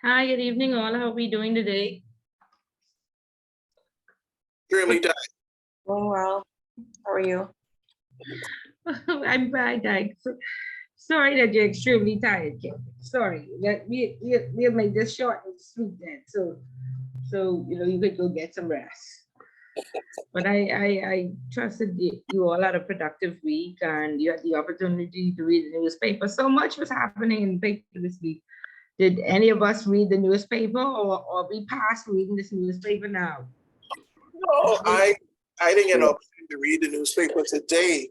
Hi, good evening all. How are we doing today? Extremely tired. Doing well. How are you? I'm fine, thanks. Sorry that you're extremely tired, Kim. Sorry. We'll make this short and sweet then. So you could go get some rest. But I trusted you all had a productive week and you had the opportunity to read the newspaper. So much was happening in the paper this week. Did any of us read the newspaper or we past reading this newspaper now? No, I didn't get an opportunity to read the newspaper today.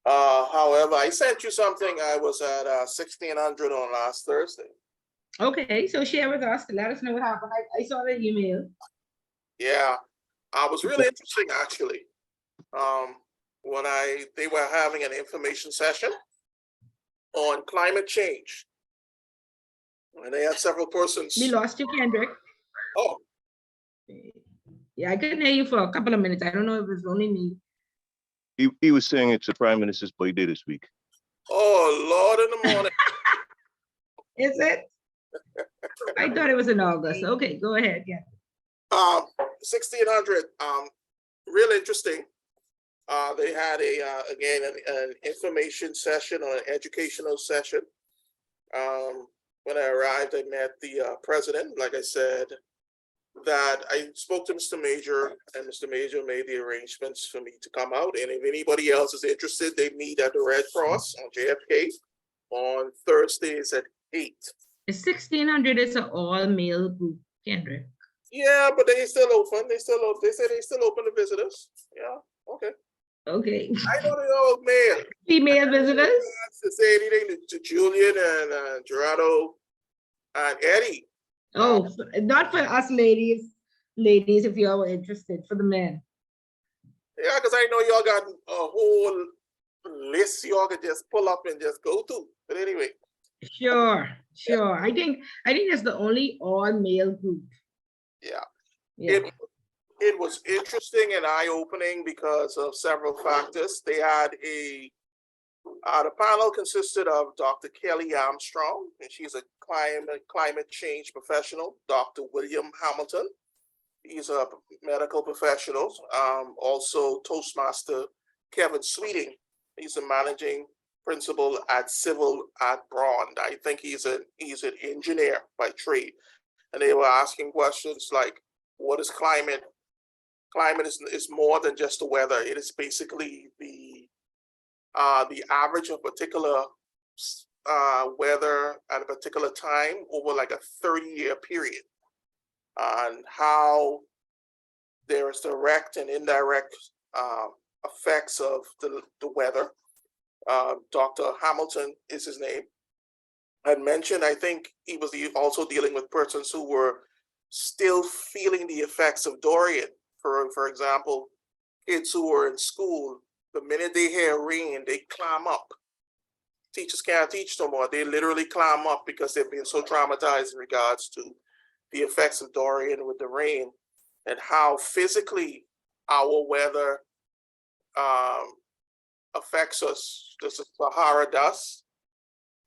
However, I sent you something. I was at 1600 on last Thursday. Okay, so share with us to let us know what happened. I saw the email. Yeah, it was really interesting actually. They were having an information session on climate change. And they had several persons. We lost you, Kendrick. Oh. Yeah, I couldn't hear you for a couple of minutes. I don't know if it was only me. He was saying it's the Prime Minister's birthday this week. Oh, Lord in the morning. Is it? I thought it was in August. Okay, go ahead. Yeah. 1600, real interesting. They had again an information session or an educational session. When I arrived, I met the president. Like I said, that I spoke to Mr. Major, and Mr. Major made the arrangements for me to come out. And if anybody else is interested, they meet at the Red Cross on JFK on Thursdays at 8. The 1600 is an all-male group, Kendrick. Yeah, but they still open. They say they still open to visitors. Yeah, okay. Okay. I know they're all male. Female visitors? To say anything to Julian and Gerardo and Eddie. Oh, not for us ladies. Ladies, if y'all were interested, for the men. Yeah, because I know y'all got a whole list y'all could just pull up and just go to. But anyway. Sure. I think that's the only all-male group. Yeah. Yeah. It was interesting and eye-opening because of several factors. They had the panel consisted of Dr. Kelly Armstrong, and she's a climate change professional. Dr. William Hamilton, he's a medical professional. Also Toastmaster Kevin Sweeting, he's a managing principal at Civil at Brond. I think he's an engineer by trade. And they were asking questions like, what is climate? Climate is more than just the weather. It is basically the average of particular weather at a particular time over like a 30-year period, and how there is direct and indirect effects of the weather. Dr. Hamilton is his name. I mentioned, I think he was also dealing with persons who were still feeling the effects of Dorian. For example, kids who were in school, the minute they hear rain, they climb up. Teachers can't teach no more. They literally climb up because they've been so traumatized in regards to the effects of Dorian with the rain, and how physically our weather affects us. This is Sahara dust.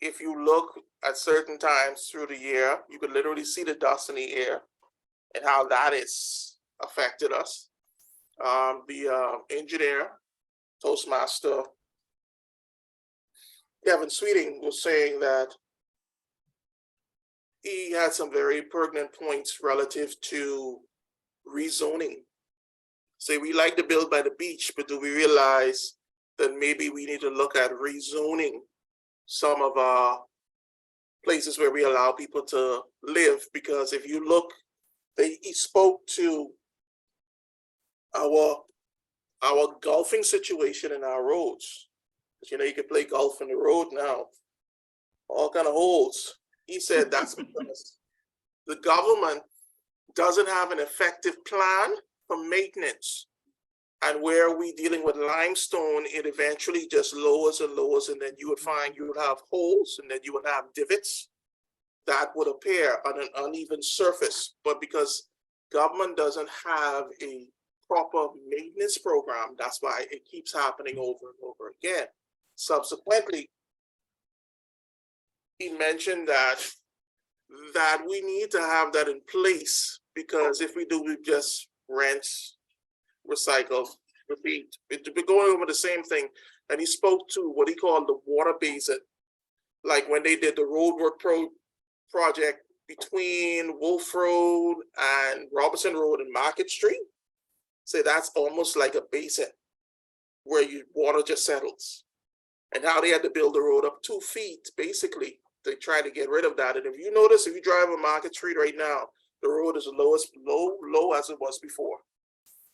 If you look at certain times through the year, you could literally see the dust in the air and how that has affected us. The engineer, Toastmaster Kevin Sweeting, was saying that he had some very pertinent points relative to rezoning. Say we like to build by the beach, but do we realize that maybe we need to look at rezoning some of our places where we allow people to live? Because if you look, he spoke to our golfing situation in our roads. You know, you can play golf on the road now, all kind of holes. He said that's because the government doesn't have an effective plan for maintenance. And where we dealing with limestone, it eventually just lowers and lowers, and then you would find you would have holes, and then you would have divots that would appear on an uneven surface. But because government doesn't have a proper maintenance program, that's why it keeps happening over and over again. Subsequently, he mentioned that we need to have that in place, because if we do, we just rinse, recycle, repeat. We're going over the same thing. And he spoke to what he called the water basin, like when they did the roadwork project between Wolf Road and Robertson Road and Market Street. So that's almost like a basin where water just settles. And how they had to build the road up 2 feet, basically, to try to get rid of that. And if you notice, if you drive on Market Street right now, the road is low as it was before.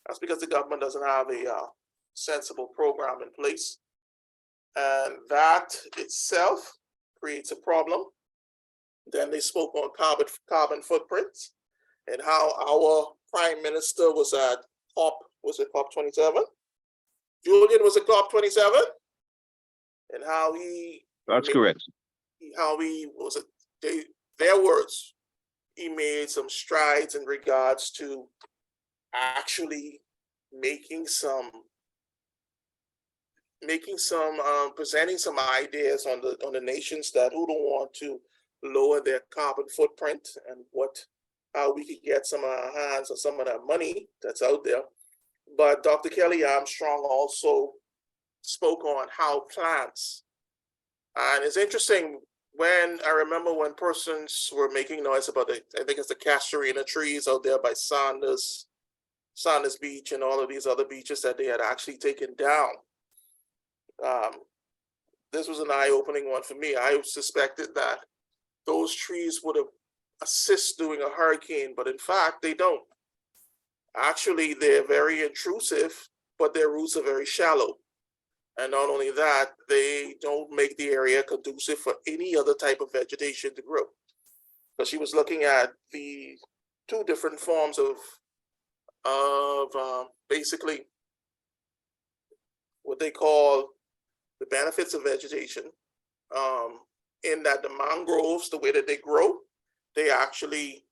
That's because the government doesn't have a sensible program in place. And that itself creates a problem. Then they spoke on carbon footprints and how our prime minister was at COP 27? Julian was at COP 27? And how That's correct. Their words, he made some strides in regards to actually presenting some ideas on the nations who don't want to lower their carbon footprint, and how we could get some of our hands on some of that money that's out there. But Dr. Kelly Armstrong also spoke on how plants, and it's interesting when I remember when persons were making noise about I think it's the Castorina trees out there by Sanders Beach and all of these other beaches that they had actually taken down. This was an eye-opening one for me. I suspected that those trees would have assist during a hurricane, but in fact, they don't. Actually, they're very intrusive, but their roots are very shallow. And not only that, they don't make the area conducive for any other type of vegetation to grow. But she was looking at the 2 different forms of basically what they call the benefits of vegetation, in that the mangroves, the way that they grow, they actually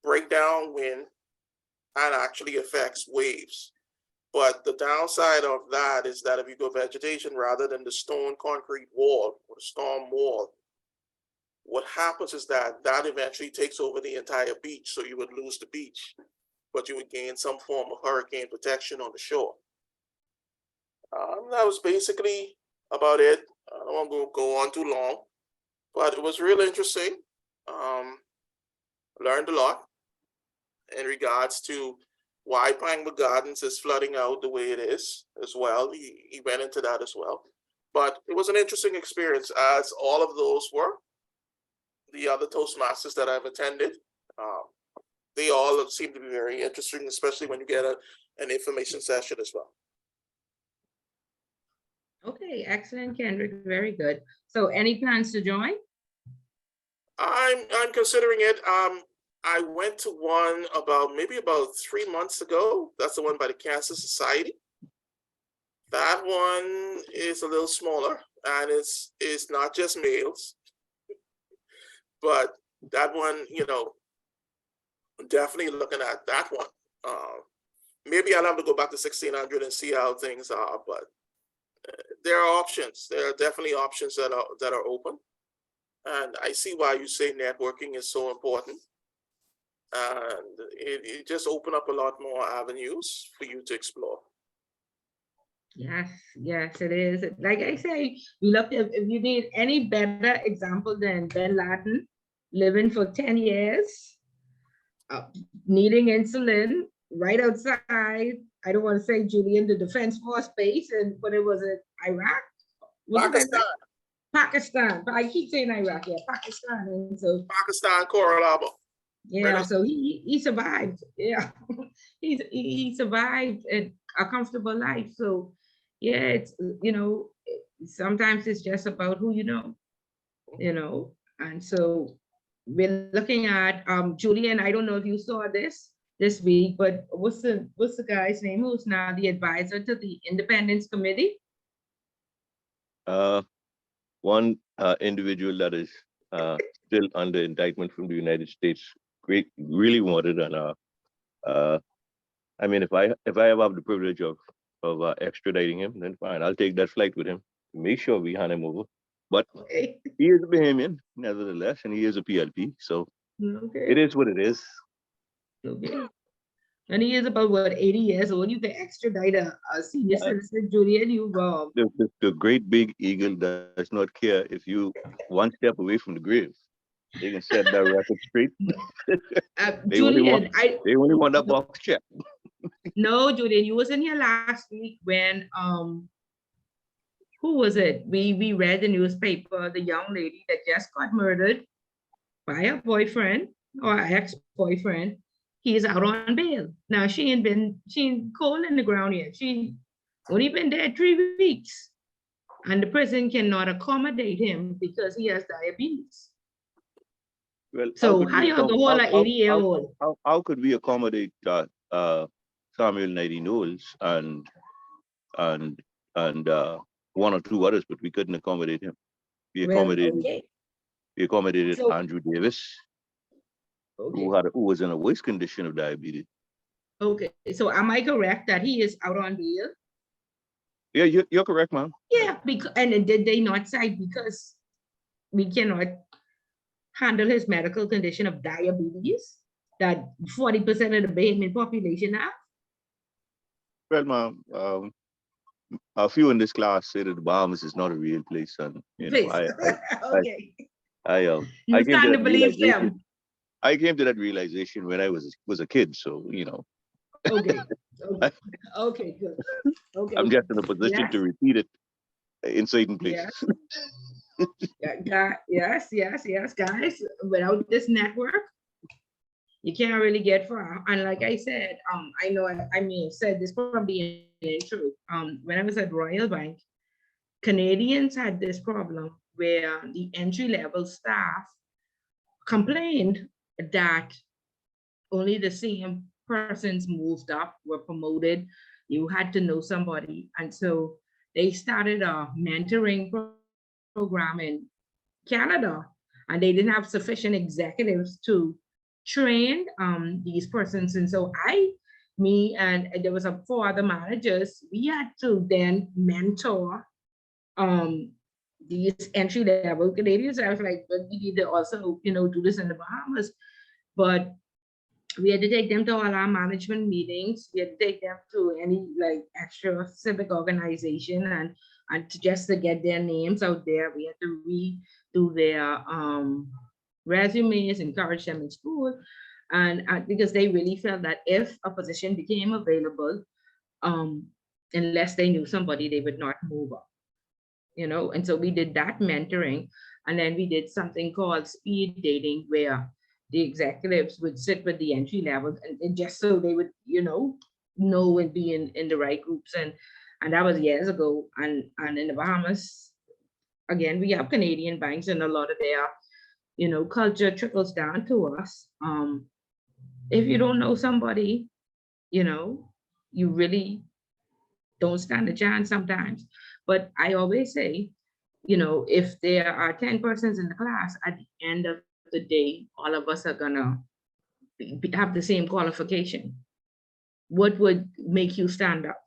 break down wind, and actually affects waves. But the downside of that is that if you go vegetation rather than the stone concrete wall or the storm wall, what happens is that that eventually takes over the entire beach. So you would lose the beach, but you would gain some form of hurricane protection on the shore. That was basically about it. I don't want to go on too long, but it was really interesting. Learned a lot in regards to why Pinewood Gardens is flooding out the way it is as well. He went into that as well. But it was an interesting experience, as all of those were. The other Toastmasters that I've attended, they all seem to be very interesting, especially when you get an information session as well. Okay, excellent, Kendrick. Very good. So any plans to join? I'm considering it. I went to one maybe about 3 months ago. That's the one by the Cancer Society. That one is a little smaller, and it's not just males, but that one, definitely looking at that one. Maybe I'll have to go back to 1600 and see how things are, but there are options. There are definitely options that are open, and I see why you say networking is so important. And it just opened up a lot more avenues for you to explore. Yes, yes, it is. Like I say, we look if you need any better example than Ben Laden living for 10 years, needing insulin right outside. I don't want to say Julian, the Defense Force base, and when it was in Iraq. Pakistan. Pakistan. I keep saying Iraq, yeah, Pakistan. And so Pakistan, Coral Harbor. yeah, so he survived. Yeah, he survived a comfortable life. So yeah, it's sometimes it's just about who and so we're looking at Julian. I don't know if you saw this week, but what's the guy's name who's now the advisor to the Independence Committee? One individual that is still under indictment from the United States really wanted, and I mean, if I ever have the privilege of extraditing him, then fine, I'll take that flight with him. Make sure we hand him over. But Okay. he is a Bahamian, nevertheless, and he is a PLP, so it is what it is. Okay. And he is about 80 years old. You can extradite a senior citizen, Julian. The great big eagle does not care if you one step away from the grave. They can set that record straight. They Julian, only want that box check. No, Julian, you wasn't here last week when who was it? We read the newspaper, the young lady that just got murdered by her boyfriend or ex-boyfriend. He is out on bail. Now she ain't cold in the ground yet. She only been dead 3 weeks. And the prison cannot accommodate him because he has diabetes. Well, so how you go hold an 80-year-old? How could we accommodate Samuel Nighty Knowles and one or two others, but we couldn't accommodate him. We accommodated Andrew Davis, who was in a worse condition of diabetes. Okay, so am I correct that he is out on bail? Yeah, you're correct, ma'am. Yeah, and did they not cite because we cannot handle his medical condition of diabetes that 40% of the Bahamian population have? Well, ma'am, a few in this class say that the Bahamas is not a real place, and I came to believe them. I came to that realization when I was a kid, so Okay. Okay, good. Okay. I'm just in a position to repeat it in certain places. Yes, guys. Without this network, you can't really get far. And like I said, I know I may have said this probably in the intro. When I was at Royal Bank, Canadians had this problem where the entry-level staff complained that only the same persons moved up, were promoted. You had to know somebody. And so they started a mentoring program in Canada, and they didn't have sufficient executives to train these persons. And so I me and there was 4 other managers, we had to then mentor these entry level Canadians. I was like, but we need to also, do this in the Bahamas. But we had to take them to all our management meetings. We had to take them to any like extra civic organization and just to get their names out there. We had to redo their resumes, encourage them in school, and because they really felt that if a position became available, um, unless they knew somebody, they would not move up. And so we did that mentoring, and then we did something called speed dating, where the executives would sit with the entry levels and just so they would know and be in the right groups, and that was years ago. And in the Bahamas, again, we have Canadian banks, and a lot of their culture trickles down to us. If you don't know somebody, you really don't stand a chance sometimes. But I always say, if there are 10 persons in the class, at the end of the day, all of us are gonna have the same qualification. What would make you stand up?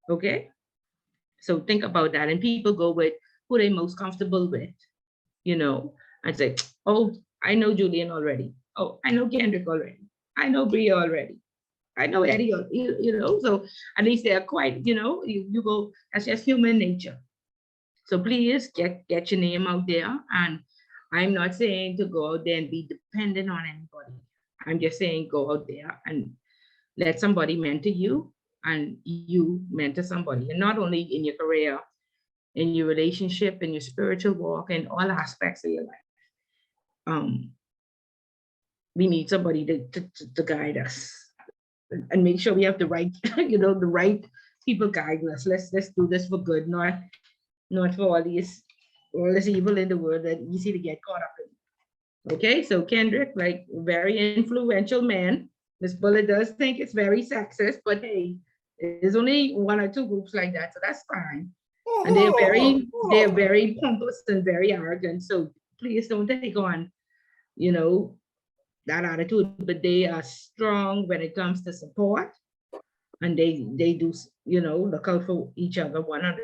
Okay. So think about that. And people go with who they most comfortable with, and say, oh, I know Julian already. Oh, I know Kendrick already. I know Bria already. I know Eddie, so at least they're quite, you go, that's just human nature. So please get your name out there. And I'm not saying to go out there and be dependent on anybody. I'm just saying go out there and let somebody mentor you and you mentor somebody. And not only in your career, in your relationship, in your spiritual walk, in all aspects of your life. We need somebody to guide us and make sure we have the right, the right people guiding us. Let's do this for good, not for all this evil in the world that easy to get caught up in. Okay, so Kendrick, like very influential man. Miss Bullet does think it's very sexist, but hey, there's only 1 or 2 groups like that, so that's fine. And they're very pompous and very arrogant. So please don't take on, that attitude. But they are strong when it comes to support, and they do, look out for each other 100%.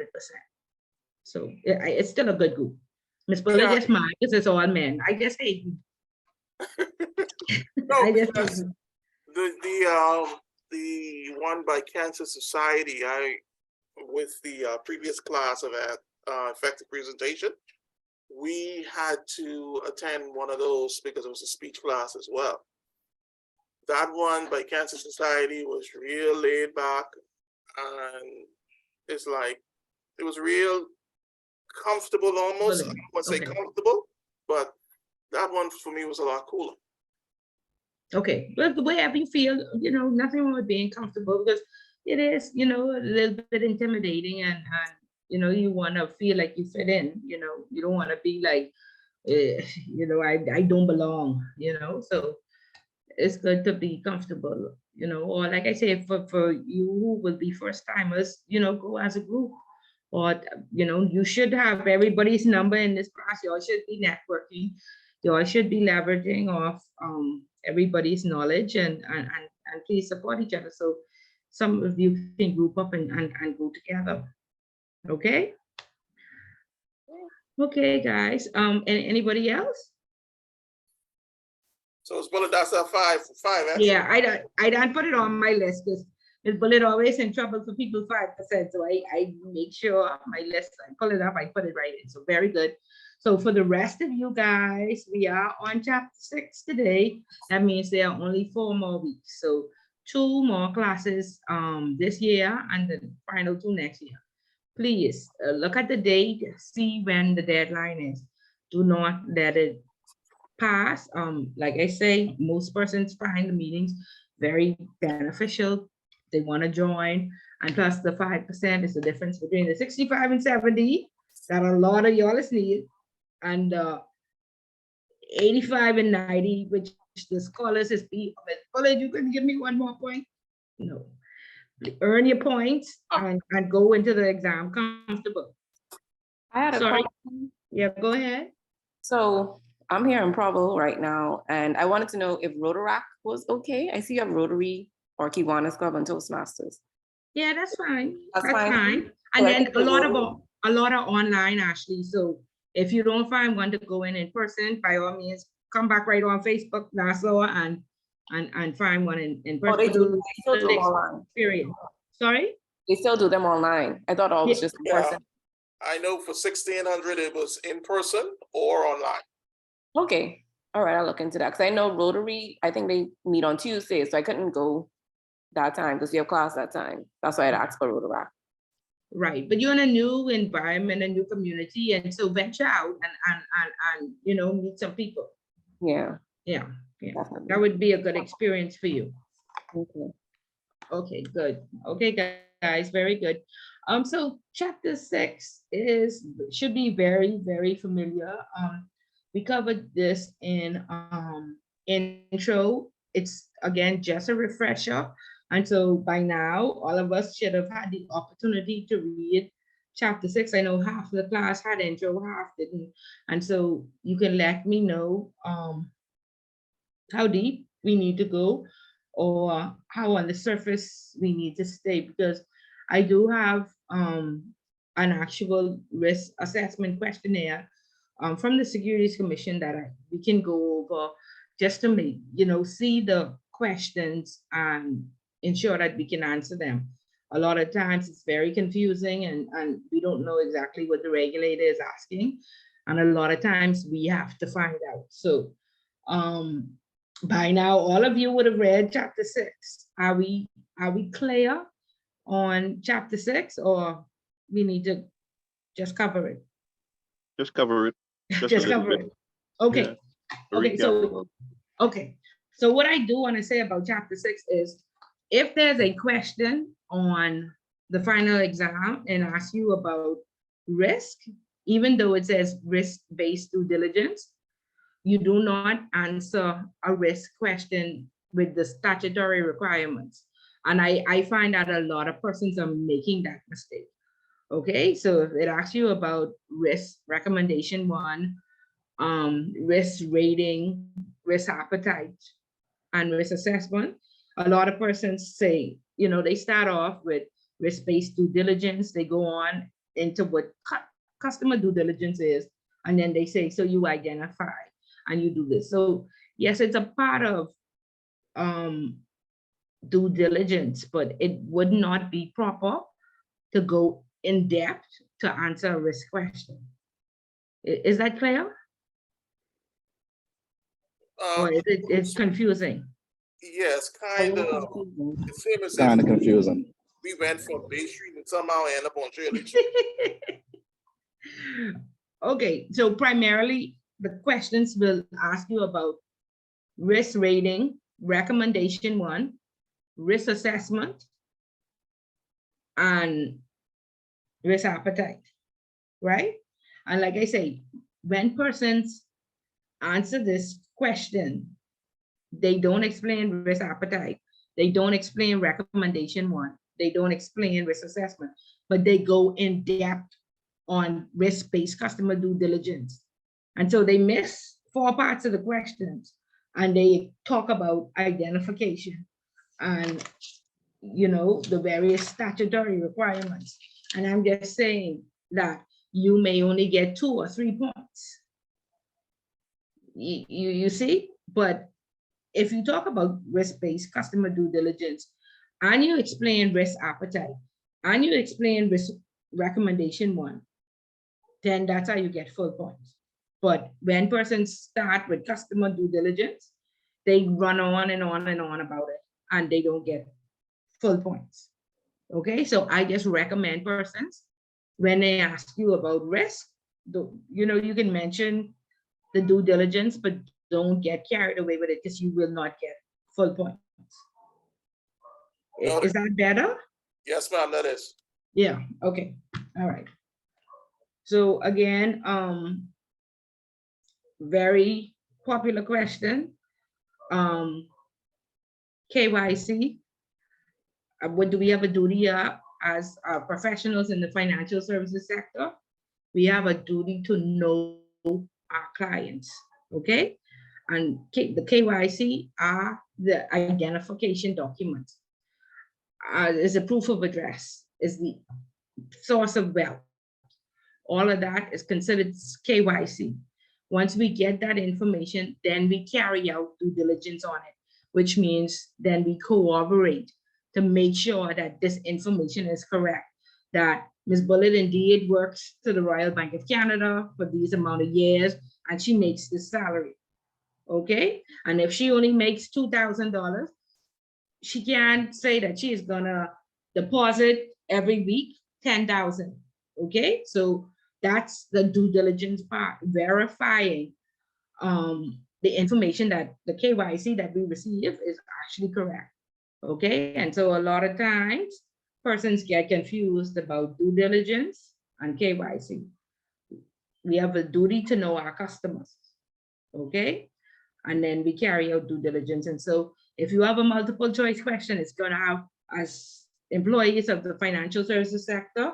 So it's still a good group. Miss Bullet just mine because it's all men. I just hate you. No, because the one by Cancer Society, with the previous class of effective presentation, we had to attend one of those because it was a speech class as well. That one by Cancer Society was real laid back, and it's like it was real comfortable almost. I don't want to say comfortable, but that one for me was a lot cooler. Okay, but wherever you feel, nothing wrong with being comfortable, because it is, a little bit intimidating, and you want to feel like you fit in, you don't want to be like, I don't belong, so it's good to be comfortable, or like I say, for you who will be first timers, go as a group, or, you should have everybody's number in this class. You all should be networking. You all should be leveraging off everybody's knowledge and please support each other. So some of you can group up and go together. Okay. Okay, guys. And anybody else? So it's Bullet, that's a five. Yeah, I don't put it on my list because Ms. Bullet always in trouble for people 5%. So I make sure my list, I pull it up, I put it right in. So very good. So for the rest of you guys, we are on chapter 6 today. That means there are only 4 more weeks. So 2 more classes this year and the final 2 next year. Please look at the date, see when the deadline is. Do not let it pass. Like I say, most persons find the meetings very beneficial. They want to join. And plus the 5% is the difference between the 65 and 70 that a lot of y'all need, and 85 and 90, which the scholars is be. Bullet, you can give me 1 more point? No. Earn your points and go into the exam comfortable. I had a question. Yeah, go ahead. So I'm here in Provo right now, and I wanted to know if Rotaract was okay. I see you have Rotary or Kiwanis Club and Toastmasters. Yeah, that's fine. That's That's fine. fine. So And I then think a the lot Rotary- of online, Ashley. So if you don't find one to go in person, by all means, come back right on Facebook, Nassau, and find one in Oh, person. they still do them online. Period. Sorry? They still do them online. I thought all was Yeah. just in Yeah. person. I know for 1600 it was in person or online. Okay. All right, I'll look into that. Because I know Rotary, I think they meet on Tuesdays, so I couldn't go that time because we have class that time. That's why I'd asked for Rotaract. Right. But you're in a new environment, a new community. And so venture out and meet some people. Yeah. Yeah. Yeah. Definitely. That would be a good experience for you. Okay. Okay, good. Okay, guys, very good. So chapter 6 should be very, very familiar. We covered this in intro. It's again just a refresher. And so by now, all of us should have had the opportunity to read chapter 6. I know half of the class had intro, half didn't. And so you can let me know how deep we need to go or how on the surface we need to stay, because I do have an actual risk assessment questionnaire from the Securities Commission that we can go over just to make, see the questions and ensure that we can answer them. A lot of times it's very confusing and we don't know exactly what the regulator is asking. And a lot of times we have to find out. So by now, all of you would have read chapter 6. Are we clear on chapter 6, or we need to just cover it? Just cover it. Just a Just little cover bit. it. Okay. Yeah. Okay. So okay. So what I do want to say about chapter 6 is, if there's a question on the final exam and ask you about risk, even though it says risk-based due diligence, you do not answer a risk question with the statutory requirements. And I find that a lot of persons are making that mistake. Okay, so if it asks you about risk recommendation 1, risk rating, risk appetite, and risk assessment, a lot of persons say, they start off with risk-based due diligence, they go on into what customer due diligence is, and then they say, so you identify and you do this. So yes, it's a part of due diligence, but it would not be proper to go in depth to answer a risk question. Is that clear? Or is it's confusing? Yes, A kind little of. confusing. The same as Kind of if confusing. we went from Bay Street and somehow end up on Shirley Street. Okay, so primarily the questions will ask you about risk rating, recommendation 1, risk assessment, and risk appetite, right? And like I say, when persons answer this question, they don't explain risk appetite, they don't explain recommendation 1, they don't explain risk assessment, but they go in depth on risk-based customer due diligence. And so they miss 4 parts of the questions and they talk about identification and the various statutory requirements. And I'm just saying that you may only get 2 or 3 points. You see, but if you talk about risk-based customer due diligence and you explain risk appetite and you explain risk recommendation 1, then that's how you get full points. But when persons start with customer due diligence, they run on and on and on about it and they don't get full points. Okay, so I just recommend persons, when they ask you about risk, you can mention the due diligence, but don't get carried away with it because you will not get full points. Noted. Is that better? Yes, ma'am, that is. Yeah, okay, all right. So again, very popular question. KYC, what do we have a duty as professionals in the financial services sector? We have a duty to know our clients, okay? And the KYC are the identification documents. is a proof of address, is the source of wealth. All of that is considered KYC. Once we get that information, then we carry out due diligence on it, which means then we corroborate to make sure that this information is correct, that Ms. Bullitt indeed works to the Royal Bank of Canada for these amount of years, and she makes this salary, okay? And if she only makes $2,000, she can't say that she is gonna deposit every week 10,000, okay? So that's the due diligence part, verifying the information that the KYC that we receive is actually correct, okay? And so a lot of times persons get confused about due diligence and KYC. We have a duty to know our customers, okay? And then we carry out due diligence. And so if you have a multiple choice question, it's gonna have, as employees of the financial services sector,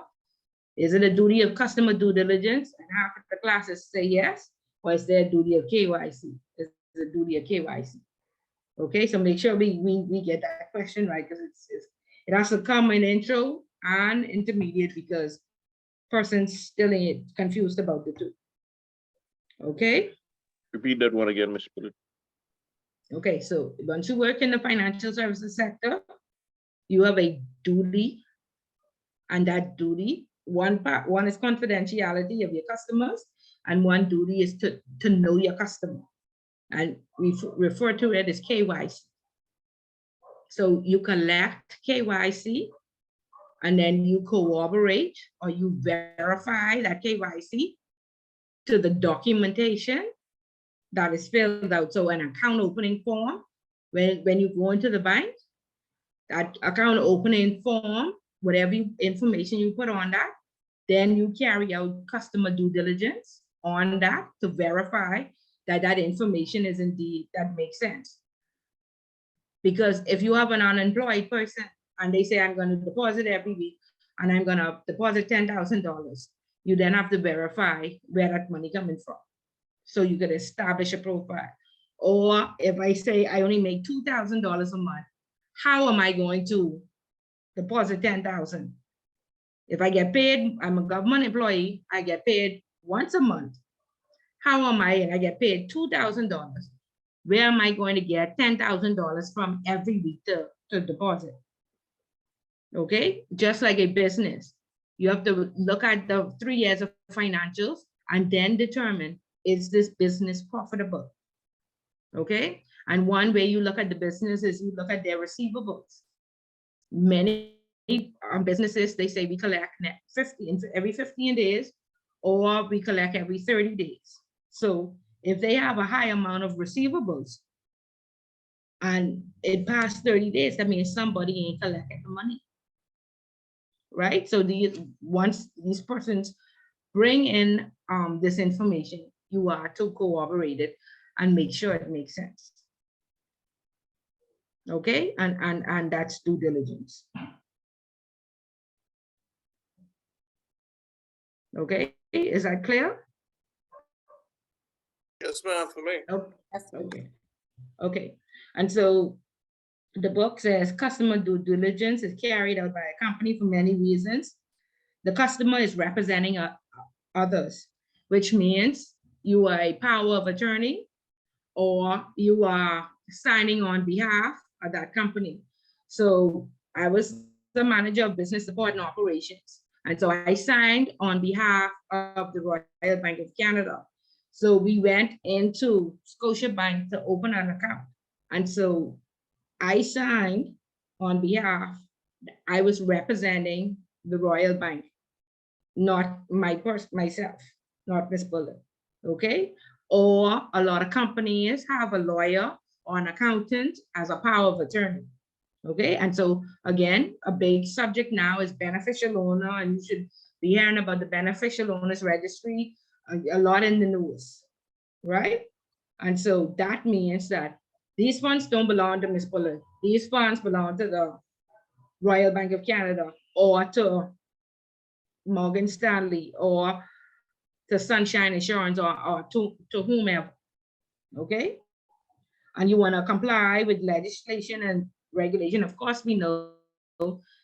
is it a duty of customer due diligence? And half of the classes say yes, or is there a duty of KYC? Is it a duty of KYC? Okay, so make sure we get that question right, because it has to come in intro and intermediate, because persons still ain't confused about the two. Okay. Repeat that one again, Ms. Bullitt. Okay, so once you work in the financial services sector, you have a duty, and that duty, one is confidentiality of your customers, and one duty is to know your customer. And we refer to it as KYC. So you collect KYC, and then you corroborate or you verify that KYC to the documentation that is filled out. So an account opening form, when you go into the bank, that account opening form, whatever information you put on that, then you carry out customer due diligence on that to verify that that information is indeed, that makes sense. Because if you have an unemployed person and they say, I'm going to deposit every week and I'm going to deposit $10,000, you then have to verify where that money coming from, so you could establish a profile. Or if I say I only make $2,000 a month, how am I going to deposit 10,000? If I get paid, I'm a government employee, I get paid once a month. How am I, and I get paid $2,000, where am I going to get $10,000 from every week to deposit? Okay, just like a business, you have to look at the 3 years of financials and then determine, is this business profitable? Okay, and one way you look at the business is you look at their receivables. Many businesses, they say we collect every 15 days, or we collect every 30 days. So if they have a high amount of receivables and it passed 30 days, that means somebody ain't collecting the money, right? So once these persons bring in this information, you are to corroborate it and make sure it makes sense. Okay, and that's due diligence. Okay, is that clear? Yes, ma'am, for me. Okay. Okay. And so the book says customer due diligence is carried out by a company for many reasons. The customer is representing others, which means you are a power of attorney, or you are signing on behalf of that company. So I was the manager of business support and operations. And so I signed on behalf of the Royal Bank of Canada. So we went into Scotiabank to open an account. And so I signed on behalf, I was representing the Royal Bank, not myself, not Ms. Bullitt, okay? Or a lot of companies have a lawyer or an accountant as a power of attorney, okay? And so again, a big subject now is beneficial owner, and you should be hearing about the beneficial owners registry a lot in the news, right? And so that means that these funds don't belong to Ms. Bullitt. These funds belong to the Royal Bank of Canada, or to Morgan Stanley, or to Sunshine Insurance, or to whomever, okay? And you want to comply with legislation and regulation. Of course, we know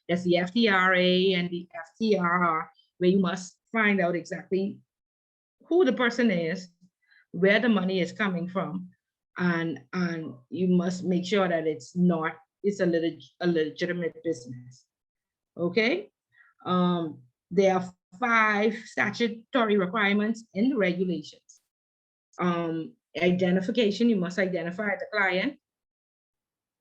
that's the FTRA and the FTRR, where you must find out exactly who the person is, where the money is coming from, and you must make sure that it's a legitimate business. Okay. There are 5 statutory requirements in the regulations. Identification, you must identify the client.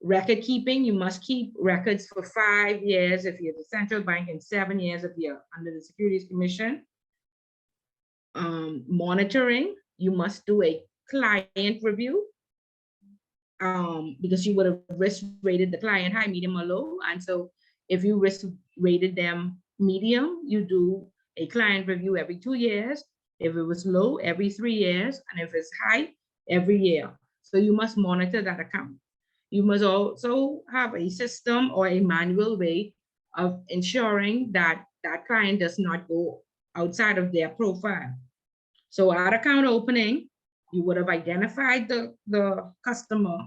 Record keeping, you must keep records for 5 years if you're the central bank and 7 years if you're under the Securities Commission. Monitoring, you must do a client review, because you would have risk rated the client high, medium, or low. And so if you risk rated them medium, you do a client review every 2 years. If it was low, every 3 years. And if it's high, every year. So you must monitor that account. You must also have a system or a manual way of ensuring that that client does not go outside of their profile. So at account opening, you would have identified the customer.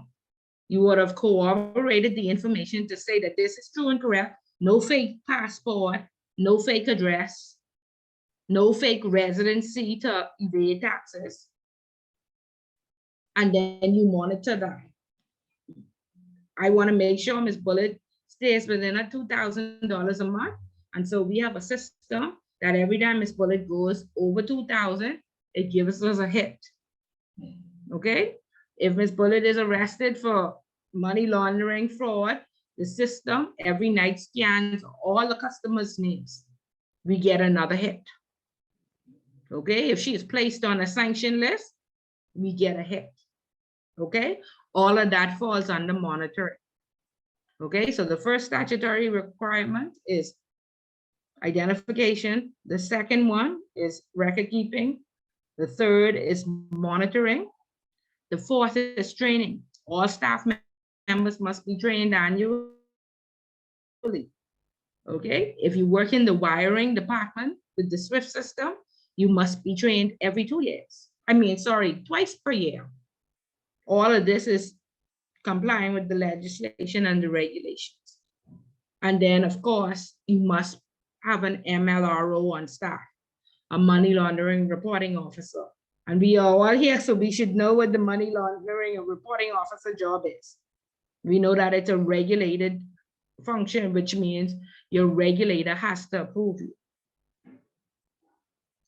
You would have corroborated the information to say that this is true and correct. No fake passport, no fake address, no fake residency to evade taxes. And then you monitor that. I want to make sure Ms. Bullitt stays within a $2,000 a month. And so we have a system that every time Ms. Bullitt goes over 2,000, it gives us a hit. Okay. If Ms. Bullitt is arrested for money laundering, fraud, the system every night scans all the customers' names. We get another hit. Okay. If she is placed on a sanction list, we get a hit. Okay. All of that falls under monitoring. Okay. So the first statutory requirement is identification. The second one is record keeping. The third is monitoring. The fourth is training. All staff members must be trained annually. Okay, if you work in the wiring department with the SWIFT system, you must be trained every 2 years. Twice per year. All of this is complying with the legislation and the regulations. And then, of course, you must have an MLRO on staff, a money laundering reporting officer. And we are all here, so we should know what the money laundering and reporting officer job is. We know that it's a regulated function, which means your regulator has to approve you.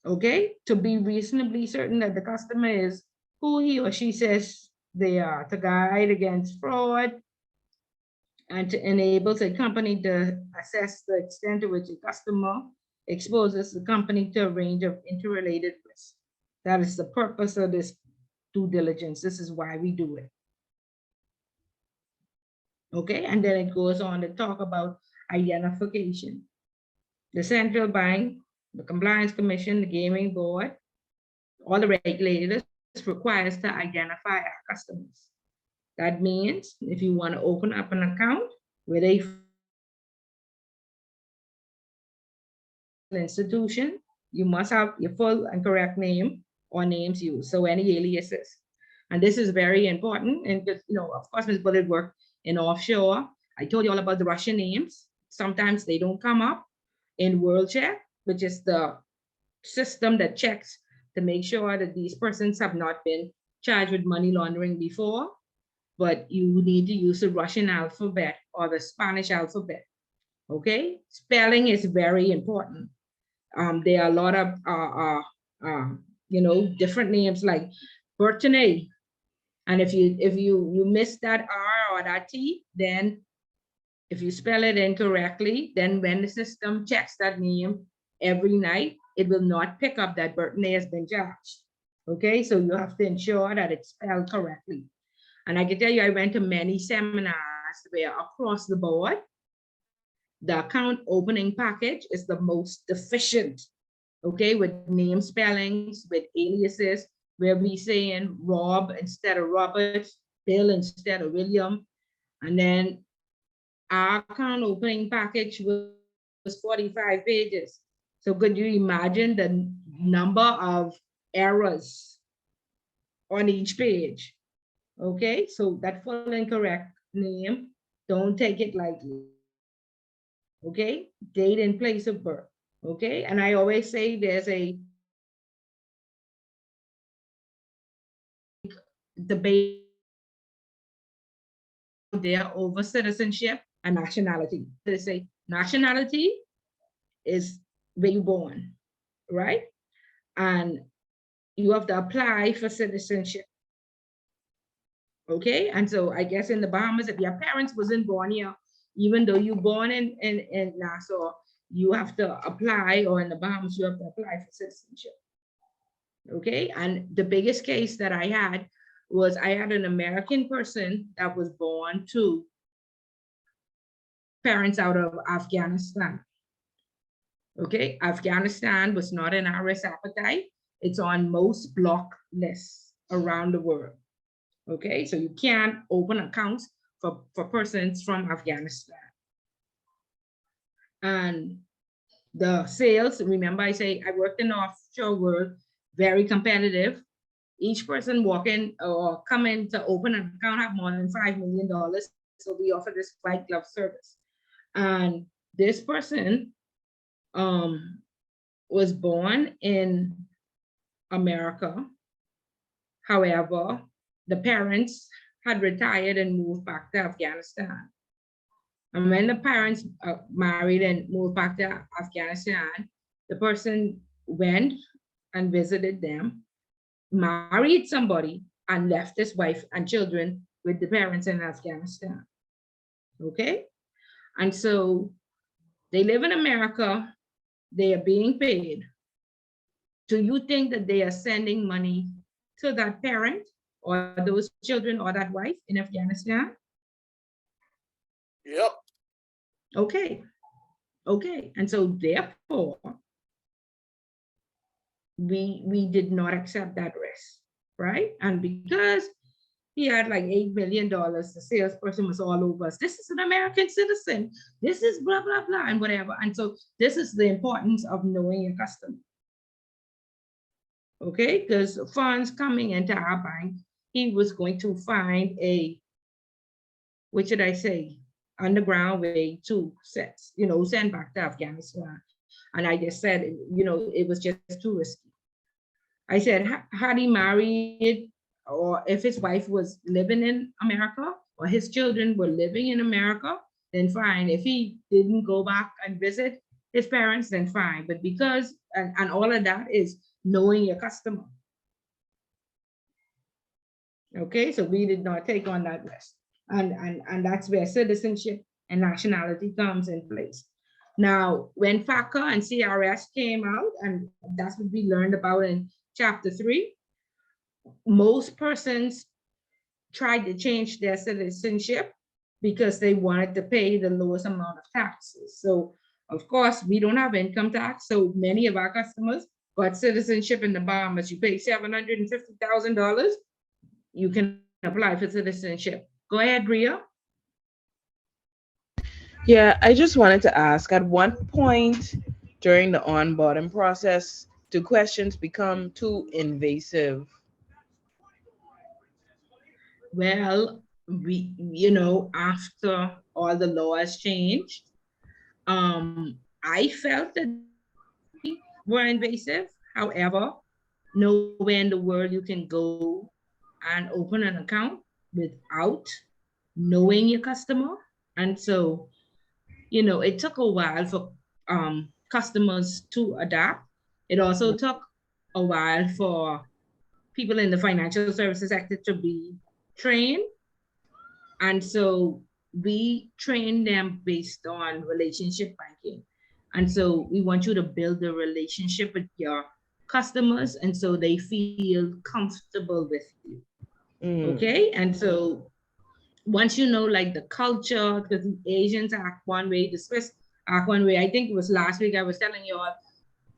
Okay, to be reasonably certain that the customer is who he or she says they are, to guide against fraud, and to enable the company to assess the extent to which a customer exposes the company to a range of interrelated risks. That is the purpose of this due diligence. This is why we do it. Okay, and then it goes on to talk about identification. The central bank, the compliance commission, the gaming board, all the regulators requires to identify our customers. That means if you want to open up an account with a institution, you must have your full and correct name or names used. So any aliases. And this is very important. And of course, Ms. Bullitt worked in offshore. I told you all about the Russian names. Sometimes they don't come up in WorldCheck, which is the system that checks to make sure that these persons have not been charged with money laundering before, but you need to use the Russian alphabet or the Spanish alphabet. Okay, spelling is very important. There are a lot of different names like Bertone, and if you miss that R or that T, then if you spell it incorrectly, then when the system checks that name every night, it will not pick up that Bertone has been charged. Okay, so you have to ensure that it's spelled correctly. And I can tell you, I went to many seminars where across the board, the account opening package is the most deficient, okay, with name spellings, with aliases, where we saying Rob instead of Robert, Bill instead of William. And then our account opening package was 45 pages. So could you imagine the number of errors on each page? Okay, so that full and correct name, don't take it lightly. Okay, date and place of birth. Okay, and I always say there's a debate there over citizenship and nationality. They say nationality is where you born, right? And you have to apply for citizenship. Okay, and so I guess in the Bahamas, if your parents wasn't born here, even though you born in Nassau, you have to apply, or in the Bahamas, you have to apply for citizenship. Okay, and the biggest case that I had was I had an American person that was born to parents out of Afghanistan. Okay, Afghanistan was not in our risk appetite. It's on most block lists around the world. Okay, so you can't open accounts for persons from Afghanistan. And the sales, remember I say I worked in the offshore world, very competitive. Each person walking or coming to open an account have more than $5 million. So we offer this white glove service. And this person was born in America. However, the parents had retired and moved back to Afghanistan. And when the parents married and moved back to Afghanistan, the person went and visited them, married somebody, and left his wife and children with the parents in Afghanistan. Okay? And so they live in America, they are being paid. Do you think that they are sending money to that parent or those children or that wife in Afghanistan? Yep. Okay. Okay. And so therefore, we did not accept that risk, right? And because he had like $8 million, the salesperson was all over us. This is an American citizen. This is blah, blah, blah, and whatever. And so this is the importance of knowing your customer. Okay, because funds coming into our bank, he was going to find a, what should I say, underground way to send back to Afghanistan. And I just said, it was just too risky. I said, had he married, or if his wife was living in America, or his children were living in America, then fine. If he didn't go back and visit his parents, then fine. But because, and all of that is knowing your customer. Okay, so we did not take on that risk. And that's where citizenship and nationality comes in place. Now, when FACA and CRS came out, and that's what we learned about in chapter 3, most persons tried to change their citizenship because they wanted to pay the lowest amount of taxes. So of course, we don't have income tax. So many of our customers got citizenship in the Bahamas. You pay $750,000, you can apply for citizenship. Go ahead, Ria. Yeah, I just wanted to ask, at what point during the onboarding process do questions become too invasive? Well, after all the laws changed, I felt that were invasive. However, nowhere in the world you can go and open an account without knowing your customer. And so, it took a while for customers to adapt. It also took a while for people in the financial services sector to be trained. And so we train them based on relationship banking. And so we want you to build a relationship with your customers, and so they feel comfortable with you. Okay. And so once you know, like the culture, because the Asians act one way, the Swiss act one way. I think it was last week I was telling you all,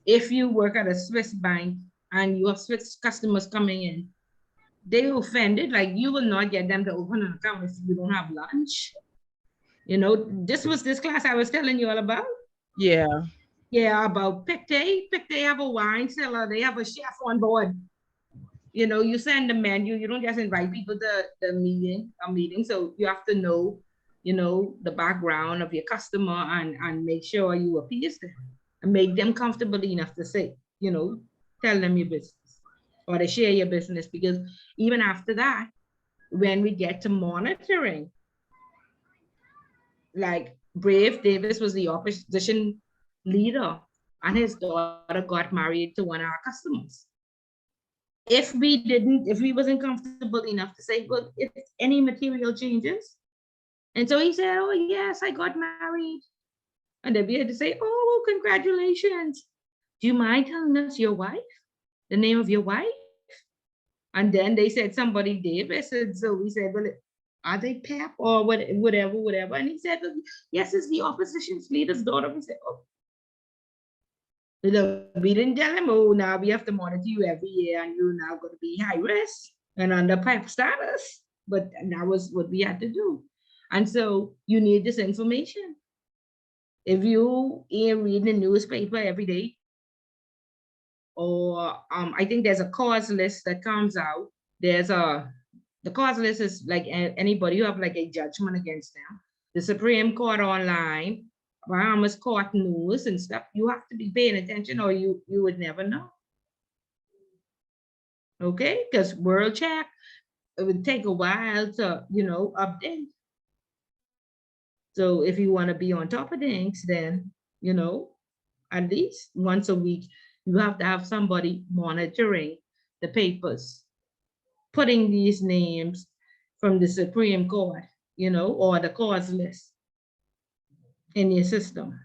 if you work at a Swiss bank and you have Swiss customers coming in, they offended, like you will not get them to open an account if you don't have lunch. This was this class I was telling you all about. Yeah. Yeah, about Pictet. Pictet have a wine cellar, they have a chef on board. You send the menu, you don't just invite people to the meeting. So you have to know the background of your customer and make sure you appease them and make them comfortable enough to say, tell them your business or to share your business. Because even after that, when we get to monitoring, like Brave Davis was the opposition leader and his daughter got married to one of our customers. If we wasn't comfortable enough to say, well, if any material changes. And so he said, oh yes, I got married. And then we had to say, oh, congratulations. Do you mind telling us your wife? The name of your wife? And then they said somebody Davis. And so we said, well, are they Pep or whatever? And he said, well, yes, it's the opposition's leader's daughter. We said, oh. We didn't tell him, oh, now we have to monitor you every year and you're now going to be high risk and under PEP status. But that was what we had to do. And so you need this information. If you read the newspaper every day, or I think there's a cause list that comes out. The cause list is like anybody who have like a judgment against them. The Supreme Court online, Bahamas Court news and stuff. You have to be paying attention or you would never know. Okay, because World Check, it would take a while to, update. So if you want to be on top of things, then, at least once a week, you have to have somebody monitoring the papers, putting these names from the Supreme Court, or the cause list in your system.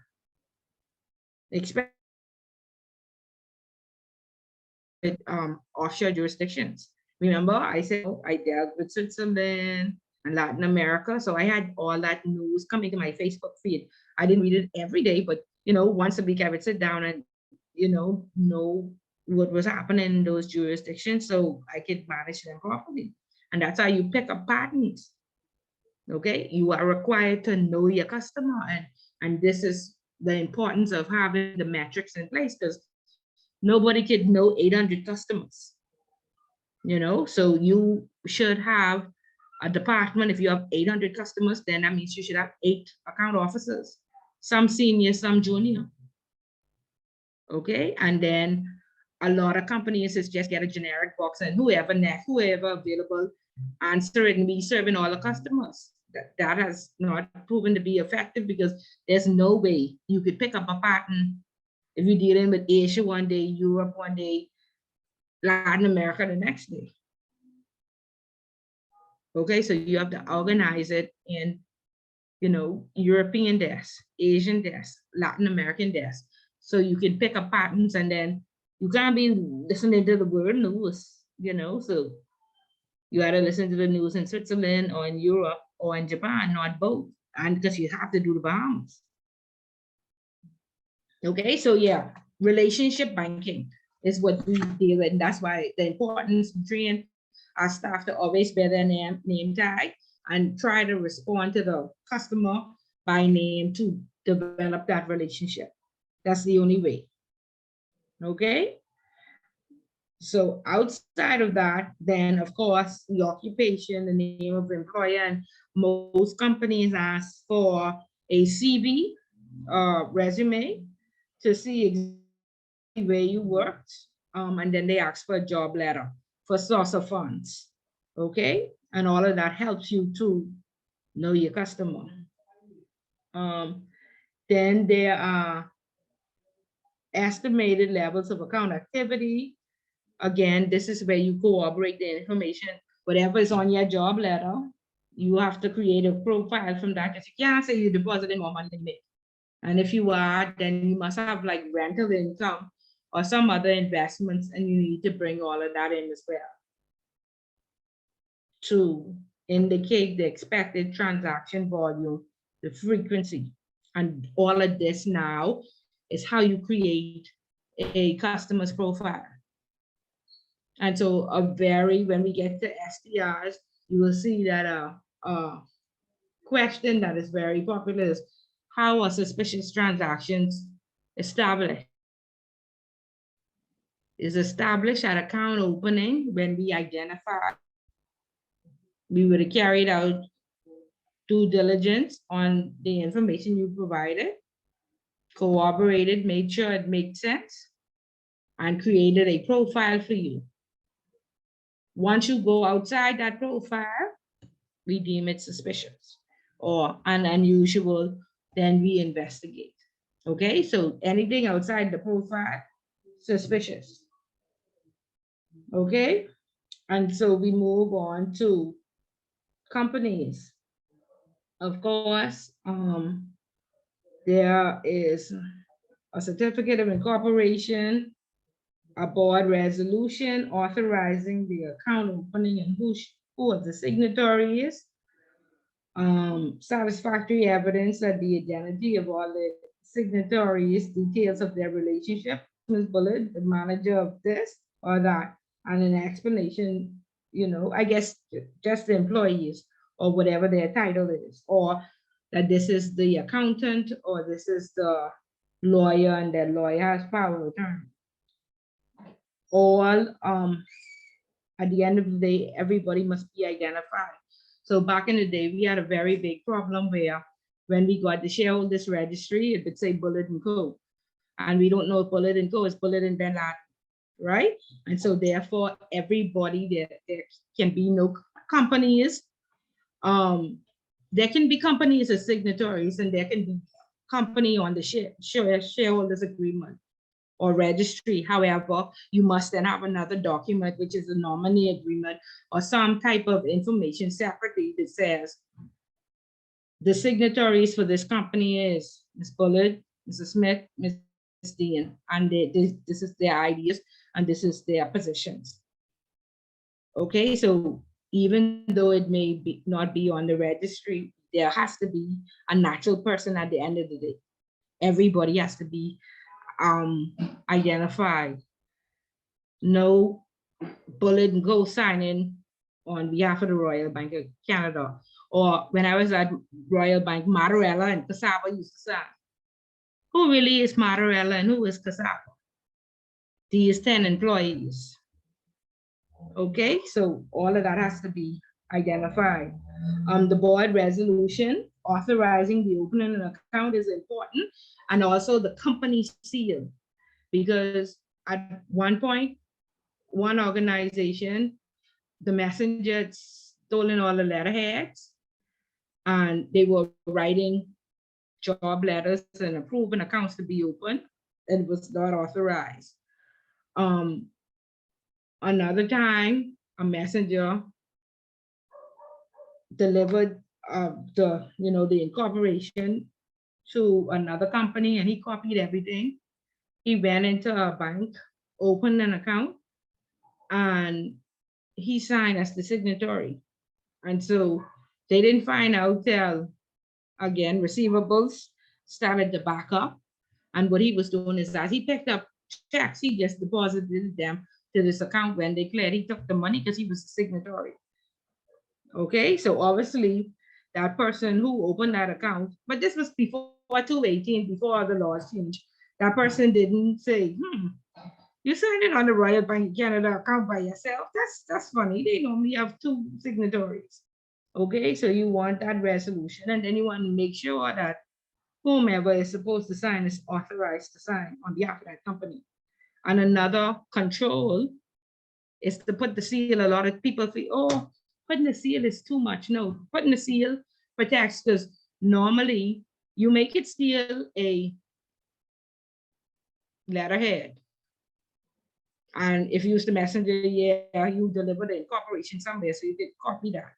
Expect offshore jurisdictions. Remember, I said I dealt with Switzerland and Latin America, so I had all that news coming to my Facebook feed. I didn't read it every day, but once a week I would sit down and know what was happening in those jurisdictions so I could manage them properly. And that's how you pick up patterns. Okay, you are required to know your customer, and this is the importance of having the metrics in place, because nobody could know 800 customers. So you should have a department. If you have 800 customers, then that means you should have 8 account officers, some senior, some junior. Okay, and then a lot of companies is just get a generic box and whoever available answer it and be serving all the customers. That has not proven to be effective, because there's no way you could pick up a pattern if you're dealing with Asia one day, Europe one day, Latin America the next day. Okay, so you have to organize it in, European desk, Asian desk, Latin American desk, so you can pick up patterns, and then you can't be listening to the world news, so you got to listen to the news in Switzerland or in Europe or in Japan, not both, and because you have to do the Bahamas. Okay, so yeah, relationship banking is what we deal with, and that's why the importance of train our staff to always bear their name tag and try to respond to the customer by name to develop that relationship. That's the only way. Okay. So outside of that, then of course, the occupation, the name of the employer, and most companies ask for a CV, resume, to see exactly where you worked, and then they ask for a job letter for source of funds. Okay, and all of that helps you to know your customer. Then there are estimated levels of account activity. Again, this is where you corroborate the information. Whatever is on your job letter, you have to create a profile from that, because you can't say you're depositing more money than you make. And if you are, then you must have like rental income or some other investments, and you need to bring all of that in as well to indicate the expected transaction volume, the frequency. And all of this now is how you create a customer's profile. And so when we get to SDRs, you will see that a question that is very popular is, how are suspicious transactions established? Is established at account opening when we identify we would have carried out due diligence on the information you provided, corroborated, made sure it made sense, and created a profile for you. Once you go outside that profile, we deem it suspicious or unusual, then we investigate. Okay, so anything outside the profile, suspicious. Okay, and so we move on to companies. Of course, there is a certificate of incorporation, a board resolution authorizing the account opening and who are the signatories, satisfactory evidence that the identity of all the signatories, details of their relationship, Ms. Bullitt, the manager of this or that, and an explanation, I guess just the employees or whatever their title is, or that this is the accountant or this is the lawyer and that lawyer has power of attorney. All at the end of the day, everybody must be identified. So back in the day, we had a very big problem where when we got the shareholders registry, it would say Bullitt and Co. And we don't know if Bullitt and Co. is Bullitt and Ben Laden, right? And so therefore, everybody, there can be no companies. There can be companies as signatories and there can be company on the shareholders agreement or registry. However, you must then have another document, which is a nominee agreement or some type of information separately that says the signatories for this company is Ms. Bullitt, Mrs. Smith, Ms. Dean, and this is their ideas and this is their positions. Okay, so even though it may not be on the registry, there has to be a natural person at the end of the day. Everybody has to be identified. No Bullitt and Go signing on behalf of the Royal Bank of Canada. Or when I was at Royal Bank, Matarella and Cassava used to sign. Who really is Matarella and who is Cassava? These 10 employees. Okay, so all of that has to be identified. The board resolution authorizing the opening of an account is important, and also the company seal, because at one point, one organization, the messenger had stolen all the letterheads, and they were writing job letters and approving accounts to be open, and it was not authorized. Another time, a messenger delivered the incorporation to another company and he copied everything. He went into a bank, opened an account, and he signed as the signatory. And so they didn't find out till, again, receivables started to back up. And what he was doing is as he picked up checks, he just deposited them to this account. When they cleared, he took the money because he was the signatory. Okay, so obviously that person who opened that account, but this was before 2018, before the laws changed, that person didn't say, you signed it on the Royal Bank of Canada account by yourself. That's funny. They normally have 2 signatories. Okay, so you want that resolution and then you want to make sure that whomever is supposed to sign is authorized to sign on behalf of that company. And another control is to put the seal. A lot of people think, oh, putting the seal is too much. No, putting the seal protects, because normally you make it still a letterhead. And if you use the messenger, yeah, you deliver the incorporation somewhere, so you could copy that.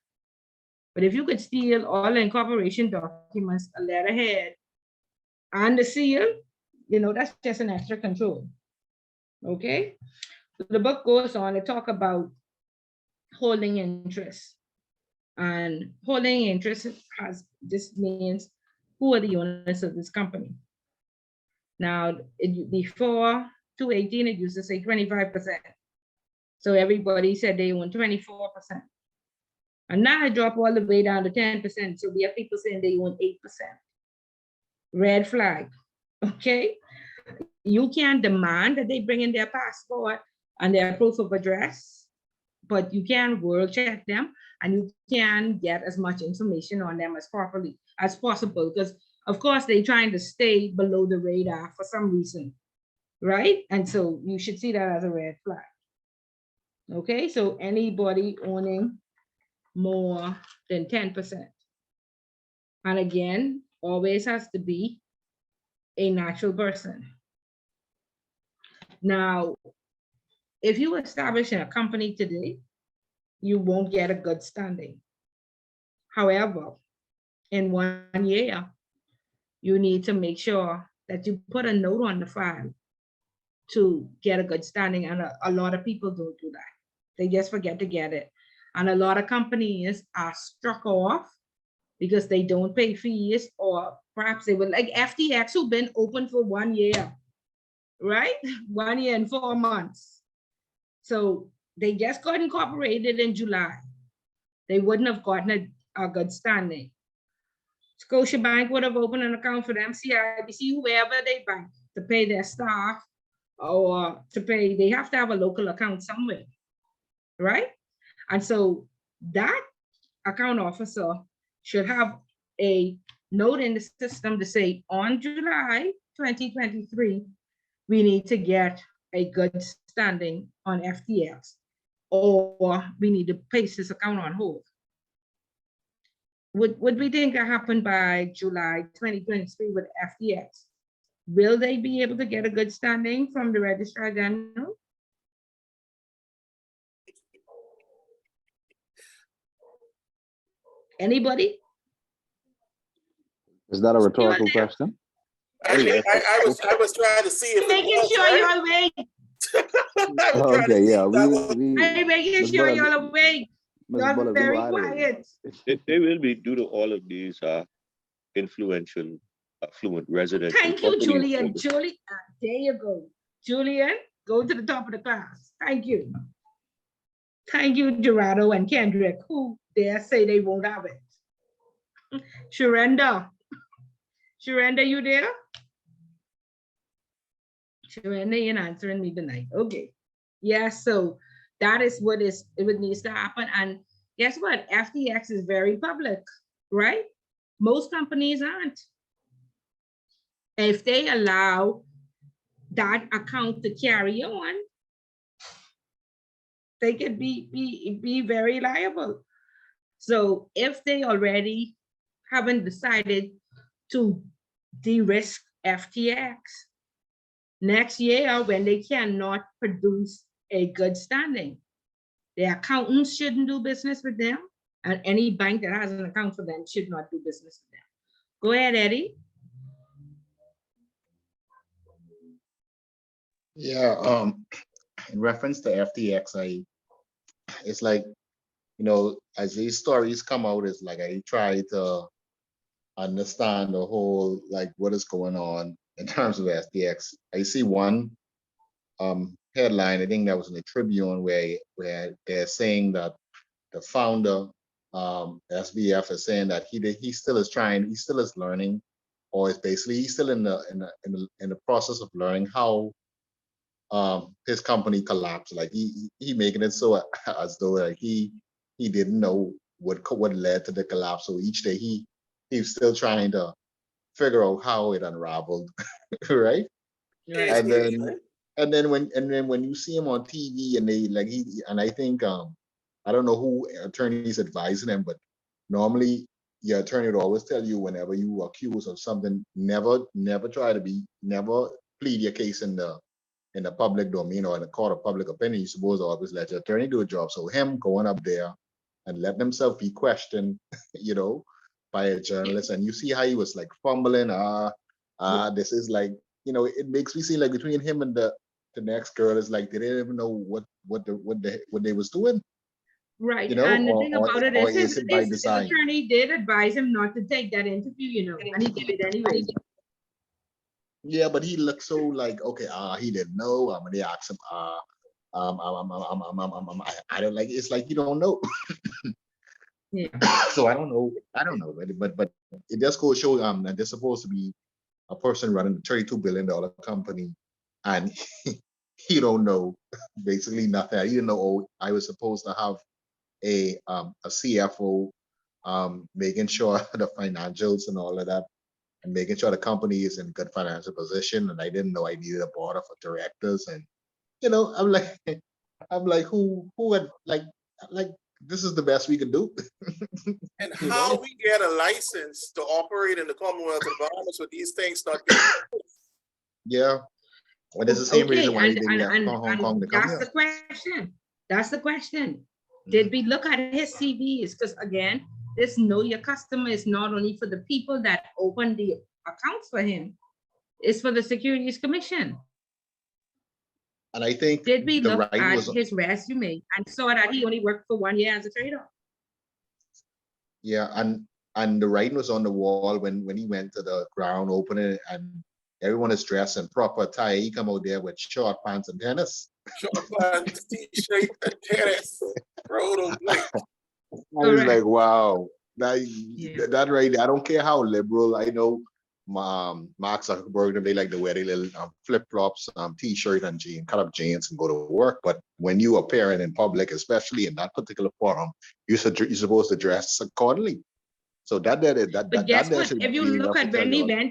But if you could steal all the incorporation documents, a letterhead, and the seal, that's just an extra control. Okay? So the book goes on to talk about holding interest. And holding interest this means who are the owners of this company. Now, before 2018, it used to say 25%. So everybody said they own 24%. And now it dropped all the way down to 10%. So we have people saying they own 8%. Red flag, okay? You can't demand that they bring in their passport and their proof of address, but you can world check them. and you can get as much information on them as properly as possible, because of course they're trying to stay below the radar for some reason, right? And so you should see that as a red flag. Okay, so anybody owning more than 10%. And again, always has to be a natural person. Now, if you establish a company today, you won't get a good standing. However, in 1 year, you need to make sure that you put a note on the file to get a good standing. And a lot of people don't do that. They just forget to get it. And a lot of companies are struck off because they don't pay fees, or perhaps they would, like FTX, who've been open for 1 year, right? 1 year and 4 months. So they just got incorporated in July. They wouldn't have gotten a good standing. Scotiabank would have opened an account for them, CIBC, whoever they bank, to pay their staff, or to pay, they have to have a local account somewhere, right? And so that account officer should have a note in the system to say, on July 2023, we need to get a good standing on FTX, or we need to place this account on hold. Would we think that happened by July 2023 with FTX? Will they be able to get a good standing from the Registrar General? Anybody? Is that a rhetorical question? I mean, I was trying to see if it Making was, sure right? you're awake. I was trying to Okay, see yeah, if that was- I'm making Ms. sure Bullock, you're awake. Ms. You're Bullock, we very wide awake. quiet. They will be, due to all of these influential, affluent residents. and Thank you, properly Julian. informed. There you go. Julian, go to the top of the class. Thank you. Thank you, Gerardo and Kendrick, who dare say they won't have it. Sharenda. Sharenda, you there? Sharenda ain't answering me tonight. Okay. Yeah, so that is what needs to happen. And guess what? FTX is very public, right? Most companies aren't. If they allow that account to carry on, they could be very liable. So if they already haven't decided to de-risk FTX, next year when they cannot produce a good standing, the accountants shouldn't do business with them, and any bank that has an account for them should not do business with them. Go ahead, Eddie. Yeah, in reference to FTX, it's like, as these stories come out, it's like I try to understand the whole, like, what is going on in terms of FTX. I see one headline, I think that was in the Tribune, where they're saying that the founder, SBF, is saying that he still is learning, or it's basically he's still in the process of learning how his company collapsed. Like he making it so as though like he didn't know what led to the collapse. So each day he's still trying to figure out how it unraveled, right? Yeah, And then when you see him on TV and I think I don't know who attorneys advising him, but normally your attorney would always tell you, whenever you are accused of something, never plead your case in the public domain or in the court of public opinion. You're supposed to always let your attorney do a job. So him going up there and letting himself be questioned, by a journalist, and you see how he was like fumbling. This is like, it makes me seem like between him and the next girl is like they didn't even know what they was doing. Right. And the thing about it is is it by his design? attorney did advise him not to take that interview, and he did it anyway. Yeah, but he looked so like, okay, he didn't know. They asked him, I don't like. It's like you don't know. Yeah. So I don't know, but it does go show that there's supposed to be a person running a $32 billion company, and he don't know basically nothing. He didn't know, I was supposed to have a CFO, making sure the financials and all of that, and making sure the company is in good financial position. And I didn't know I needed a board of directors. And I'm like, who would like this is the best we can do. And You how know? we get a license to operate in the Commonwealth of the Bahamas with these things not being. Yeah. And it's the same Okay, reason why they left Hong and Kong to come that's here. the question. That's the question. Mhm. Did we look at his CVs? Because again, this know your customer is not only for the people that open the accounts for him, it's for the Securities Commission. And I think Did we the look right at was, his resume and saw that he only worked for 1 year as a trader? yeah, and the writing was on the wall when he went to the ground opening, and everyone is dressed in proper attire. He come out there with short pants and tennis. Short pants, t-shirt, and tennis. Bro, those like, I was like, wow, that Yeah. that right there. I don't care how liberal. I know Mark Zuckerberg, they like to wear their little flip flops, t-shirt and cut up jeans and go to work. But when you appearing in public, especially in that particular forum, you're supposed to dress accordingly. So that But guess there what? should If you be look enough to at tell you all.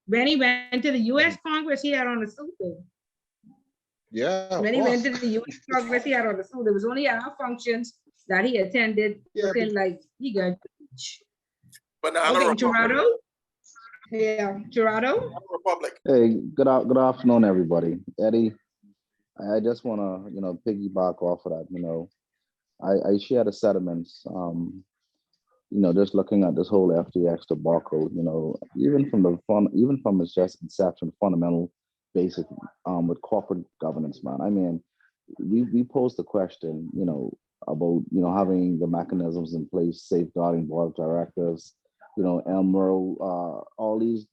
when he went to the U.S. Congress, he had on a suit. Though. Yeah, of When he course. went to the U.S. Congress, he had on a suit. There was only our functions that he attended, Yeah, looking like he got beach. Banana Okay, Republic. Gerardo. Yeah, Gerardo. Banana Republic. Hey, good afternoon, everybody. Eddie, I just want to, piggyback off of that. I share the sentiments. Just looking at this whole FTX debacle. Even from its just inception, fundamental, basic, with corporate governance, man. I mean, we posed the question, about having the mechanisms in place, safeguarding board of directors, Elmero, all these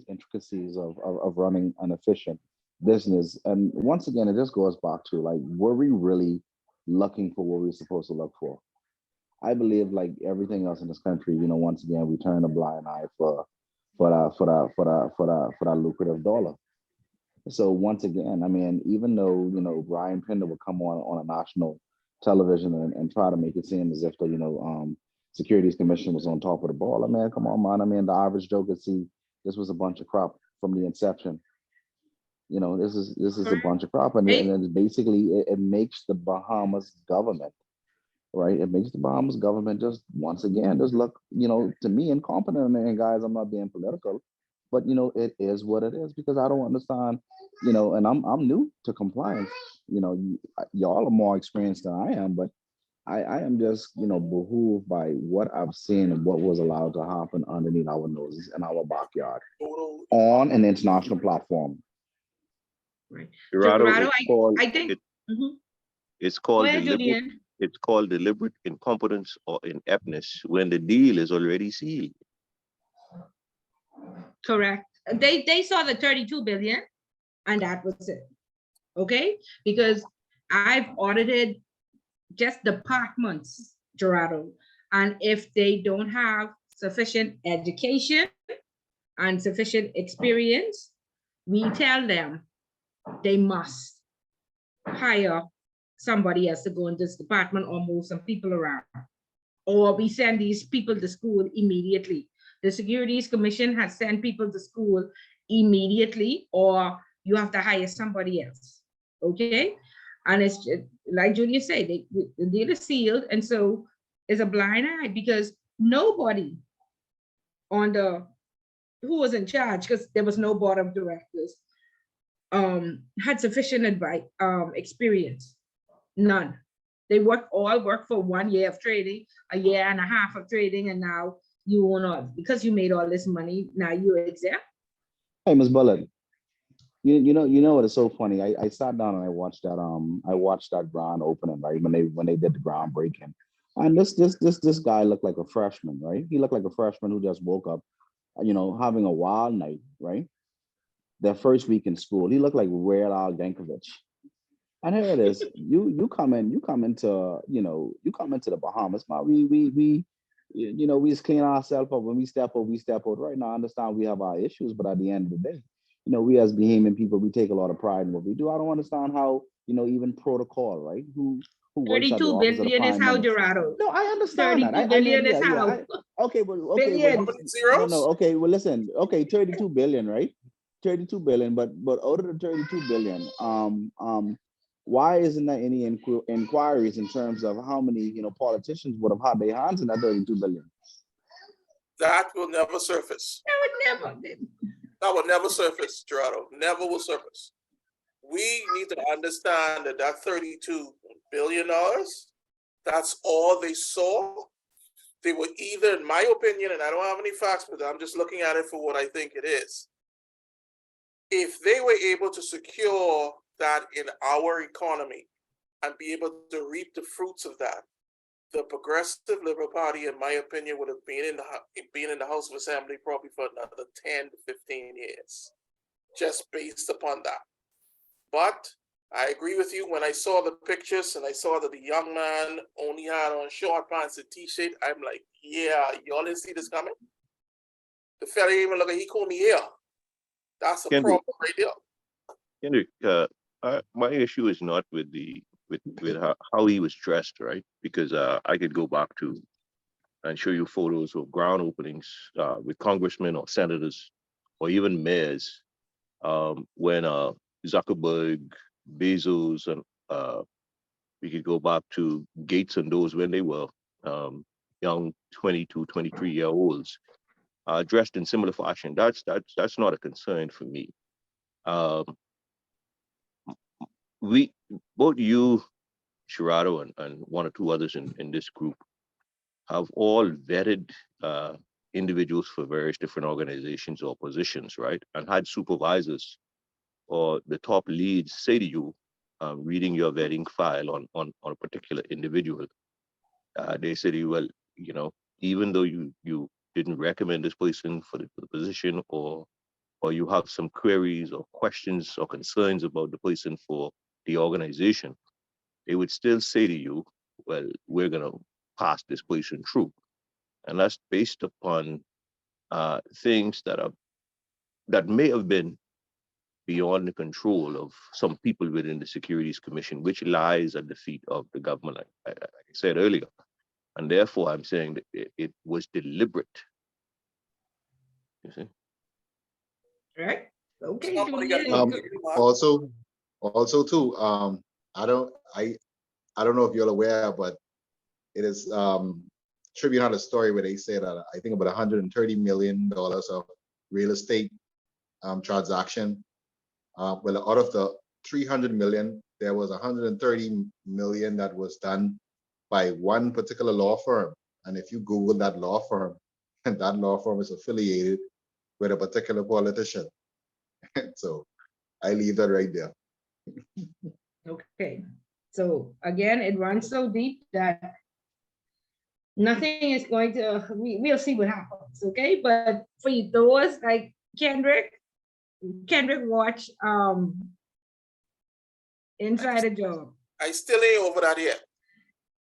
intricacies of running an efficient business. And once again, it just goes back to like, were we really looking for what we were supposed to look for? I believe like everything else in this country, once again, we turn a blind eye for that lucrative dollar. So once again, I mean, even though Brian Pinder would come on a national television and try to make it seem as if the Securities Commission was on top of the ball. I mean, come on, man. I mean, the average Joe could see this was a bunch of crap from the inception. This is a bunch of crap, and then basically it makes the Bahamas government, right? It makes the Bahamas government just once again just look, to me incompetent. And guys, I'm not being political, but it is what it is because I don't understand, and I'm new to compliance. Y'all are more experienced than I am, but I am just behooved by what I've seen and what was allowed to happen underneath our noses in our backyard on an international platform. Right. Gerardo, Gerardo, I think. it's Go called ahead, deliberate. Julian. It's called deliberate incompetence or ineptness when the deal is already sealed. Correct. They saw the 32 billion, and that was it. Okay, because I've audited just departments, Gerardo, and if they don't have sufficient education and sufficient experience, we tell them they must hire somebody else to go in this department or move some people around. Or we send these people to school immediately. The Securities Commission has sent people to school immediately, or you have to hire somebody else. Okay? And it's just, like Julia said, the deal is sealed, and so it's a blind eye because nobody on who was in charge, because there was no board of directors, had sufficient experience. None. They all work for 1 year of trading, a year and a half of trading, and now you own all because you made all this money. Now you're exempt. Hey, Ms. Bullet, you know what is so funny? I sat down and I watched that ground opening, right? When they did the groundbreaking. And this guy looked like a freshman, right? He looked like a freshman who just woke up, having a wild night, right? Their first week in school. He looked like Weird Al Yankovic. And here it is. You come into the Bahamas, man. We we just clean ourselves up. When we step out, we step out. Right now, I understand we have our issues, but at the end of the day, we as Bahamian people, we take a lot of pride in what we do. I don't understand how, even protocol, right? Who works at the 32 office of the billion is prime how, minister? Gerardo. No, I understand that. 32 I mean, billion is yeah, yeah. how. Okay, well, okay, well, Billion. How many no, zeros? no. Okay, well, listen. Okay, 32 billion, right? 32 billion, but out of the 32 billion, why isn't there any inquiries in terms of how many, politicians would have had their hands in that 32 billion? That will never surface. That would never. That will never surface, Gerardo. Never will surface. We need to understand that that $32 billion, that's all they saw. They were either, in my opinion, and I don't have any facts, but I'm just looking at it for what I think it is. If they were able to secure that in our economy and be able to reap the fruits of that, the Progressive Liberal Party, in my opinion, would have been in the House of Assembly probably for another 10 to 15 years, just based upon that. But I agree with you. When I saw the pictures and I saw that the young man only had on short pants and t-shirt, I'm like, yeah, y'all didn't see this coming. The fella even look like he called me here. That's a Kendrick, problem right there. Kendrick, my issue is not with with how he was dressed, right? Because I could go back to and show you photos of ground openings with congressmen or senators or even mayors when Zuckerberg, Bezos, and we could go back to Gates and those when they were young 22, 23-year olds dressed in similar fashion. That's not a concern for me. Um, we both you, Shirado, and one or two others in this group have all vetted individuals for various different organizations or positions, right? And had supervisors or the top leads say to you, reading your vetting file on a particular individual, they say to you, well, even though you didn't recommend this person for the position, or you have some queries or questions or concerns about the person for the organization, they would still say to you, well, we're going to pass this person through. And that's based upon things that may have been beyond the control of some people within the Securities Commission, which lies at the feet of the government, like I said earlier. And therefore, I'm saying that it was deliberate. You see? Right? Okay, Somebody got to Julian. go Um, get me, Mark. also too, I don't, I don't know if you're aware, but it is Tribune had a story where they said that I think about $130 million of real estate transaction. Well, out of the 300 million, there was 130 million that was done by one particular law firm. And if you Google that law firm, and that law firm is affiliated with a particular politician. So I leave that right there. Okay. So again, it runs so deep that nothing is going to, we'll see what happens. Okay. But for those like Kendrick watch Inside a Job. I still ain't over that yet.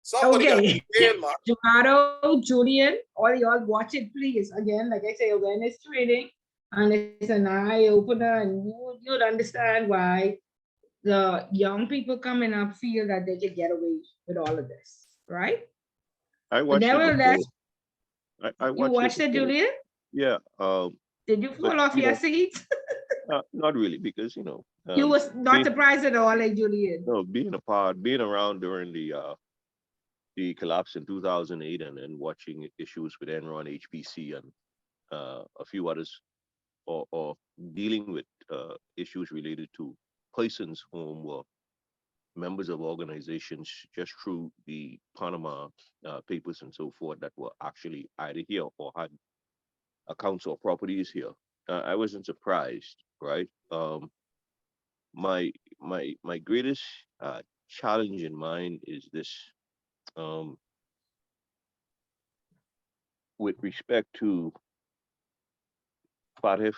Somebody got to Okay. pay, Mark. Gerardo, Julian, all y'all watch it, please. Again, like I say, awareness training, and it's an eye opener, and you'll understand why the young people coming up feel that they can get away with all of this, right? I But watched it nevertheless, before. I you watched watched it, before. Julian? Yeah. Did you But fall off your seat? not really, because You was not being, surprised at all, like Julian. no, being around during the collapse in 2008 and watching issues with Enron, HPC, and a few others, or dealing with issues related to persons whom were members of organizations just through the Panama papers and so forth that were actually either here or had accounts or properties here. I wasn't surprised, right? My greatest challenge in mind is this. Um, with respect to what if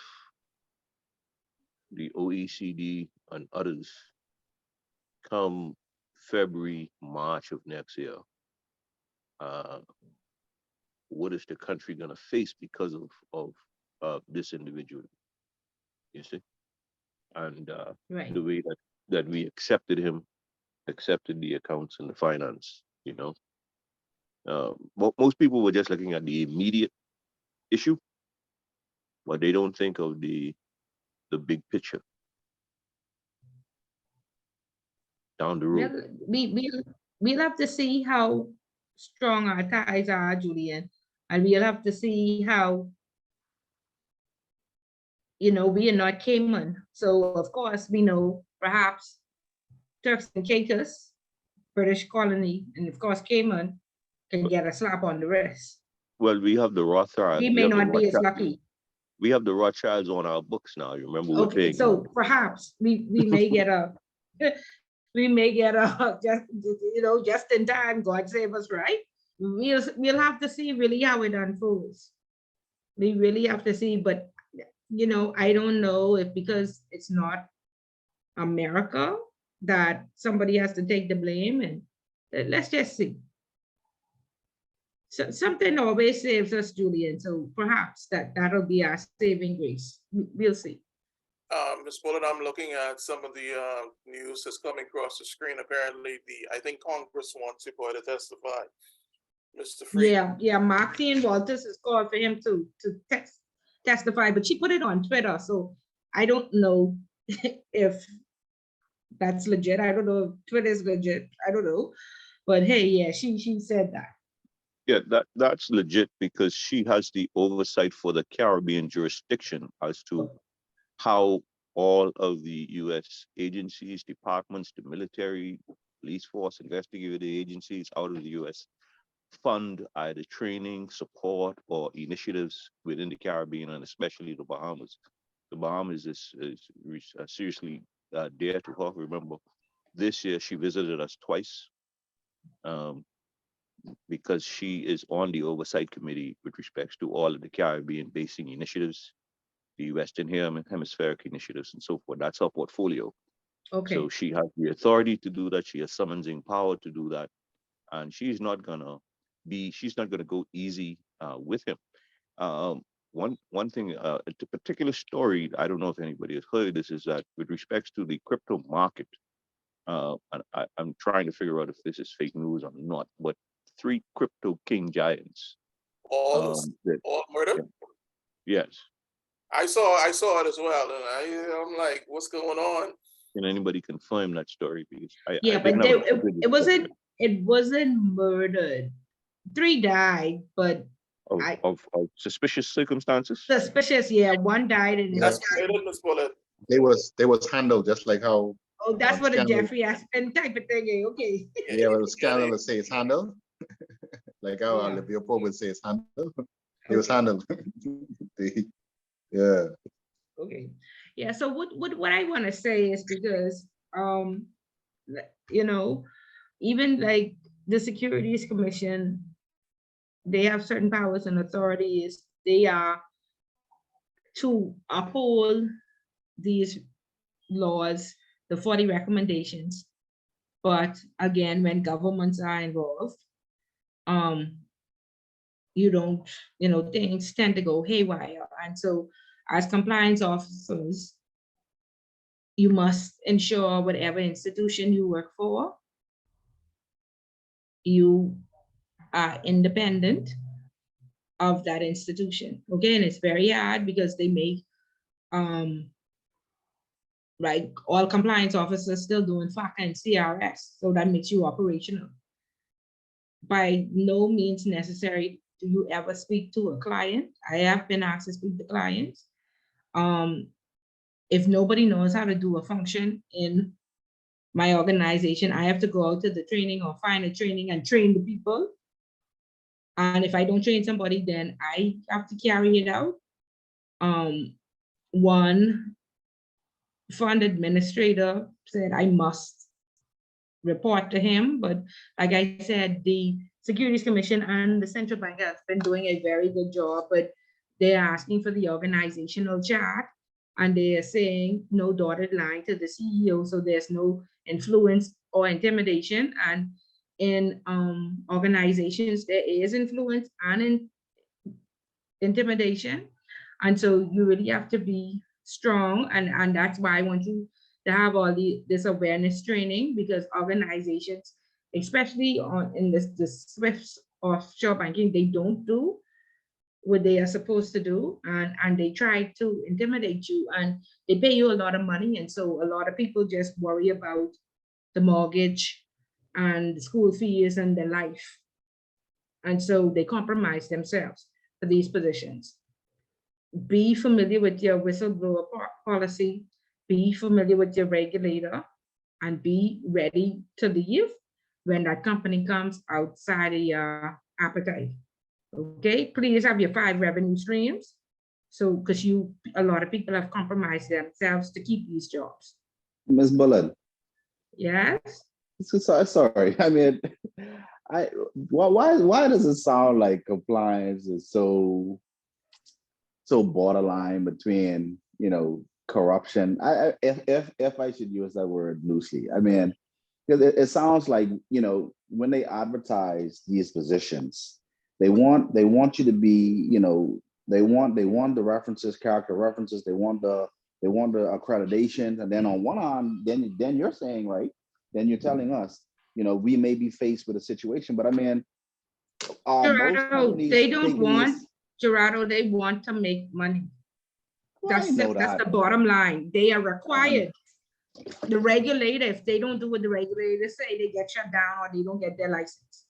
the OECD and others come February, March of next year, uh, what is the country going to face because of this individual? You see? and Right. the way that we accepted him, accepted the accounts and the finance. Most people were just looking at the immediate issue, but they don't think of the big picture down the road. Well, we'll have to see how strong our ties are, Julian, and we'll have to see how, we are not Cayman. So of course we know perhaps Turks and Caicos, British colony, and of course Cayman can get a slap on the wrist. Well, we have the Rothschild, We may not be as lucky. we have the Rothschilds on our books now. You remember we're Okay, paying so them. perhaps we may get a we may get a just in time. God save us, right? We'll have to see really how it unfolds. We really have to see, but I don't know if because it's not America that somebody has to take the blame, and let's just see. So something always saves us, Julian. So perhaps that'll be our saving grace. We'll see. Ms. Bullitt, I'm looking at some of the news that's coming across the screen. Apparently, I think Congress wants to go ahead and testify. Mr. Freed. Yeah. Maxine Walters has called for him to testify, but she put it on Twitter, so I don't know if that's legit. I don't know if Twitter is legit. I don't know, but hey, yeah, she said that. Yeah, that's legit because she has the oversight for the Caribbean jurisdiction as to how all of the U.S. agencies, departments, the military, police force, investigative agencies out of the U.S. fund either training, support, or initiatives within the Caribbean and especially the Bahamas. The Bahamas is seriously dear to her. Remember, this year she visited us twice. Because she is on the oversight committee with respects to all of the Caribbean basing initiatives, the Western Hemispheric initiatives, and so forth. That's her portfolio. Okay. So she has the authority to do that. She has summoning power to do that, and she's not gonna go easy with him. One thing, a particular story, I don't know if anybody has heard this, is that with respects to the crypto market, and I'm trying to figure out if this is fake news or not, but 3 crypto king giants. All murder? Yes. I saw it as well, and I'm like, what's going on? Can anybody confirm that story? Because it wasn't murdered. 3 died, but of suspicious circumstances. Suspicious, yeah. 1 died in That's Ms. Bullitt. They was handled just like how. Oh, that's what a Jeffrey Aspen type of thing. Okay. Yeah, well, the scandal would say it's handled. Like how Yeah. Olivia Pope would say it's handled. It was handled. Yeah. Okay. Yeah. So what I want to say is because even like the Securities Commission, they have certain powers and authorities. They are to uphold these laws, the 40 recommendations. But again, when governments are involved, things tend to go haywire. And so as compliance officers, you must ensure whatever institution you work for, you are independent of that institution. Again, it's very hard because they make like all compliance officers still doing FACA and CRS, so that makes you operational. By no means necessary do you ever speak to a client. I have been asked to speak to clients. If nobody knows how to do a function in my organization, I have to go out to the training or find a training and train the people. And if I don't train somebody, then I have to carry it out. One fund administrator said I must report to him, but like I said, the Securities Commission and the Central Bank have been doing a very good job, but they're asking for the organizational chart, and they are saying no dotted line to the CEO, so there's no influence or intimidation. And in organizations, there is influence and intimidation, and so you really have to be strong, and that's why I want you to have all this awareness training, because organizations, especially in this Swift offshore banking, they don't do what they are supposed to do, and they try to intimidate you, and they pay you a lot of money, and so a lot of people just worry about the mortgage and the school fees and their life, and so they compromise themselves for these positions. Be familiar with your whistleblower policy, be familiar with your regulator, and be ready to leave when that company comes outside of your appetite. Okay, please have your 5 revenue streams. So, because a lot of people have compromised themselves to keep these jobs. Ms. Bullet, Yes. sorry. I mean, why does it sound like compliance is so borderline between, corruption? If I should use that word loosely, I mean, because it sounds like, when they advertise these positions, they want you to be, they want the references, character references, they want the accreditations, and then on one hand, then you're saying, right, then you're telling us, we may be faced with a situation, but I mean, most companies they don't taking want, these. Gerardo, they want to make money. Well, I know That's that. the bottom line. They are required. The regulator, if they don't do what the regulators say, they get shut down or they don't get their license.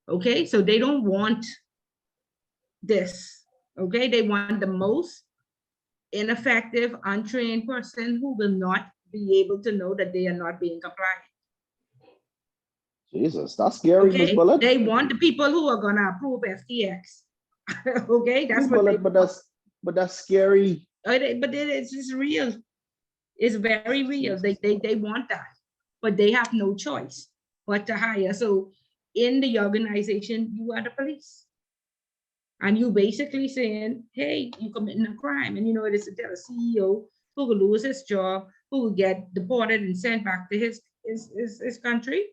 Okay, so they don't want this. Okay, they want the most ineffective, untrained person who will not be able to know that they are not being compliant. Jesus, that's scary, Ms. Okay, Bullet. they want the people who are gonna approve FTX. Okay, that's Ms. what Bullet, but that's scary. but it's just real. It's very real. They want that, but they have no choice but to hire. So in the organization, you are the police. And you basically saying, hey, you committing a crime. And it is a CEO who will lose his job, who will get deported and sent back to his country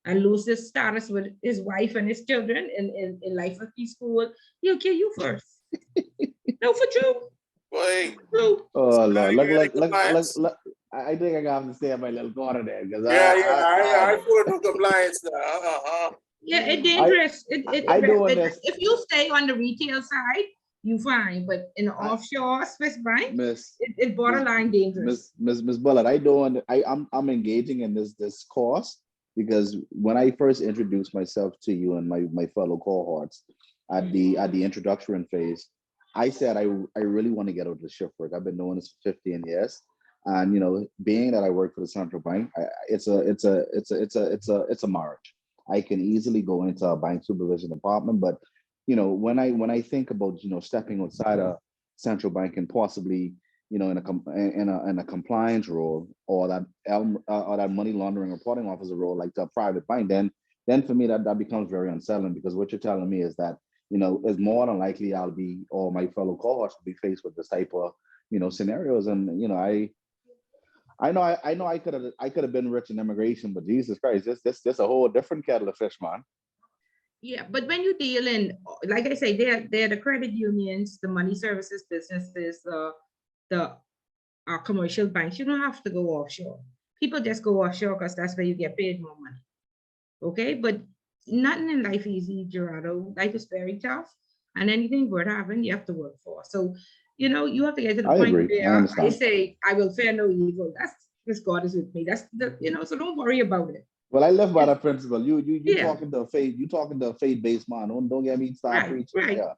and lose his status with his wife and his children in life of school. He'll kill you first. No, for true. Boy, True. Oh Lord, look, compliance. I think I got to stay in my little corner there because I follow compliance now. Yeah, it's dangerous. I doing this, If you stay on the retail side, you fine. But in the offshore Swiss bank, Miss it's borderline dangerous. Miss Bullet. I'm engaging in this course because when I first introduced myself to you and my fellow cohorts at the introduction phase, I said I really want to get out of the shift work. I've been doing this for 15 years, and being that I work for the central bank, it's a marriage. I can easily go into a bank supervision department, but when I think about stepping outside a central bank and possibly in a compliance role or that money laundering reporting officer role like the private bank, then for me that becomes very unsettling, because what you're telling me is that it's more than likely I'll be, or my fellow cohorts will be faced with this type of scenarios, and I know I could have been rich in immigration, but Jesus Christ, this a whole different kettle of fish, man. Yeah, but when you deal in, like I say, they're the credit unions, the money services businesses, the commercial banks. You don't have to go offshore. People just go offshore because that's where you get paid more money. Okay, but nothing in life is easy, Gerardo. Life is very tough, and anything worth having, you have to work for. So, you have to get to the I point agree. I where I understand. say, I will fear no evil. That's because God is with me. That's so don't worry about it. Well, I live by that principle. You Yeah. talking to a faith-based man. Don't get me started preaching. Right. Yeah.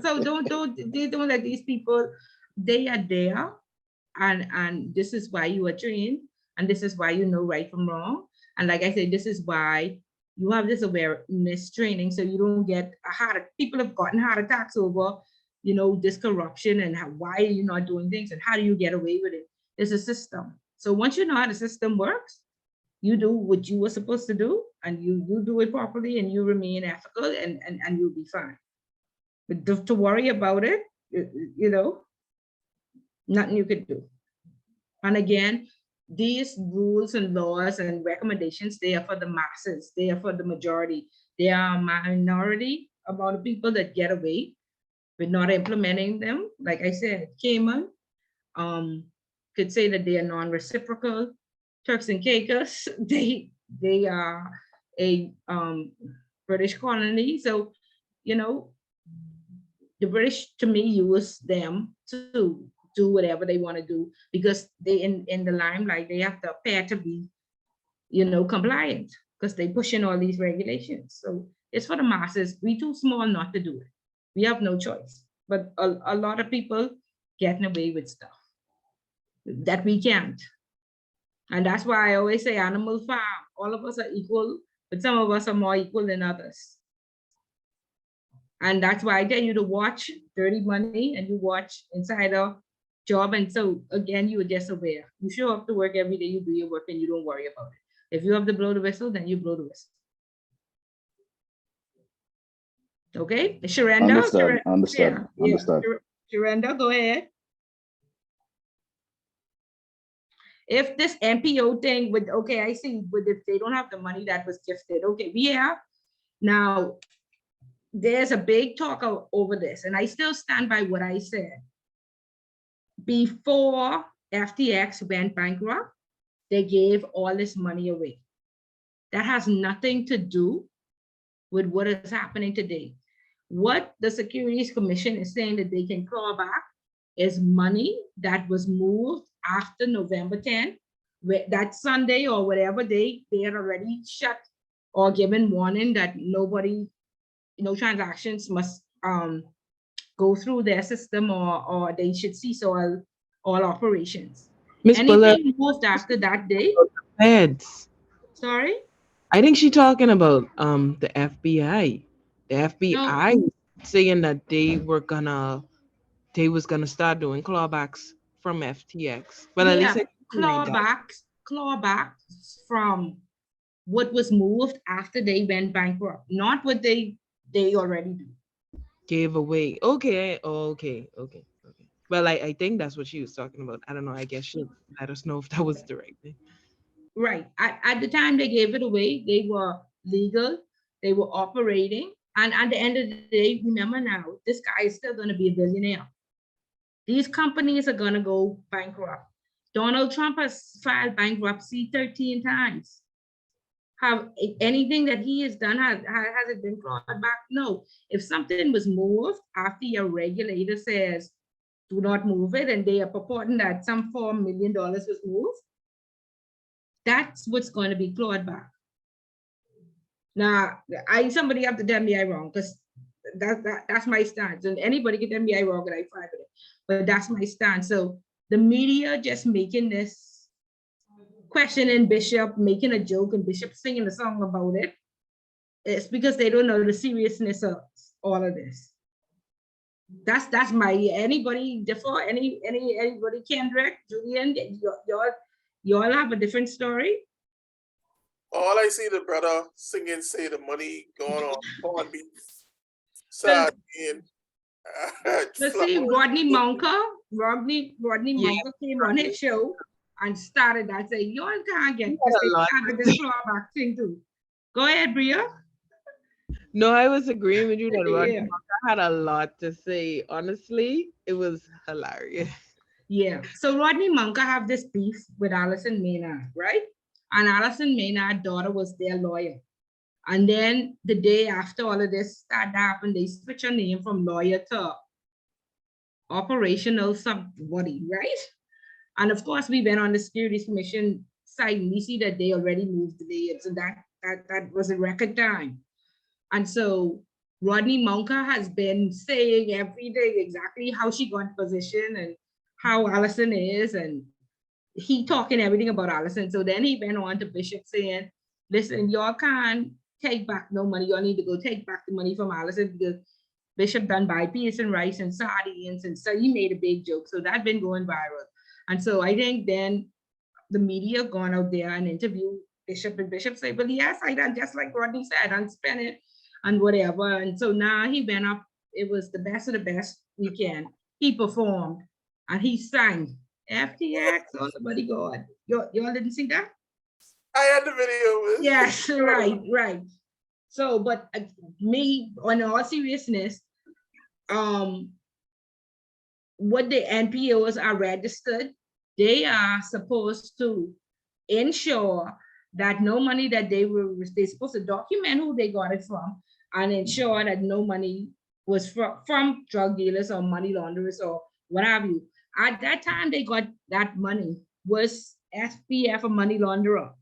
So don't let these people, they are there, and this is why you are trained, and this is why you know right from wrong. And like I said, this is why you have this awareness training, so you don't get people have gotten heart attacks over, this corruption and why are you not doing things and how do you get away with it? It's a system. So once you know how the system works, you do what you were supposed to do, and you do it properly, and you remain ethical, and you'll be fine. But to worry about it, nothing you could do. And again, these rules and laws and recommendations, they are for the masses. They are for the majority. They are a minority amount of people that get away with not implementing them. Like I said, Cayman, could say that they are non-reciprocal. Turks and Caicos, they are a British colony. So, you know, the British to me use them to do whatever they want to do because they in the limelight, they have to appear to be, you know, compliant because they push in all these regulations. So it's for the masses. We too small not to do it. We have no choice. But a lot of people getting away with stuff that we can't. And that's why I always say animal farm. All of us are equal, but some of us are more equal than others. And that's why I tell you to watch Dirty Money and you watch Insider Job. And so again, you are just aware. You show up to work every day, you do your work and you don't worry about it. If you have to blow the whistle, then you blow the whistle. Okay, Sharenda. Understood. Sharenda, go ahead. If this MPO thing with, okay, I see, but if they don't have the money that was gifted, okay, we have. Now, there's a big talk over this, and I still stand by what I said. Before FTX went bankrupt, they gave all this money away. That has nothing to do with what is happening today. What the Securities Commission is saying that they can claw back is money that was moved after November 10th, that Sunday or whatever they had already shut or given warning that nobody, no transactions must go through their system or they should cease all operations. Miss Buller, Anything moved after that day? feds. Sorry? I think she's talking about the FBI. The No, FBI saying that they was gonna start doing clawbacks from FTX. Well, at least yeah, I read that. clawbacks from what was moved after they went bankrupt, not what they already do. Gave away. Okay. Well, I think that's what she was talking about. I don't know. I guess she'll let us know if that was the right thing. Right. At the time they gave it away, they were legal, they were operating, and at the end of the day, remember now, this guy is still going to be a billionaire. These companies are going to go bankrupt. Donald Trump has filed bankruptcy 13 times. Have anything that he has done, has it been clawed back? No. If something was moved after your regulator says, do not move it, and they are purporting that some $4 million was moved, that's what's going to be clawed back. Now, somebody have to tell me I'm wrong, because that's my stance. And anybody can tell me I'm wrong and I fight with it. But that's my stance. So the media just making this questioning Bishop, making a joke, and Bishop singing a song about it. It's because they don't know the seriousness of all of this. That's my anybody differ, anybody, Kendrick, Julian, y'all have a different story. All I see the brother singing, say the money going on corned beef, sardine. Let's see, Rodney Monka came on his show and started that, saying, y'all can't get this, they started this clawback thing too. Go ahead, Bria. No, I was agreeing with you that Rodney Yeah. Monka had a lot to say. Honestly, it was hilarious. Yeah. So Rodney Monka have this beef with Allison Maynard, right? And Allison Maynard's daughter was their lawyer. And then the day after all of this started to happen, they switch her name from lawyer to operational somebody, right? And of course, we went on the Securities Commission site and we see that they already moved the day. So that was a record time. And so Rodney Monka has been saying every day exactly how she got in position and how Allison is, and he talking everything about Allison. So then he went on to Bishop saying, listen, y'all can't take back no money. Y'all need to go take back the money from Allison because Bishop done buy peas and rice and sardines. And so he made a big joke. So that's been going viral. And so I think then the media gone out there and interviewed Bishop, and Bishop said, well, yes, I done just like Rodney said, I spent it and whatever. And so now he went up. It was the best of the best weekend. He performed and he sang FTX on the Buddy God. Y'all didn't see that? I had the video. Yes, right. So, but me, on all seriousness, what the NPOs are registered, they are supposed to ensure that no money that they're supposed to document who they got it from and ensure that no money was from drug dealers or money launderers or what have you. At that time, they got that money. Was SPF a money launderer?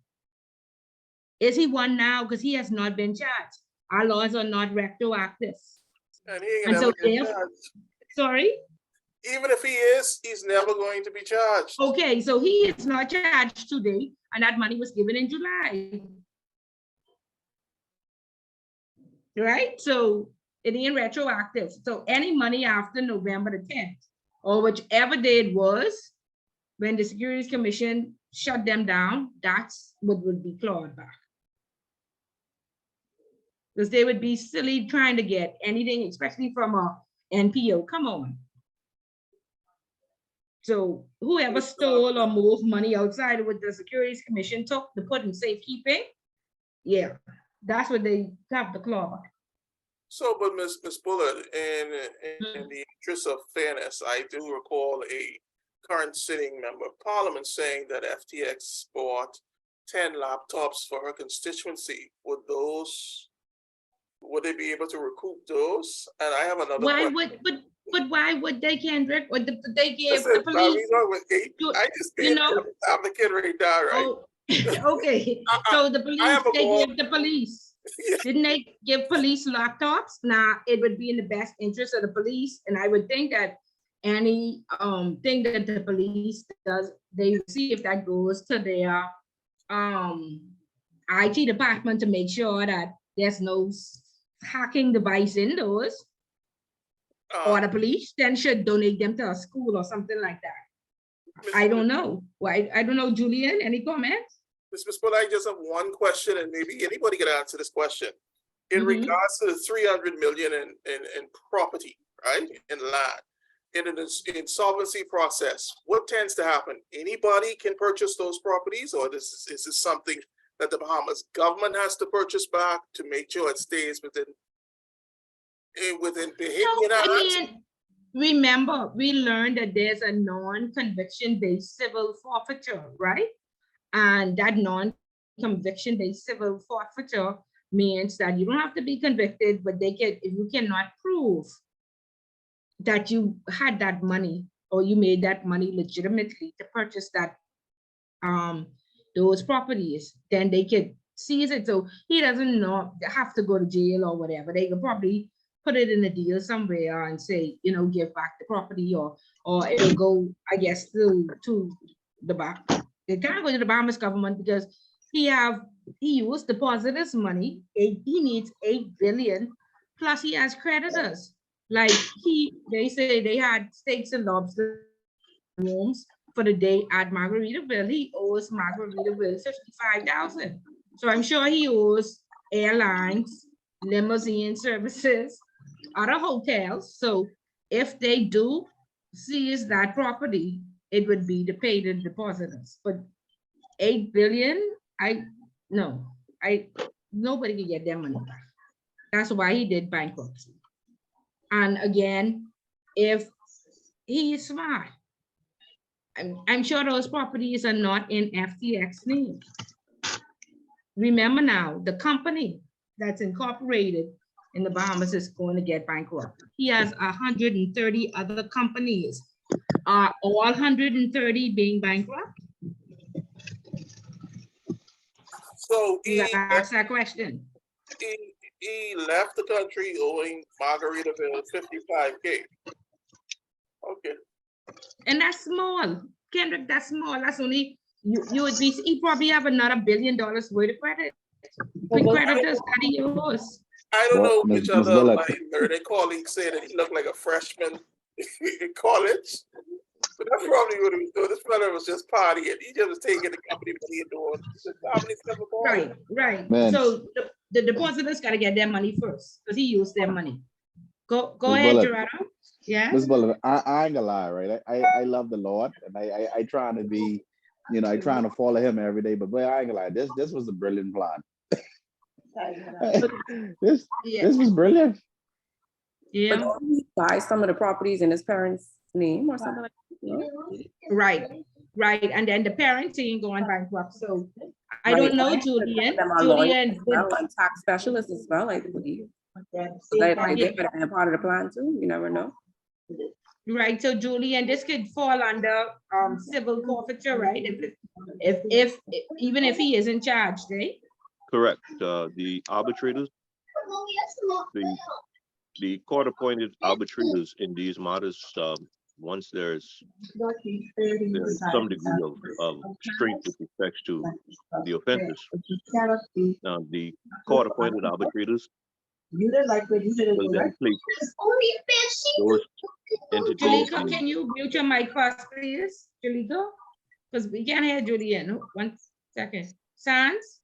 Is he one now? Because he has not been charged. Our laws are not retroactive. And he ain't And never so, get charged. sorry? Even if he is, he's never going to be charged. Okay, so he is not charged today, and that money was given in July. Right? So it ain't retroactive. So any money after November the 10th, or whichever day it was, when the Securities Commission shut them down, that's what would be clawed back. Because they would be silly trying to get anything, especially from a NPO. Come on. So whoever stole or moved money outside of what the Securities Commission took to put in safekeeping, yeah, that's what they have to claw. So, but Ms. Bullard, in the interest of fairness, I do recall a current sitting member of parliament saying that FTX bought 10 laptops for her constituency. Would they be able to recoup those? And I have another Why question. but why would they, Kendrick? What they gave Listen, the police? I just paid the kid right now, right? Oh, okay. So the police, they give the police. Yeah. Didn't they give police laptops? Now it would be in the best interest of the police, and I would think that any thing that the police does, they see if that goes to their IT department to make sure that there's no hacking device in those. Or the police then should donate them to a school or something like that. I don't know. Why? I don't know, Julian. Any comments? Ms. Bullard, I just have one question, and maybe anybody can answer this question. In regards to the 300 million in property, right, in land, in an insolvency process, what tends to happen? Anybody can purchase those properties, or is this something that the Bahamas government has to purchase back to make sure it stays within Bahamian hands? Remember, we learned that there's a non-conviction based civil forfeiture, right? And that non-conviction based civil forfeiture means that you don't have to be convicted, but they can, if you cannot prove that you had that money or you made that money legitimately to purchase that those properties, then they could seize it. So he doesn't have to go to jail or whatever. They could probably put it in a deal somewhere and say, give back the property, or it'll go, I guess, to the back. It can't go to the Bahamas government because he used depositors' money. He needs $8 billion, plus he has creditors. Like they say they had steaks and lobster rooms for the day at Margaritaville. He owes Margaritaville $55,000. So I'm sure he owes airlines, limousine services, other hotels. So if they do seize that property, it would be to pay the depositors. But $8 billion, nobody can get their money back. That's why he did bankruptcy. And again, if he is smart, I'm sure those properties are not in FTX name. Remember now, the company that's incorporated in the Bahamas is going to get bankrupt. He has 130 other companies. Are all 130 being bankrupt? So that's that question. He left the country owing Margaritaville $55K. Okay. And that's small, Kendrick. That's small. That's only you would be. He probably have another $1 billion worth of credit. With creditors that he owes. I don't know which other my colleagues say that he looked like a freshman in college. But that's probably what he was doing. This brother was just partying. He just was taking the company money and doing the company stuff. Right. Man. So the depositors got to get their money first because he used their money. Go ahead, Gerardo. Yeah. Ms. Bullard, I ain't gonna lie, right? I love the Lord, and I trying to be, I trying to follow him every day. But boy, I ain't gonna lie, this was a brilliant plan. This was brilliant. Yeah, don't he buy some of the properties in his parents' name or something like that? No? right. And then the parents ain't going bankrupt. So I Right. don't know, Some of Julian. them are lawyers Julian, as well, and tax specialists as well, I believe. So they might have been a part of the plan too, you never know. right. So Julian, this could fall under civil forfeiture, right? If even if he isn't charged, eh? Correct. The arbitrators, the court-appointed arbitrators in these matters, once there's some degree of strength with respect to the offenses, the court-appointed arbitrators will then place those entities Jalika, can you mute your mic first, please? Jalika? Because we can't hear Julian. 1 second. Sans,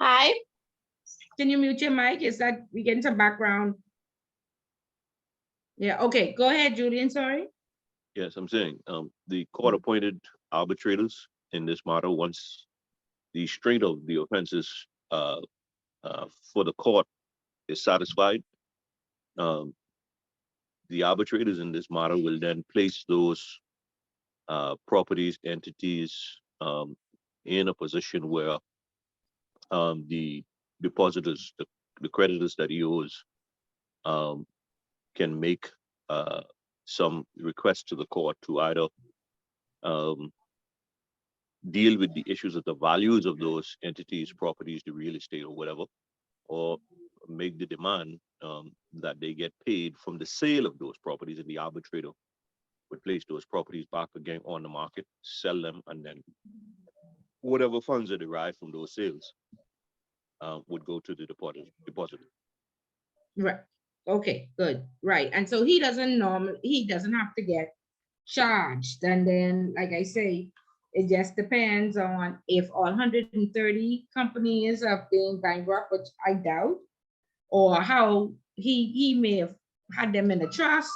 Hi. can you mute your mic? Is that we getting some background? Yeah, okay. Go ahead, Julian. Sorry. Yes, I'm saying the court-appointed arbitrators in this matter, once the strength of the offenses for the court is satisfied, the arbitrators in this matter will then place those properties, entities in a position where the depositors, the creditors that he owes, can make some requests to the court to either deal with the issues of the values of those entities, properties, the real estate or whatever, or make the demand that they get paid from the sale of those properties, and the arbitrator would place those properties back again on the market, sell them, and then whatever funds are derived from those sales would go to the depositor. Right. Okay, good. Right. And so he doesn't have to get charged. And then, like I say, it just depends on if all 130 companies are being bankrupt, which I doubt, or how he may have had them in a trust,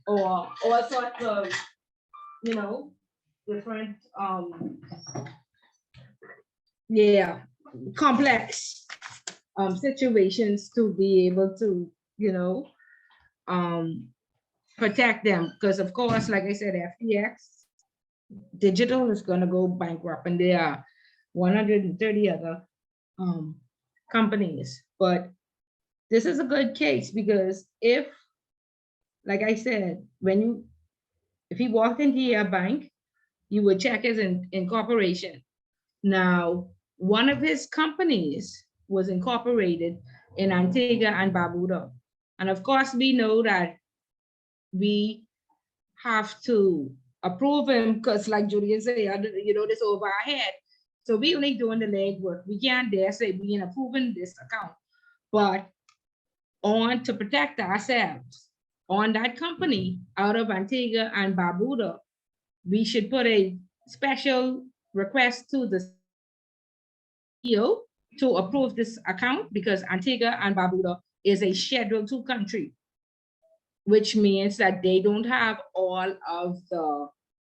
or all sorts of, you know, different complex situations to be able to, you know, protect them. Because of course, like I said, FTX Digital is going to go bankrupt, and there are 130 other companies. But this is a good case because if, like I said, if he walked into your bank, you would check his incorporation. Now, one of his companies was incorporated in Antigua and Barbuda. And of course, we know that we have to approve him because, like Julian said, you know, this over our head. So we only doing the legwork. We can't dare say we ain't approving this account. But to protect ourselves on that company out of Antigua and Barbuda, we should put a special request to the CEO to approve this account because Antigua and Barbuda is a Schedule II country, which means that they don't have all of the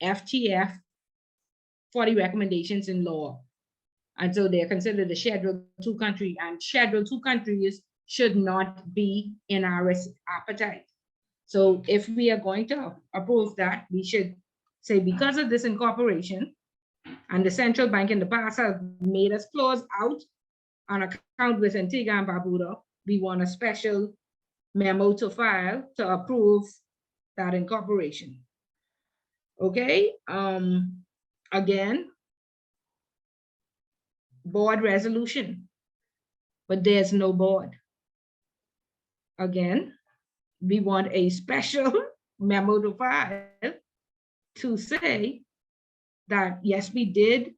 FTF 40 recommendations in law. And so they're considered a Schedule II country, and Schedule II countries should not be in our risk appetite. So if we are going to approve that, we should say because of this incorporation, and the central bank in the past has made us close out on account with Antigua and Barbuda, we want a special memo to file to approve that incorporation. Okay, again, board resolution, but there's no board. Again, we want a special memo to file to say that yes, we did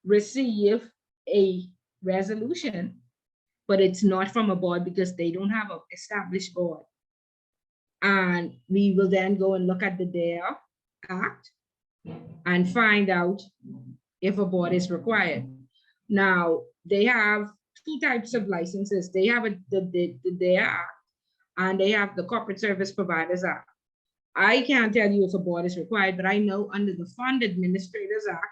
receive a resolution, but it's not from a board because they don't have an established board. And we will then go and look at the DARE Act and find out if a board is required. Now, they have two types of licenses. They have the DARE Act, and they have the Corporate Service Providers Act. I can't tell you if a board is required, but I know under the Fund Administrators Act,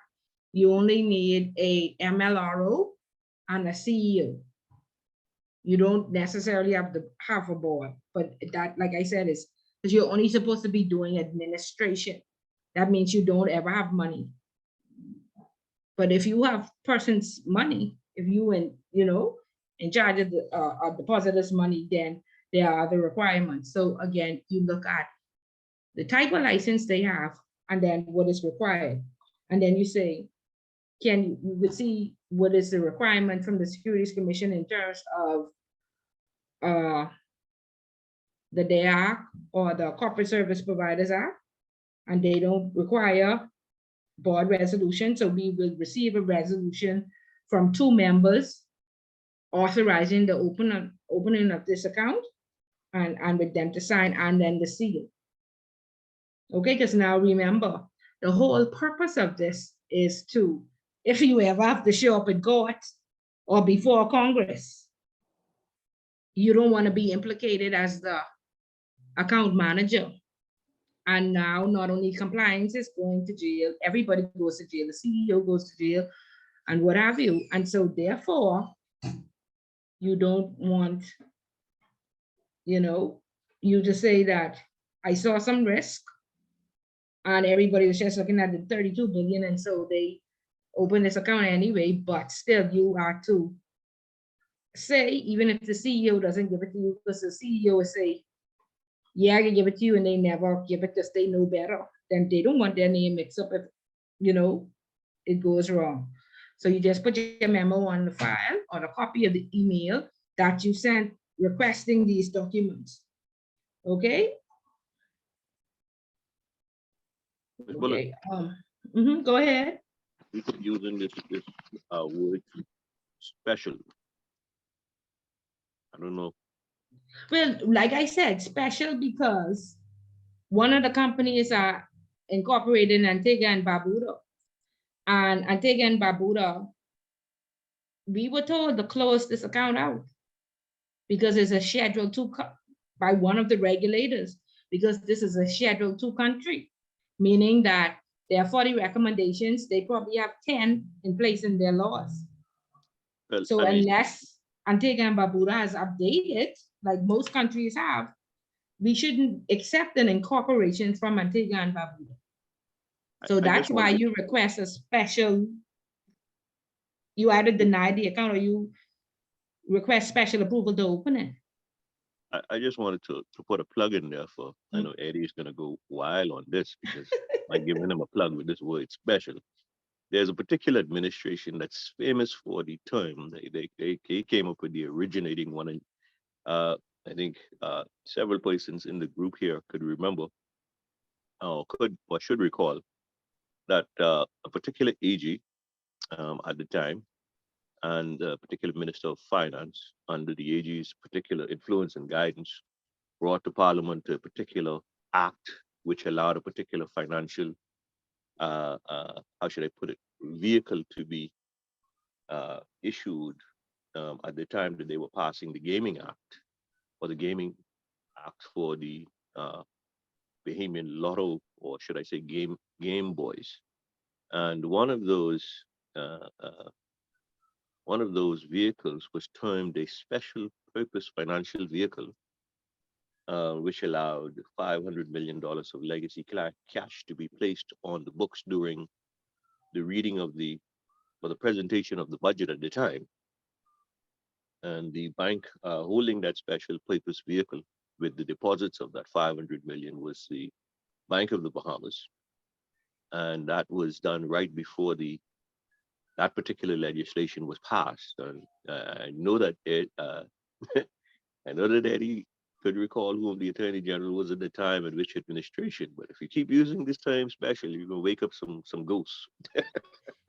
you only need a MLRO and a CEO. You don't necessarily have to have a board, but that, like I said, is because you're only supposed to be doing administration. That means you don't ever have money. But if you have person's money, if you in charge of the depositors' money, then there are other requirements. So again, you look at the type of license they have, and then what is required, and then you say, you would see what is the requirement from the Securities Commission in terms of the DAC or the Corporate Service Providers Act, and they don't require board resolution. So we will receive a resolution from 2 members authorizing the opening of this account, and with them to sign, and then the seal. Okay, because now remember, the whole purpose of this is to, if you ever have to show up at court or before Congress, you don't want to be implicated as the account manager. And now not only compliance is going to jail, everybody goes to jail, the CEO goes to jail, and what have you. And so therefore, you don't want, you to say that I saw some risk and everybody was just looking at the 32 billion, and so they open this account anyway, but still you are to say, even if the CEO doesn't give it to you, because the CEO will say, yeah, I can give it to you, and they never give it because they know better. Then they don't want their name mixed up if, it goes wrong. So you just put your memo on the file or a copy of the email that you sent requesting these documents. Okay? Ms. Bullock, Okay. Go ahead. we could using this word special. I don't know. Well, like I said, special because one of the companies are incorporated in Antigua and Barbuda. And Antigua and Barbuda, we were told to close this account out because it's a Schedule 2 by one of the regulators, because this is a Schedule 2 country, meaning that there are 40 recommendations. They probably have 10 in place in their laws. Well, So unless Antigua and Barbuda has updated, like most countries have, we shouldn't accept an incorporation from Antigua and Barbuda. So that's why you request a special, you either deny the account or you request special approval to open it. I just wanted to put a plug in there for, I know Eddie's going to go wild on this because I'm giving him a plug with this word special. There's a particular administration that's famous for the term. They came up with the originating one. And I think several persons in the group here could remember or should recall that a particular AG at the time and a particular Minister of Finance under the AG's particular influence and guidance brought to Parliament a particular act which allowed a particular financial, how should I put it, vehicle to be issued at the time that they were passing the Gaming Act, or the Gaming Act for the Bahamian Lotto, or should I say Game Boys. And one of those vehicles was termed a special purpose financial vehicle, which allowed $500 million of legacy cash to be placed on the books during the reading of the presentation of the budget at the time. And the bank holding that special purpose vehicle with the deposits of that 500 million was the Bank of the Bahamas. And that was done right before that particular legislation was passed. And I know that Eddie could recall whom the Attorney General was at the time and which administration. But if you keep using this term special, you're gonna wake up some ghosts.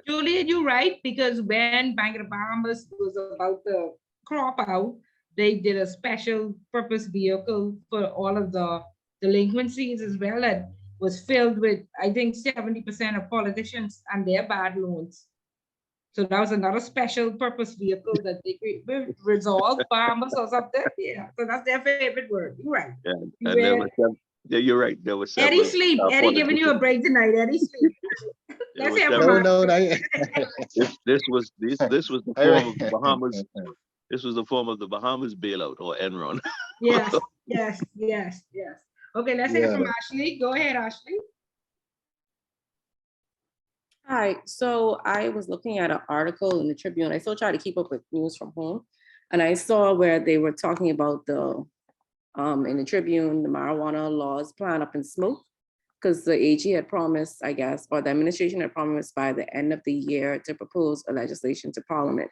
Julian, you're right, because when Bank of the Bahamas was about to crop out, they did a special purpose vehicle for all of the delinquencies as well, that was filled with, I think, 70% of politicians and their bad loans. So that was another special purpose vehicle that they resolved Bahamas or something. Yeah, so that's their favorite word. You're right. Yeah, you're right. There was Eddie sleep. Eddie giving you a break tonight. Eddie sleep. Let's hear from No, this was the form of the Bahamas. This was the form of the Bahamas bailout or Enron. Yes, yes, yes, yes. Okay, let's hear Yeah. from Ashley. Go ahead, Ashley. Hi, so I was looking at an article in the Tribune. I still try to keep up with news from home. And I saw where they were talking about in the Tribune, the marijuana laws plan up in smoke. Because the AG had promised, I guess, or the administration had promised by the end of the year to propose a legislation to Parliament.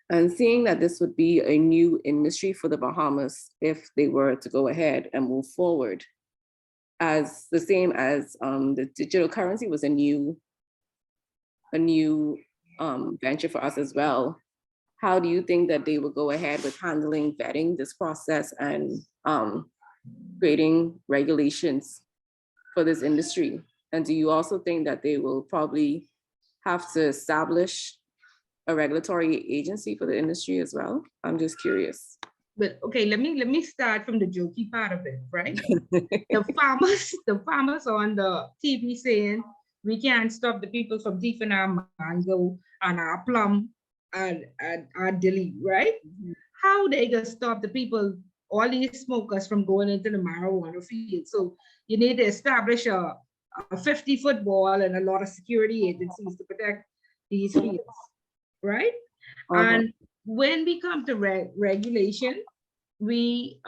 And seeing that this would be a new industry for the Bahamas if they were to go ahead and move forward, as the same as the digital currency was a new venture for us as well. How do you think that they will go ahead with vetting this process and creating regulations for this industry? And do you also think that they will probably have to establish a regulatory agency for the industry as well? I'm just curious. But okay, let me start from the jokey part of it, right? the farmers on the TV saying we can't stop the people from thieving our mango and our plum and our dilly, right? How they gonna stop the people, all these smokers from going into the marijuana field? So you need to establish a 50-foot wall and a lot of security agencies to protect these fields, right? And when we come to regulation, we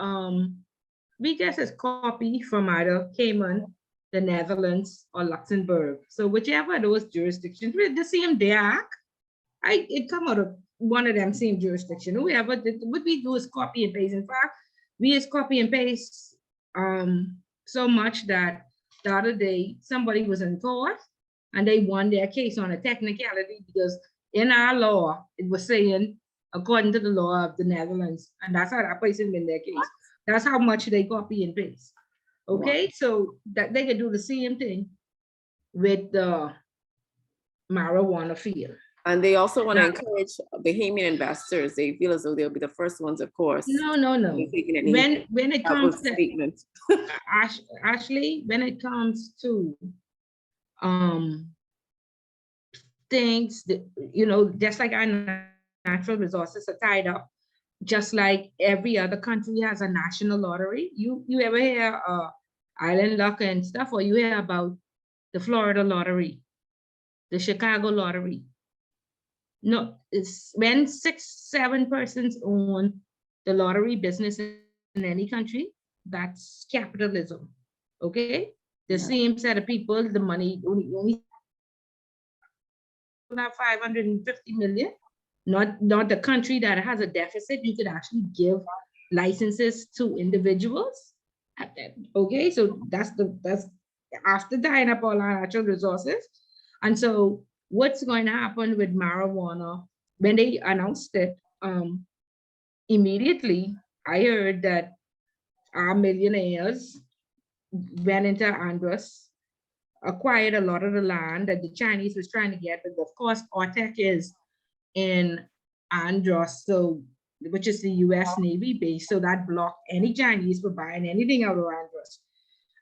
just as copy from either Cayman, the Netherlands, or Luxembourg. So whichever of those jurisdictions with the same DAC, it come out of one of them same jurisdiction. Whoever what we do is copy and paste. In fact, we just copy and paste so much that the other day somebody was in court and they won their case on a technicality because in our law it was saying according to the law of the Netherlands, and that's how that person win their case. That's how much they copy and paste. Okay, so that they can do the same thing with the marijuana field. And they also want to encourage Bahamian investors. They feel as though they'll be the first ones, of course. No. When it comes to statement. Ashley, when it comes to things that, just like our natural resources are tied up, just like every other country has a national lottery. You ever hear Island Luck and stuff, or you hear about the Florida lottery, the Chicago lottery? No, it's when 6-7 persons own the lottery business in any country, that's capitalism. Okay, the same set of people, the money only have 550 million. Not the country that has a deficit. You could actually give licenses to individuals. Okay, so that's after tying up all our natural resources. And so what's going to happen with marijuana when they announced it? Immediately, I heard that our millionaires went into Andros, acquired a lot of the land that the Chinese was trying to get, but of course, Artec is in Andros, so which is the U.S. Navy base, so that blocked any Chinese from buying anything out of Andros.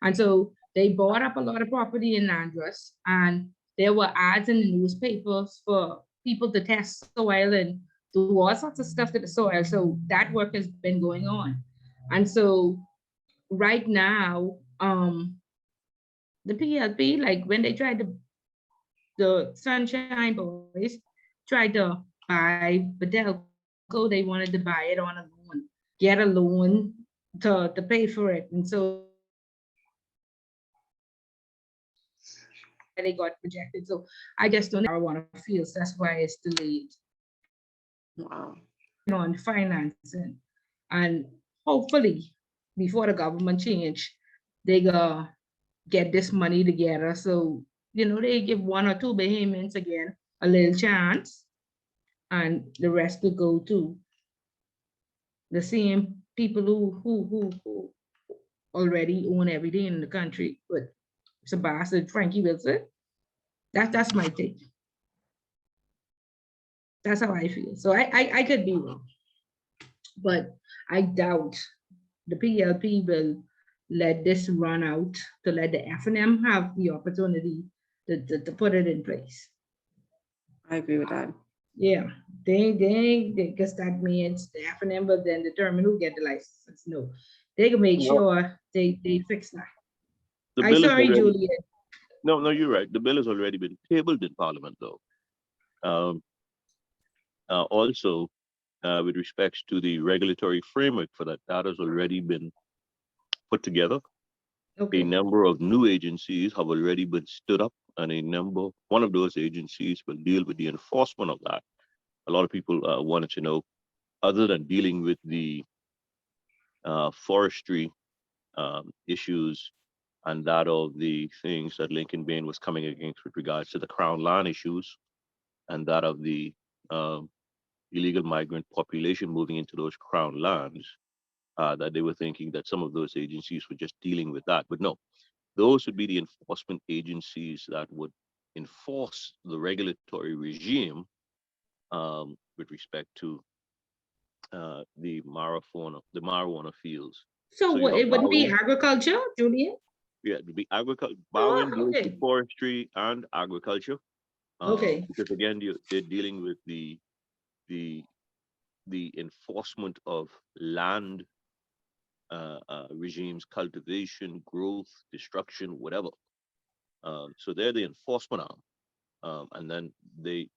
And so they bought up a lot of property in Andros, and there were ads in the newspapers for people to test soil and do all sorts of stuff to the soil. So that work has been going on. And so right now, the PLP, like when they tried to, the Sunshine Boys tried to buy Badelco, they wanted to buy it on a loan, get a loan to pay for it. And so they got rejected. So I just don't marijuana fields. That's why it's delayed. Wow. On financing, and hopefully before the government change, they go get this money together. So they give 1 or 2 Bahamians again a little chance, and the rest will go to the same people who already own everything in the country. But Sebastian, Frankie Wilson, that's my take. That's how I feel. So I could be wrong, but I doubt the PLP will let this run out to let the F&M have the opportunity to put it in place. I agree with that. Yeah, they can start me and staff and them, but then determine who get the license. No, they can make Well, sure they fix that. the I bill is sorry, already, Juliet. no, no, you're right. The bill has already been tabled in Parliament, though. Um, Also, with respects to the regulatory framework for that, that has already been put together. A Okay, number of new agencies have already been stood up, and one of those agencies will deal with the enforcement of that. A lot of people wanted to know, other than dealing with the forestry issues and that of the things that Lincoln Bain was coming against with regards to the crown land issues and that of the um, illegal migrant population moving into those crown lands, that they were thinking that some of those agencies were just dealing with that. But no, those would be the enforcement agencies that would enforce the regulatory regime with respect to the marijuana fields. so So you what, have it would be Bowen, agriculture, Juliet? yeah, it would be agriculture. Oh, Bowen deals with okay, forestry and agriculture, okay, because again, they're dealing with the the enforcement of land regimes, cultivation, growth, destruction, whatever. So they're the enforcement arm, and then they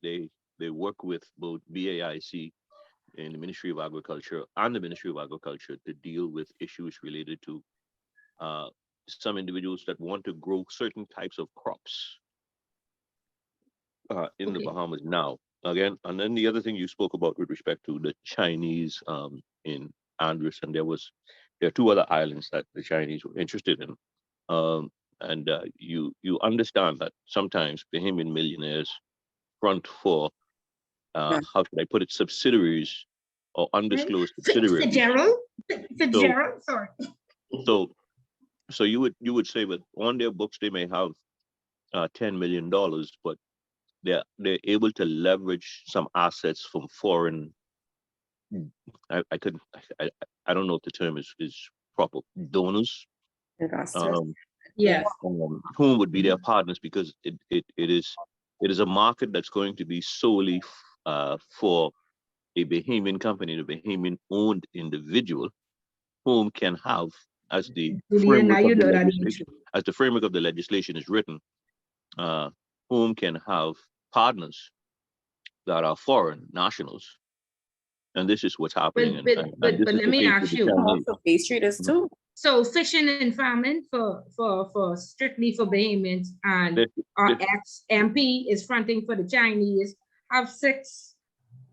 work with both BAIC in the Ministry of Agriculture and the Ministry of Agriculture to deal with issues related to uh, some individuals that want to grow certain types of crops in the okay, Bahamas now. Again, and then the other thing you spoke about with respect to the Chinese in Andros, and there are two other islands that the Chinese were interested in. Um, and you understand that sometimes Bahamian millionaires front for Yeah. how should I put it, subsidiaries or right. undisclosed subsidiaries. Fitzgerald, So Fitzgerald, sorry. so so you would say that on their books they may have $10 million, but they're able to leverage some assets from foreign. I could I, I don't know if the term is proper, donors, Investors. um, Yeah. Yes, whom would be their partners, because it is a market that's going to be solely for a Bahamian company, a Bahamian owned individual, whom can have, as the Juliet, now framework you of the know that ain't legislation, true. as the framework of the legislation is written, uh, whom can have partners that are foreign nationals. And this is what's happening, But and, but and, and but this but is let the me case with ask the you. Chinese. Also, Bay Street is Mhm. too. So fishing and farming for strictly for Bahamians, and This, our this, ex-MP is fronting for the Chinese. Have six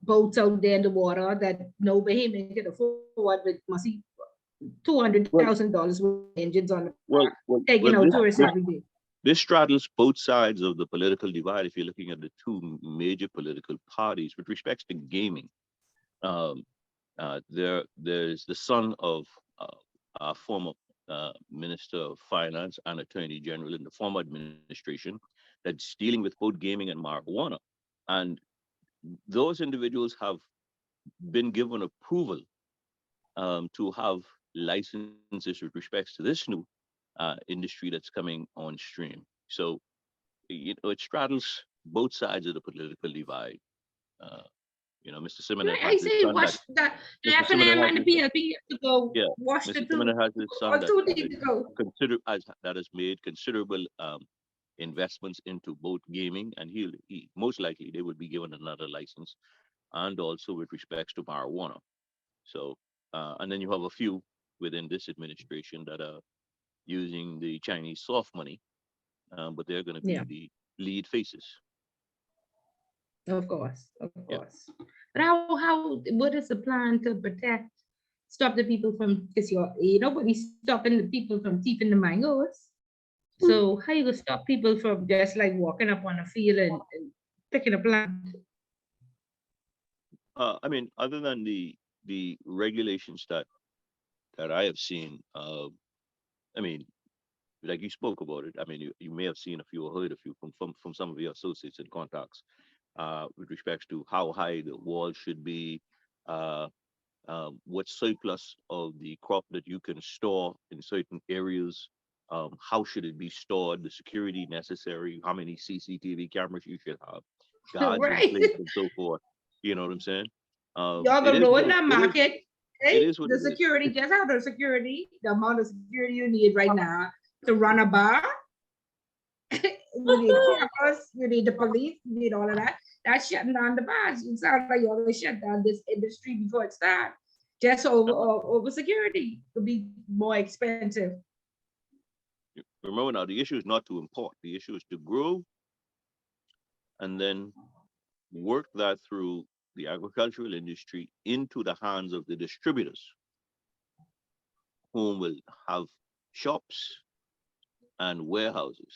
boats out there in the water that no Bahamian can afford, but must see well, $200,000 with engines on the back, taking well, out tourists every day. this straddles both sides of the political divide. If you're looking at the two major political parties with respects to gaming, um, there's the son of our former Minister of Finance and Attorney General in the former administration that's dealing with both gaming and marijuana. And those individuals have been given approval to have licenses with respects to this new industry that's coming on stream. So, it straddles both sides of the political divide. Uh, Mr. Simonet I has his say son wash that that the Mr. Simonet FNM has and the his PLP have to go yeah, wash the Mr. two Simonet has his son or that 2 days ago. that has made considerable investments into both gaming, and he most likely they would be given another license, and also with respects to marijuana. So, and then you have a few within this administration that are using the Chinese soft money, but they're going to Yeah, be the lead faces. of course, of Yeah. course. But what is the plan to protect, stop the people from, because nobody's stopping the people from thieving the mangoes. So how you gonna stop people from just like walking up on a field and picking a plant? I mean, other than the regulations that I have seen, I mean, like you spoke about it. I mean, you may have seen a few or heard a few from some of your associates and contacts with respects to how high the wall should be, uh, what surplus of the crop that you can store in certain areas, how should it be stored, the security necessary, how many CCTV cameras you should have, guards in Right. place, and so forth. You know what I'm saying? Y'all It gonna is go what in the it is. market. It Hey, is what the it is. security, just how the security, the amount of security you need right now to run a bar. You need cameras, you need the police, you need all of that. That's shutting down the bars. It sounds like you always shut down this industry before it starts. Just over security could be more expensive. Remember now, the issue is not to import. The issue is to grow and then work that through the agricultural industry into the hands of the distributors, whom will have shops and warehouses.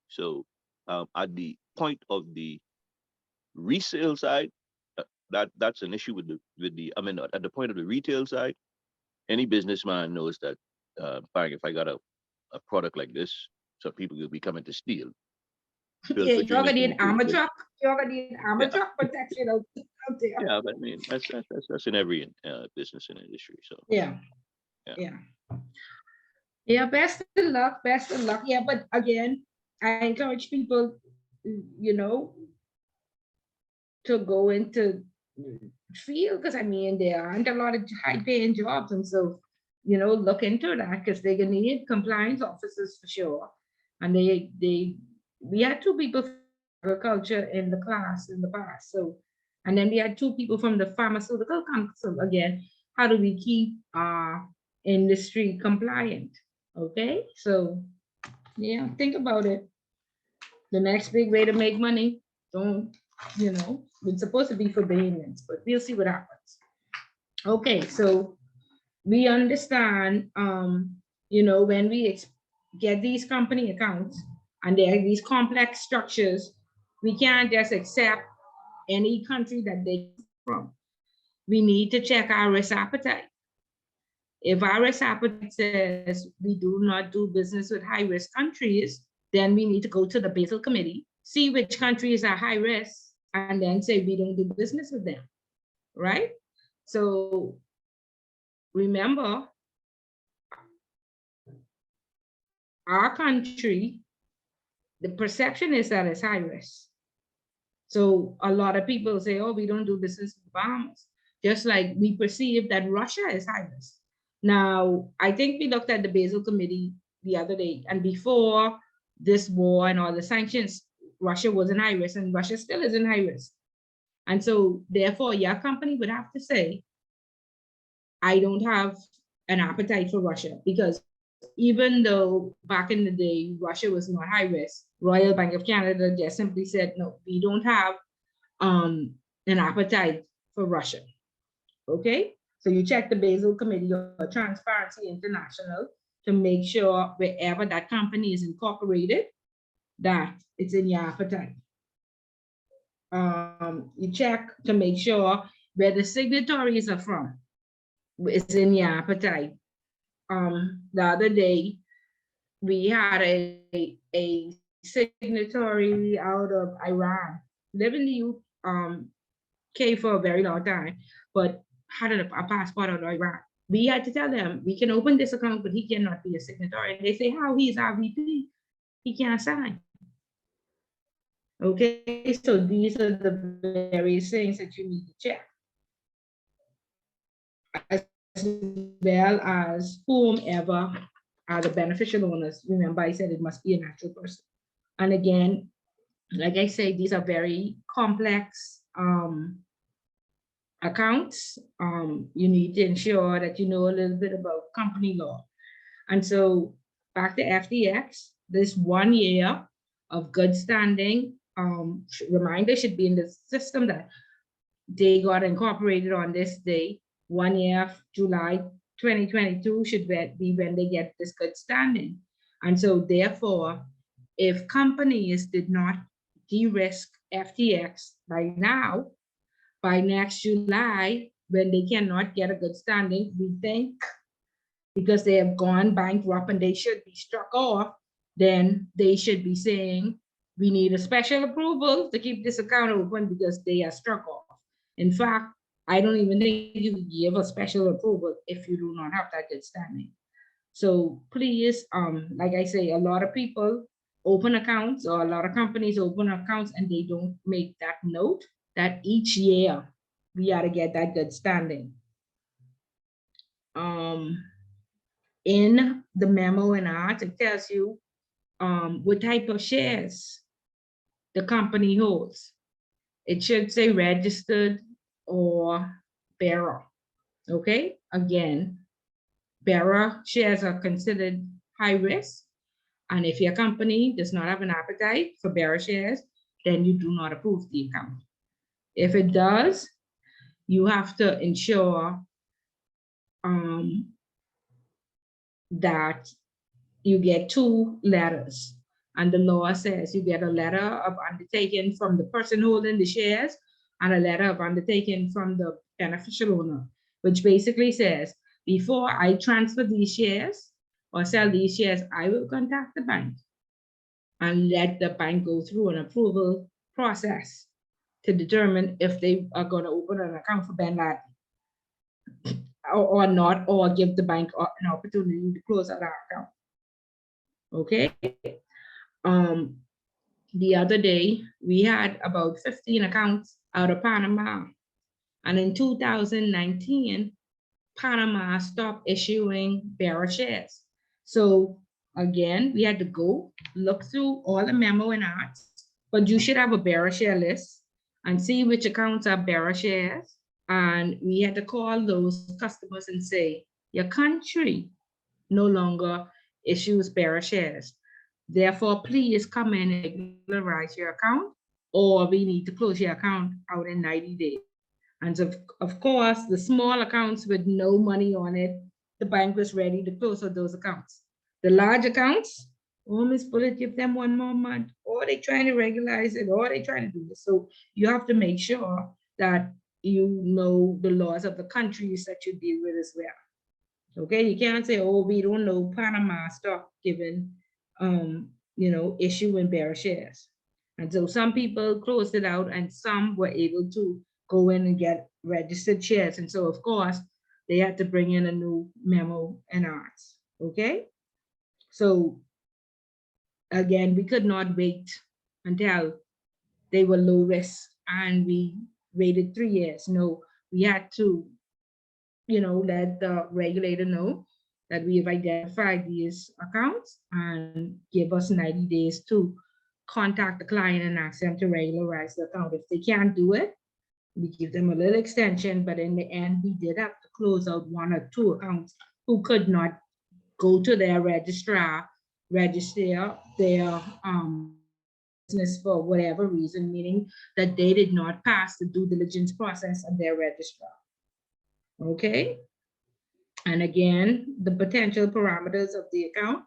So at the point of the resale side, that's an issue with the I mean at the point of the retail side, any businessman knows that fine, if I got a product like this, some people will be coming to steal. Yeah, you're Filtering gonna need armor information. truck. You're gonna need armor Yeah, truck protection out there. yeah, but I mean that's in every business and industry. So Yeah, yeah. yeah. Yeah, best of luck, best of luck. Yeah, but again, I encourage people, you know, to go into field because I mean there aren't a lot of high paying jobs, and so look into that because they're gonna need compliance officers for sure. And they we had two people from agriculture in the class in the past, so and then we had two people from the pharmaceutical council again. How do we keep our industry compliant? Okay, so yeah, think about it. The next big way to make money. Don't, it's supposed to be for Bahamians, but we'll see what happens. Okay, so we understand, when we get these company accounts and there are these complex structures, we can't just accept any country that they come from. We need to check our risk appetite. If our risk appetite says we do not do business with high risk countries, then we need to go to the Basel Committee, see which countries are high risk, and then say we don't do business with them, right? So remember, our country, the perception is that it's high risk. So a lot of people say, oh, we don't do business with Bahamas, just like we perceive that Russia is high risk. Now, I think we looked at the Basel Committee the other day, and before this war and all the sanctions, Russia was in high risk, and Russia still is in high risk. And so, therefore, your company would have to say, I don't have an appetite for Russia, because even though back in the day, Russia was not high risk, Royal Bank of Canada just simply said, no, we don't have an appetite for Russia. Okay? So you check the Basel Committee or Transparency International to make sure wherever that company is incorporated, that it's in your appetite. You check to make sure where the signatories are from, it's in your appetite. The other day, we had a signatory out of Iran, living in the UK for a very long time, but had a passport out of Iran. We had to tell them, we can open this account, but he cannot be a signatory. And they say, how? He's our VP. He can't sign. Okay, so these are the various things that you need to check. As well as whomever are the beneficial owners. Remember, I said it must be a natural person. And again, like I say, these are very complex accounts. You need to ensure that you know a little bit about company law. And so back to FTX, this 1 year of good standing, reminder should be in the system that they got incorporated on this day. 1 year, July 2022 should be when they get this good standing. And so therefore, if companies did not de-risk FTX by now, by next July, when they cannot get a good standing, we think because they have gone bankrupt and they should be struck off, then they should be saying, we need a special approval to keep this account open because they are struck off. In fact, I don't even think you can give a special approval if you do not have that good standing. So please, like I say, a lot of people open accounts or a lot of companies open accounts and they don't make that note that each year we ought to get that good standing. In the memo and art, it tells you what type of shares the company holds. It should say registered or bearer. Okay, again, bearer shares are considered high risk. And if your company does not have an appetite for bearer shares, then you do not approve the account. If it does, you have to ensure that you get 2 letters. And the law says you get a letter of undertaking from the person holding the shares and a letter of undertaking from the beneficial owner, which basically says, before I transfer these shares or sell these shares, I will contact the bank and let the bank go through an approval process to determine if they are going to open an account for Ben Laden or not, or give the bank an opportunity to close out our account. Okay. The other day we had about 15 accounts out of Panama, and in 2019 Panama stopped issuing bearer shares. So again, we had to go look through all the memo and arts, but you should have a bearer share list and see which accounts are bearer shares. And we had to call those customers and say, your country no longer issues bearer shares. Therefore, please come in and regularize your account, or we need to close your account out in 90 days. And so, of course, the small accounts with no money on it, the bank was ready to close out those accounts. The large accounts, oh, Miss Bullet, give them 1 more month, or they trying to regularize it, or they trying to do this. So you have to make sure that you know the laws of the countries that you deal with as well. Okay, you can't say, oh, we don't know Panama stock given, issuing bearer shares. And so some people closed it out and some were able to go in and get registered shares. And so, of course, they had to bring in a new memo and arts. Okay. So again, we could not wait until they were low risk and we waited 3 years. No, we had to, let the regulator know that we have identified these accounts and give us 90 days to contact the client and ask them to regularize the account. If they can't do it, we give them a little extension, but in the end, we did have to close out 1 or 2 accounts who could not go to their registrar, register their business for whatever reason, meaning that they did not pass the due diligence process of their registrar. Okay. And again, the potential parameters of the account,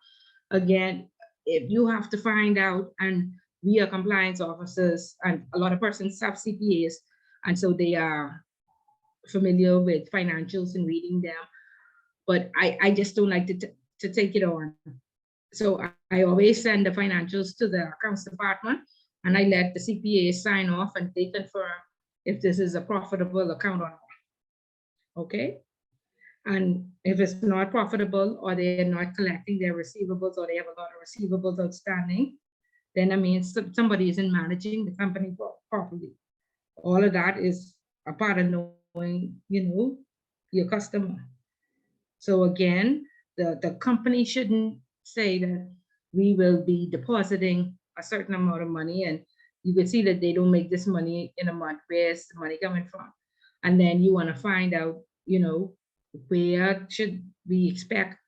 again, if you have to find out, and we are compliance officers, and a lot of persons have CPAs, and so they are familiar with financials and reading them, but I just don't like to take it on. So I always send the financials to the accounts department, and I let the CPA sign off and they confirm if this is a profitable account or not. Okay. And if it's not profitable, or they're not collecting their receivables, or they have a lot of receivables outstanding, then I mean somebody isn't managing the company properly. All of that is a part of knowing, your customer. So again, the company shouldn't say that we will be depositing a certain amount of money, and you can see that they don't make this money in a month. Where's the money coming from? And then you want to find out, where should we expect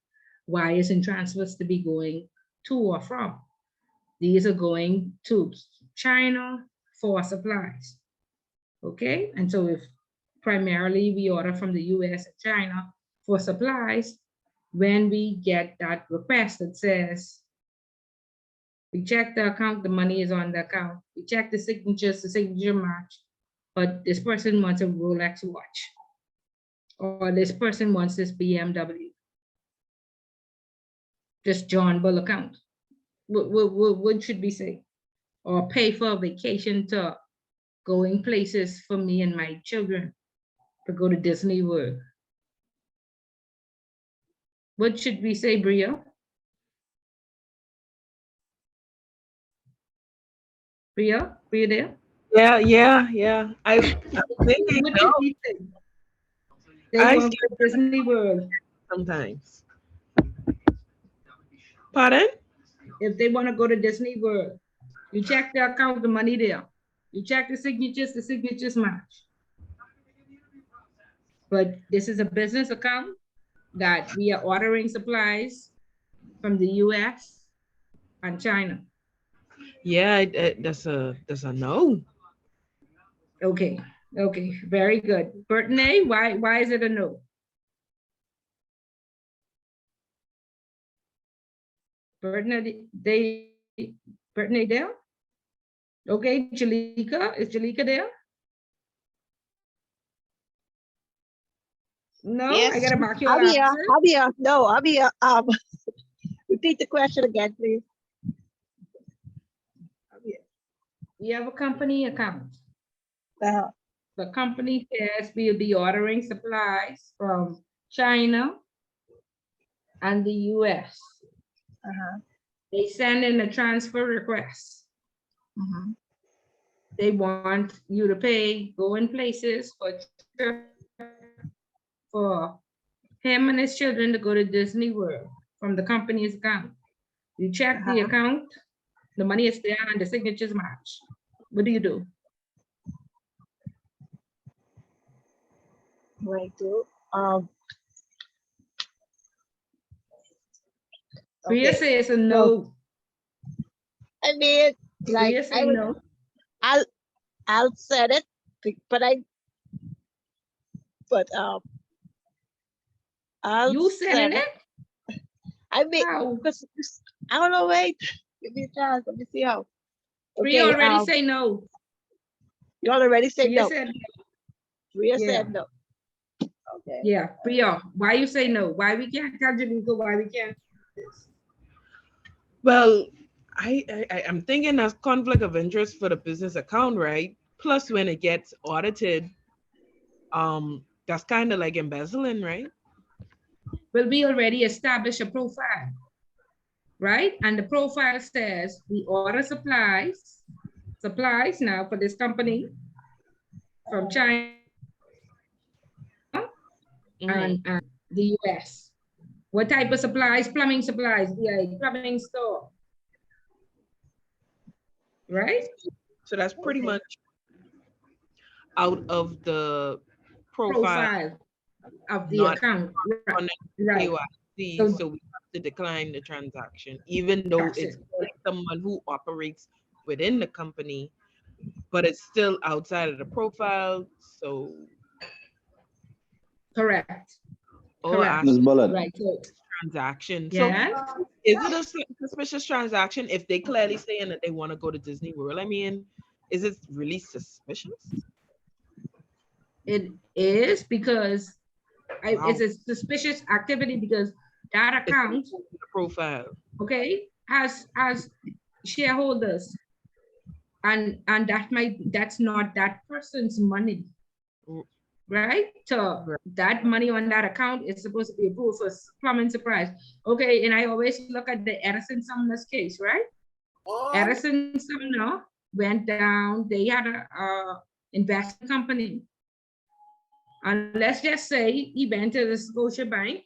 wires and transfers to be going to or from? These are going to China for supplies. Okay, and so if primarily we order from the US and China for supplies, when we get that request that says, we check the account, the money is on the account, we check the signatures, the signature match, but this person wants a Rolex watch, or this person wants this BMW, this John Bull account. What should we say? Or pay for a vacation to going places for me and my children to go to Disney World. What should we say, Bria? Bria there? Yeah. I'm thinking, What no, did he say? They I want see to go to Disney World. sometimes. Pardon? If they want to go to Disney World, you check the account, the money there. You check the signatures match. But this is a business account that we are ordering supplies from the US and China. Yeah, that's a no. Okay, very good. Brittany, why is it a no? Brittany there? Okay, Jalika, is Jalika there? No, I Yes, gotta mark your I'll be here. absent. I'll be here. No, I'll be here. Repeat the question again, please. I'll be We have a company account. here. Uh-huh. The company says we'll be ordering supplies from China and the US. Uh-huh. They send in a transfer request. Mhm. They want you to pay, go in places for him and his children to go to Disney World from the company's account. You check the account, the money is there and the signatures match. What do you do? Right. So, Priya okay. says a So, no. I mean, like, Priya say no. I'll set it, but I'll You set setting it. it? I mean, How? because I don't know. Wait, give me a chance. Let me see how. Priya Okay. already say no. You already said Priya no. said Priya yeah. said no. Okay. Yeah, Priya, why you say no? Why we can't tell Janika why we can't do this? Well, I'm thinking that's conflict of interest for the business account, right? Plus, when it gets audited, that's kind of like embezzling, right? Well, we already established a profile, right? And the profile says we order supplies now for this company from China Mhm. and the US. What type of supplies? Plumbing supplies, we are a plumbing store, right? So that's pretty much out of the profile, Profile of the not account, on the right? KYC, So so we have to decline the transaction, even though that's it's it. someone who operates within the company, but it's still outside of the profile. So, Correct. or Correct. Ms. actually Bullet, Right. So transaction. So, yeah. is it a suspicious transaction if they clearly saying that they want to go to Disney World? I mean, is it really suspicious? It is because Wow. it's a suspicious activity because that It's account, the profile. okay, has shareholders, and that's not that person's money, Mm, right? So right. that money on that account is supposed to be approved for plumbing supplies. Okay, and I always look at the Edison Sumner's case, right? Edison Sumner went down. They had a investment company. And let's just say he went to the Scotia Bank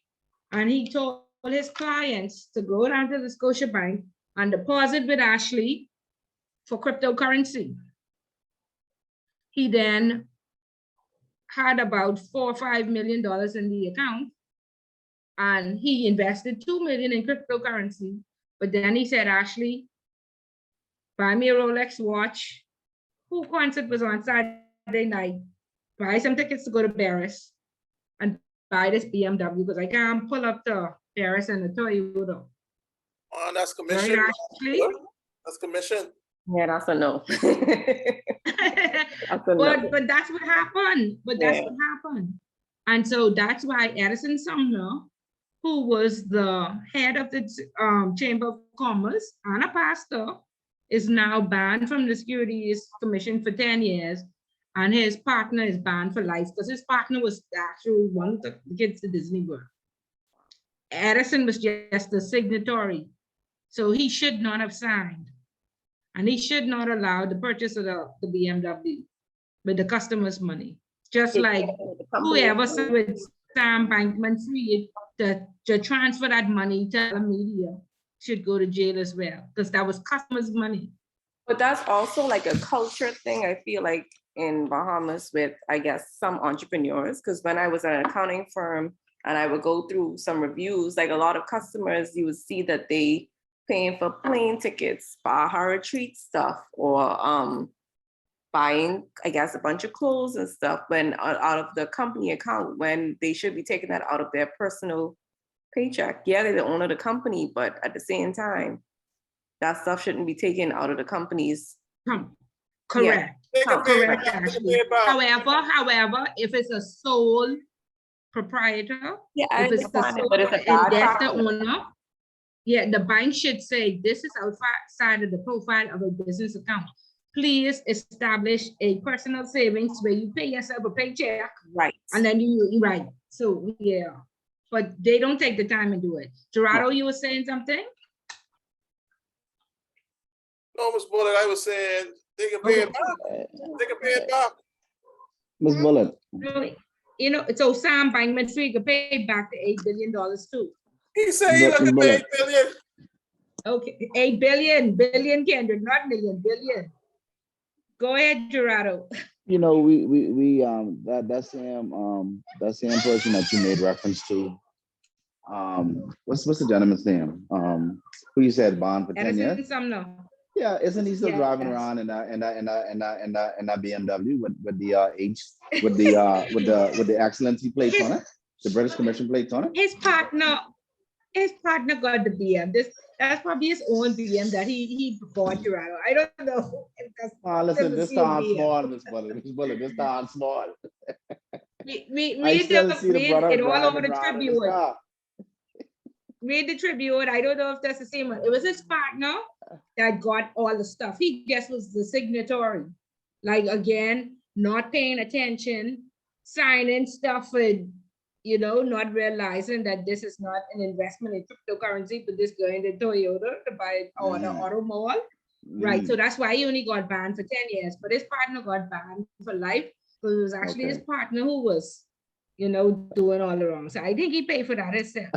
and he told his clients to go down to the Scotia Bank and deposit with Ashley for cryptocurrency. He then had about $4 or $5 million in the account and he invested $2 million in cryptocurrency. But then he said, Ashley, buy me a Rolex watch. Who concert was on Saturday night? Buy some tickets to go to Paris and buy this BMW because I can't pull up the Paris and the Toyota. Oh, that's Right, commission. Ashley? That's commission. Yeah, that's a no. That's a no. but that's what happened. But that's what happened. And so that's why Edison Sumner, who was the head of the Chamber of Commerce and a pastor, is now banned from the Securities Commission for 10 years. And his partner is banned for life because his partner was actually one of the kids to Disney World. Edison was just a signatory. So he should not have signed. And he should not allow the purchase of the BMW with the customer's money. Just like whoever signed with Sam Bankman-Fried to transfer that money to the media should go to jail as well, because that was customers' money. But that's also like a culture thing, I feel like, in Bahamas with, I guess, some entrepreneurs. Because when I was at an accounting firm and I would go through some reviews, like a lot of customers, you would see that they paying for plane tickets, Baja retreat stuff, or buying, I guess, a bunch of clothes and stuff when out of the company account, when they should be taking that out of their personal paycheck. Yeah, they're the owner of the company, but at the same time, that stuff shouldn't be taken out of the company's. Correct. They can pay it Correct, back. They can Ashley. pay it back. However, if it's a sole proprietor, Yeah, I if it's the understand it, sole, but it's a and bad that's the practice. owner, yeah, the bank should say, this is outside of the profile of a business account. Please establish a personal savings where you pay yourself a paycheck. Right. And then you right. So yeah, but they don't take the time and do it. Gerardo, you were saying something? No, Ms. Bullet, I was saying they can pay it back. They can pay it back. Ms. Bullet, You know, so Sam Bankman-Fried could pay back the $8 billion too. He said he looking for Bullet. 8 billion. Okay, 8 billion, Kendra, not million, billion. Go ahead, Gerardo. you know, that same person that you made reference to, what's the gentleman's name? Who you said bond for 10 years? Edison Sumner. Yeah, isn't he still driving Yes. around in that BMW with the excellency plates on it, the British Commission plates on it? His partner got the BM. That's probably his own BM that he bought, Gerardo. I don't know. Listen, this town small, Miss Bullet. This town small. I still see the brother it all over driving the around in his Tribune. car. Read the Tribune. I don't know if that's the same one. It was his partner that got all the stuff. He just was the signatory. Like, again, not paying attention, signing stuff and, you know, not realizing that this is not an investment in cryptocurrency, but this going to Toyota to buy or the auto mall. Right. So that's why he only got banned for 10 years. But his partner got banned for life. So it was actually his partner who was, you know, doing all the wrong. So I think he paid for that himself.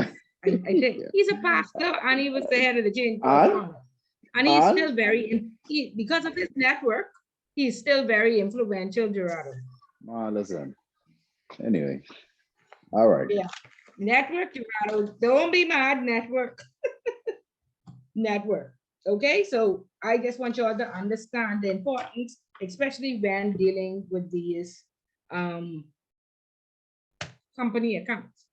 I think he's a pastor and he was the head of the Jane Cross. And he's still because of his network, he's still very influential, Gerardo. Listen. Anyway. All right. Yeah. Network, Gerardo. Don't be mad, network. Network. Okay, so I just want you all to understand the importance, especially when dealing with these company accounts.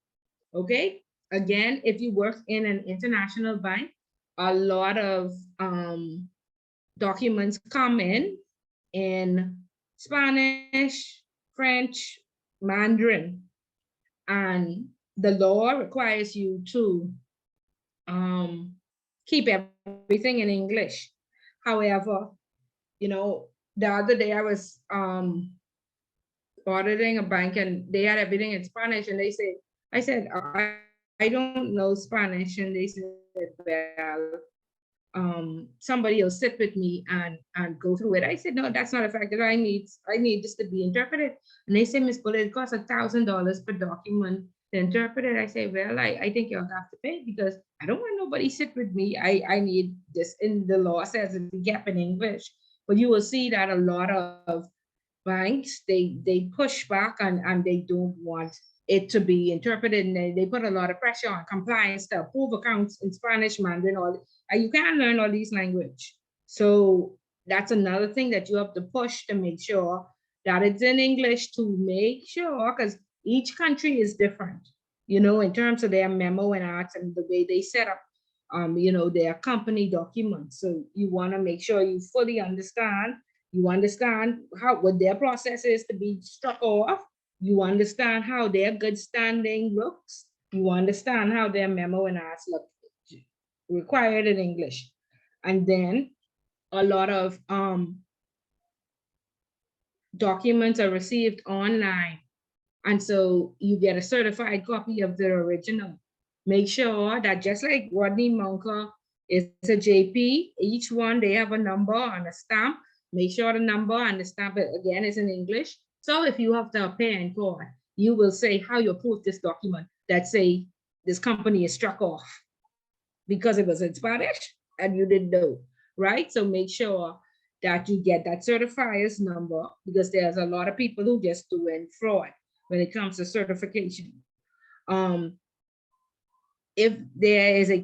Okay, again, if you work in an international bank, a lot of documents come in Spanish, French, Mandarin, and the law requires you to keep everything in English. However, you know, the other day I was auditing a bank and they had everything in Spanish, and I said, I don't know Spanish, and they said, well, somebody will sit with me and go through it. I said, no, that's not a fact. That I need this to be interpreted. And they said, Miss Bullet, it costs $1,000 per document to interpret it. I say, well, I think you'll have to pay because I don't want nobody sit with me. I need this, in the law says it be kept in English. But you will see that a lot of banks, they push back and they don't want it to be interpreted, and they put a lot of pressure on compliance to approve accounts in Spanish, Mandarin, you can't learn all these language. So that's another thing that you have to push to make sure that it's in English, to make sure, because each country is different, you know, in terms of their memo and acts and the way they set up, you know, their company documents. So you want to make sure you fully understand. You understand what their process is to be struck off. You understand how their good standing looks. You understand how their memo and acts look, required in English. And then a lot of documents are received online. And so you get a certified copy of the original. Make sure that, just like Rodney Munker It's a JP. Each one, they have a number and a stamp. Make sure the number and the stamp, again, is in English. So if you have to appear in court, you will say how you approve this document that say this company is struck off because it was in Spanish and you didn't know, right? So make sure that you get that certifier's number, because there's a lot of people who just doing fraud when it comes to certification. If there is a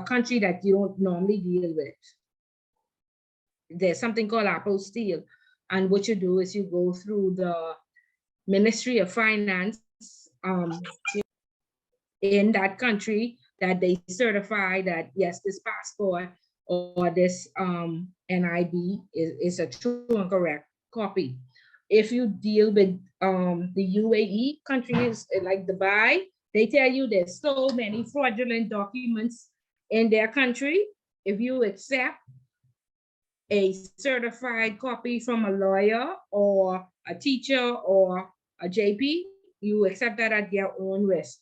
country that you don't normally deal with, there's something called apostille. And what you do is you go through the Ministry of Finance in that country, that they certify that yes, this passport or this NID is a true and correct copy. If you deal with the UAE countries like Dubai, they tell you there's so many fraudulent documents in their country. If you accept a certified copy from a lawyer or a teacher or a JP, you accept that at your own risk.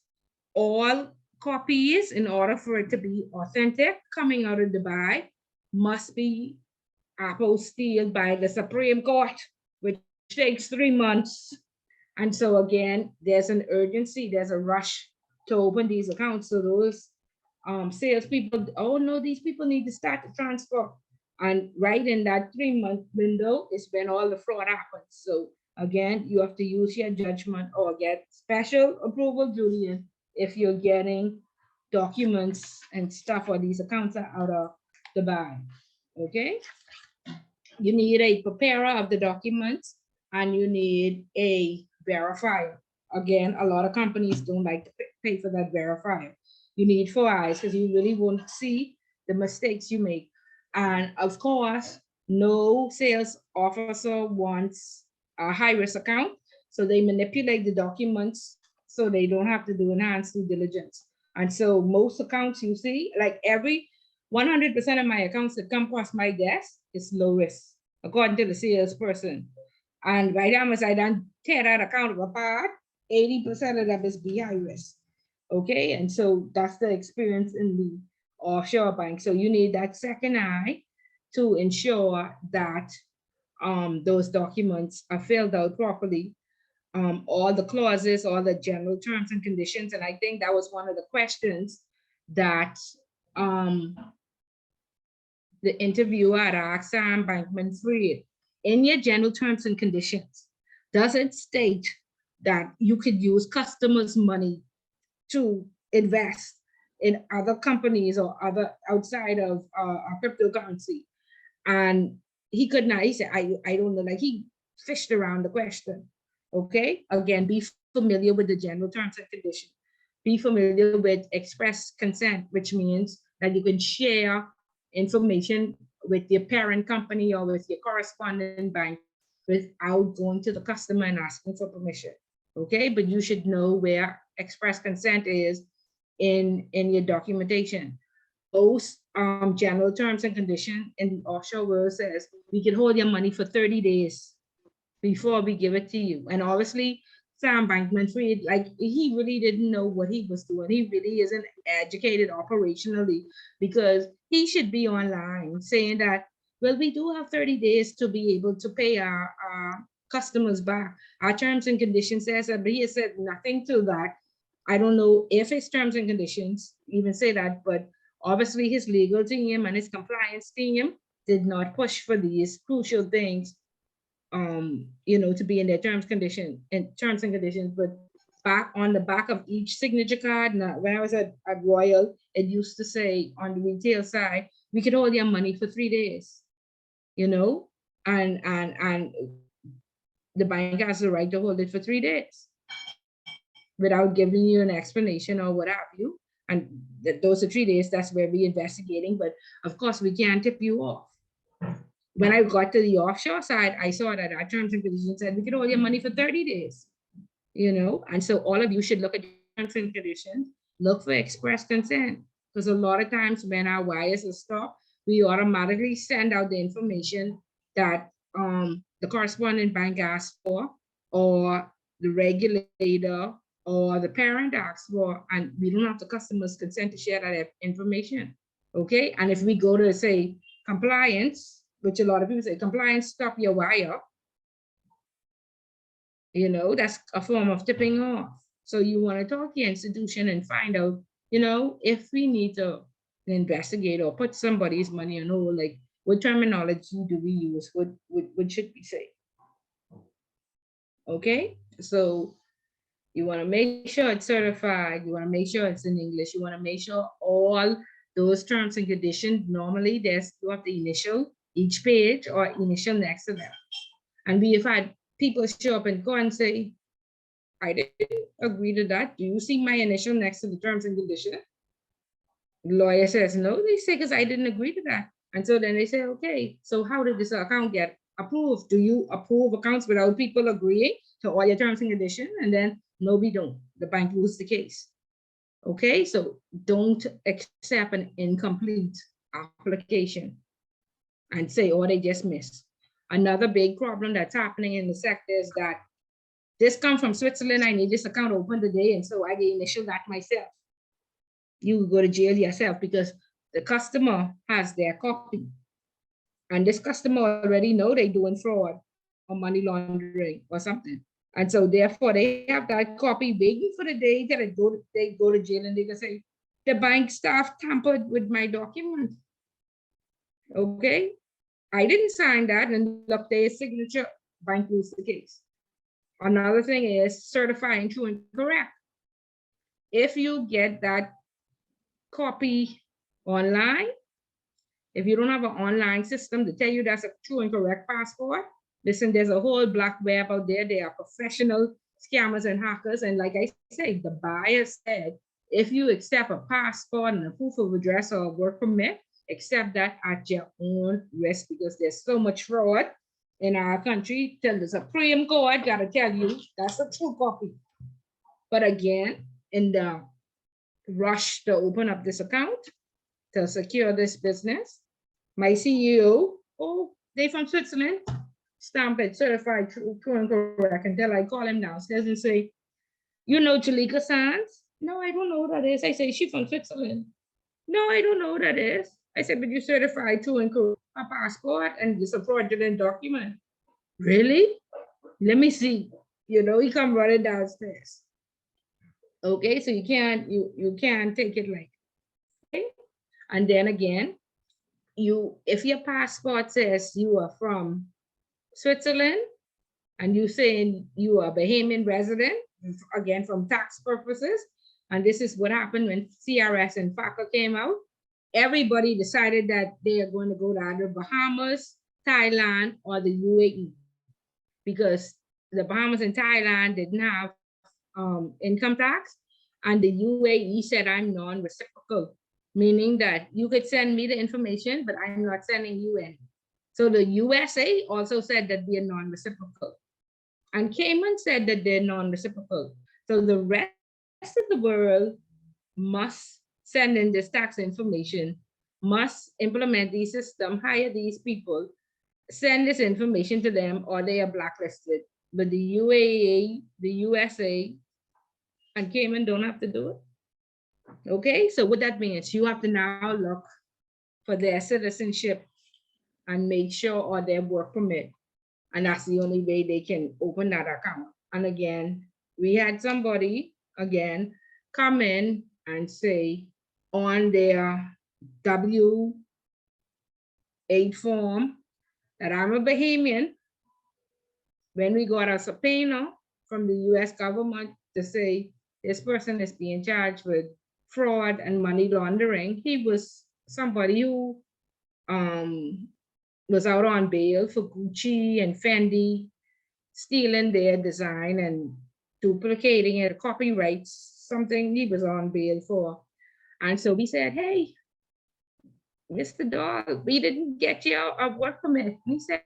All copies, in order for it to be authentic, coming out of Dubai, must be apostilled by the Supreme Court, which takes 3 months. And so again, there's an urgency, there's a rush to open these accounts. So those salespeople, oh no, these people need to start the transfer. And right in that 3-month window is when all the fraud happens. So again, you have to use your judgment or get special approval, Julian, if you're getting documents and stuff, or these accounts are out of Dubai, okay? You need a preparer of the documents and you need a verifier. Again, a lot of companies don't like to pay for that verifier. You need 4 eyes because you really won't see the mistakes you make. And of course, no sales officer wants a high-risk account, so they manipulate the documents so they don't have to do enhanced due diligence. And so most accounts you see, like 100% of my accounts that come across my desk is low risk, according to the salesperson. And by the time I done tear that account apart, 80% of them is be high risk. Okay, and so that's the experience in the offshore bank. So you need that second eye to ensure that those documents are filled out properly, all the clauses, all the general terms and conditions. And I think that was one of the questions that the interviewer had asked Sam Bankman-Fried. In your general terms and conditions, does it state that you could use customers' money to invest in other companies or other outside of cryptocurrency? And he could not, he said, I don't know, like he fished around the question. Okay, again, be familiar with the general terms and conditions. Be familiar with express consent, which means that you can share information with your parent company or with your correspondent bank without going to the customer and asking for permission. Okay, but you should know where express consent is in your documentation. Most general terms and conditions in the offshore world says we can hold your money for 30 days before we give it to you. And obviously, Sam Bankman-Fried, like he really didn't know what he was doing. He really isn't educated operationally, because he should be online saying that, well, we do have 30 days to be able to pay our customers back. Our terms and conditions says that, but he has said nothing to that. I don't know if his terms and conditions even say that, but obviously his legal team and his compliance team did not push for these crucial things, to be in their terms and conditions. But back on the back of each signature card, now, when I was at Royal, it used to say on the retail side, we could hold your money for 3 days, and the bank has the right to hold it for 3 days without giving you an explanation or what have you. And those are 3 days, that's where we're investigating. But of course, we can't tip you off. When I got to the offshore side, I saw that our terms and conditions said we could hold your money for 30 days, and so all of you should look at terms and conditions, look for express consent, because a lot of times when our wires are stopped, we automatically send out the information that the correspondent bank asked for, or the regulator or the parent asks for, and we don't have the customer's consent to share that information. Okay, and if we go to say compliance, which a lot of people say compliance, stop your wire, you know, that's a form of tipping off. So you want to talk to your institution and find out, you know, if we need to investigate or put somebody's money on hold, like what terminology do we use? What should we say? Okay, so you want to make sure it's certified. You want to make sure it's in English. You want to make sure all those terms and conditions, normally there's you have the initial each page or initial next to them. And we have had people show up in court and say, I didn't agree to that. Do you see my initial next to the terms and conditions? The lawyer says, no, they say, because I didn't agree to that. And so then they say, okay, so how did this account get approved? Do you approve accounts without people agreeing to all your terms and conditions? And then, no, we don't. The bank loses the case. Okay, so don't accept an incomplete application and say, oh, they just missed. Another big problem that's happening in the sector is that this comes from Switzerland. I need this account open today. And so I initial that myself. You go to jail yourself because the customer has their copy. And this customer already know they're doing fraud or money laundering or something. And so therefore they have that copy waiting for the day that they go to jail and they can say, the bank staff tampered with my document. Okay, I didn't sign that, and look, their signature, bank loses the case. Another thing is certifying true and correct. If you get that copy online, if you don't have an online system to tell you that's a true and correct passport, listen, there's a whole black web out there. They are professional scammers and hackers. And like I say, the buyer said, if you accept a passport and a proof of address or a work permit, accept that at your own risk because there's so much fraud in our country. Till the Supreme Court gotta tell you that's a true copy. But again, in the rush to open up this account, to secure this business, my CEO, oh, they from Switzerland, stamp it, certified true and correct, until I call him downstairs and say, you know Jalika Sands? No, I don't know who that is. I say, she from Switzerland. No, I don't know who that is. I said, but you certified true and correct a passport and it's a fraudulent document. Really? Let me see. You know, he come running downstairs. Okay, so you can't take it like, okay? And then again, if your passport says you are from Switzerland and you saying you are a Bahamian resident, again, from tax purposes, and this is what happened when CRS and FACA came out, everybody decided that they are going to go to either Bahamas, Thailand, or the UAE, because the Bahamas and Thailand didn't have income tax, and the UAE said I'm non-reciprocal, meaning that you could send me the information, but I'm not sending you any. So the USA also said that they're non-reciprocal. And Cayman said that they're non-reciprocal. So the rest of the world must send in this tax information, must implement these systems, hire these people, send this information to them, or they are blacklisted. But the UAE, the USA, and Cayman don't have to do it. Okay, so what that means, you have to now look for their citizenship and make sure or their work permit. And that's the only way they can open that account. And again, we had somebody, again, come in and say on their W-8 form that I'm a Bahamian, when we got a subpoena from the US government to say this person is being charged with fraud and money laundering, he was somebody who was out on bail for Gucci and Fendi, stealing their design and duplicating it, copyrights, something he was on bail for. And so we said, hey, Mr. Dog, we didn't get you a work permit. And he said,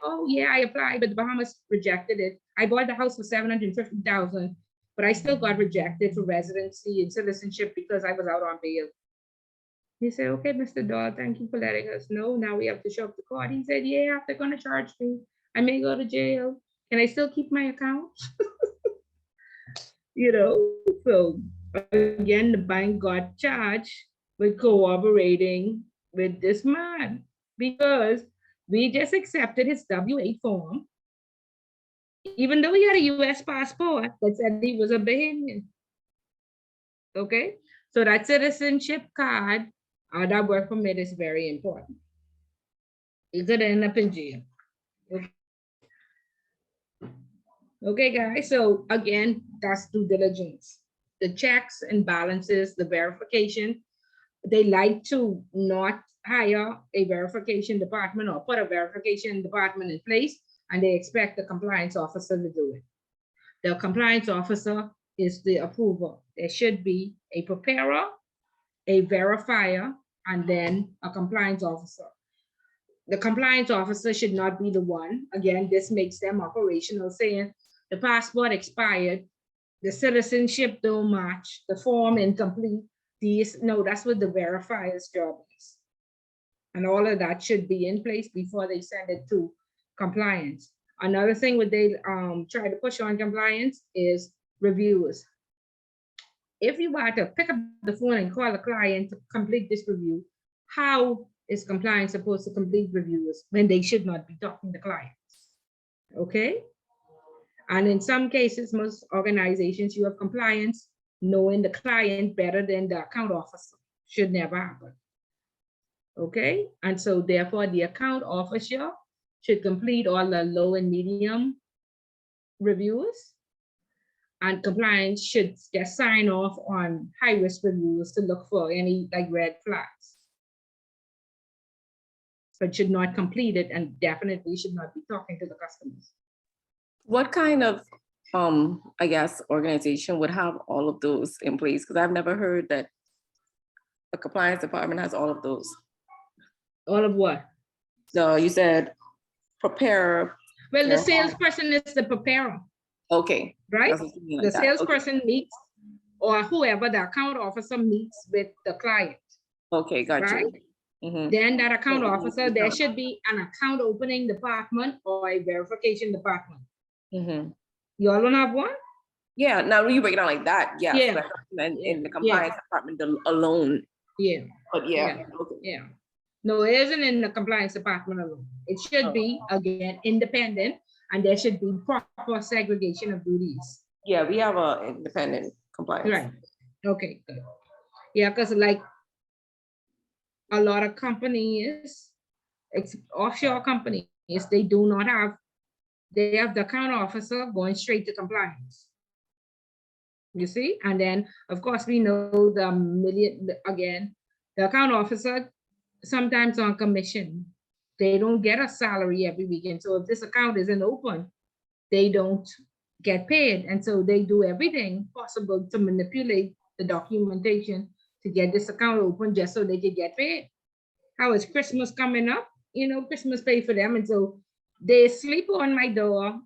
oh yeah, I applied, but the Bahamas rejected it. I bought the house for $750,000, but I still got rejected for residency and citizenship because I was out on bail. He said, okay, Mr. Dahl, thank you for letting us know. Now we have to show up to court. He said, yeah, they're gonna charge me. I may go to jail. Can I still keep my account? You know, so again, the bank got charged with cooperating with this man because we just accepted his W-8 form, even though he had a US passport that said he was a Bahamian. Okay, so that citizenship card or that work permit is very important. He's gonna end up in jail. Okay, guys, so again, that's due diligence. The checks and balances, the verification, they like to not hire a verification department or put a verification department in place, and they expect the compliance officer to do it. The compliance officer is the approver. There should be a preparer, a verifier, and then a compliance officer. The compliance officer should not be the one. Again, this makes them operational, saying the passport expired, the citizenship don't match, the form incomplete. No, that's what the verifier's job is. And all of that should be in place before they send it to compliance. Another thing what they try to push on compliance is reviews. If you were to pick up the phone and call a client to complete this review, how is compliance supposed to complete reviews when they should not be talking to clients? Okay. And in some cases, most organizations, you have compliance knowing the client better than the account officer. Should never happen. Okay. And so therefore the account officer should complete all the low and medium reviews, and compliance should just sign off on high risk reviews to look for any like red flags. But should not complete it and definitely should not be talking to the customers. What kind of, I guess, organization would have all of those in place? Because I've never heard that a compliance department has all of those. All of what? So you said prepare. Well, the salesperson is the preparer. Okay. Right? Like the salesperson meets, or whoever the account officer meets with the client. Okay, got right? you. Mm-hmm. Then that account officer, there should be an account opening department or a verification department. Mm-hmm. You all don't have one? Yeah, now you break it down like that, yes. Yeah. In the compliance department alone. Yeah. But yeah. Yeah. Okay. Yeah. No, it isn't in the compliance department alone. It should be, again, independent, and there should be proper segregation of duties. Yeah, we have a independent compliance. Right. Okay, good. Yeah, because like a lot of companies, offshore companies, they do not have, they have the account officer going straight to compliance. You see? And then, of course, we know the account officer sometimes on commission. They don't get a salary every weekend. So if this account isn't open, they don't get paid. And so they do everything possible to manipulate the documentation to get this account open just so they can get paid. How is Christmas coming up? You know, Christmas pay for them. And so they sleep on my door.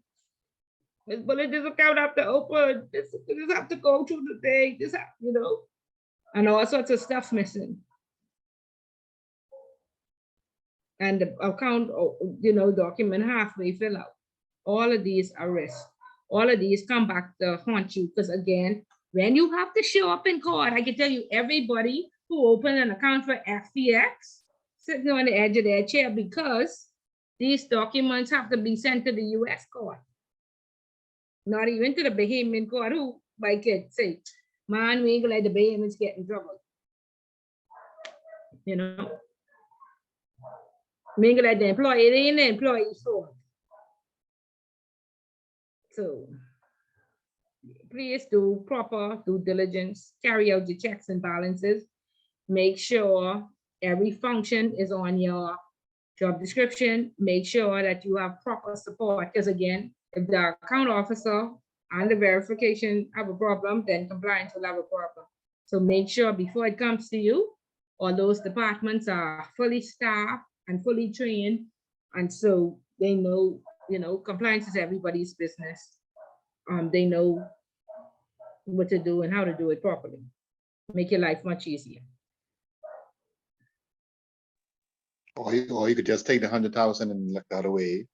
But this account have to open. This have to go through the day. This, you know, and all sorts of stuff missing. And the account, you know, document halfway fill out. All of these are risks. All of these come back to haunt you because again, when you have to show up in court, I can tell you everybody who opened an account for FTX sitting on the edge of their chair because these documents have to be sent to the US court. Not even to the Bahamian court who might get say, man, we ain't gonna let the Bahamians get in trouble. You know? We ain't gonna let the employee, it ain't the employee's fault. So please do proper due diligence, carry out your checks and balances, make sure every function is on your job description, make sure that you have proper support, because again, if the account officer and the verification have a problem, then compliance will have a problem. So make sure before it comes to you, all those departments are fully staffed and fully trained, and so they know, you know, compliance is everybody's business. They know what to do and how to do it properly. Make your life much easier. Or you could just take the 100,000 and look the other way.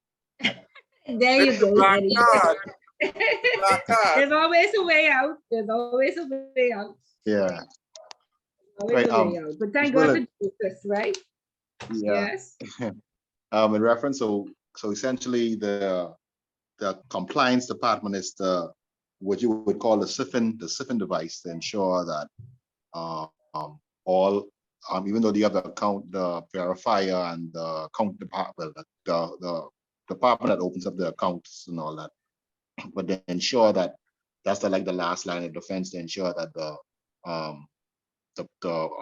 There you go. My God. There's always a way out. There's always a way out. Yeah. Always Right. a way out. But thank God Well, for Jesus, right? yeah. Yes. In reference, so essentially the compliance department is the what you would call the siphon device to ensure that all even though the other account, the verifier and the account department, the department that opens up the accounts and all that, but they ensure that that's like the last line of defense to ensure that the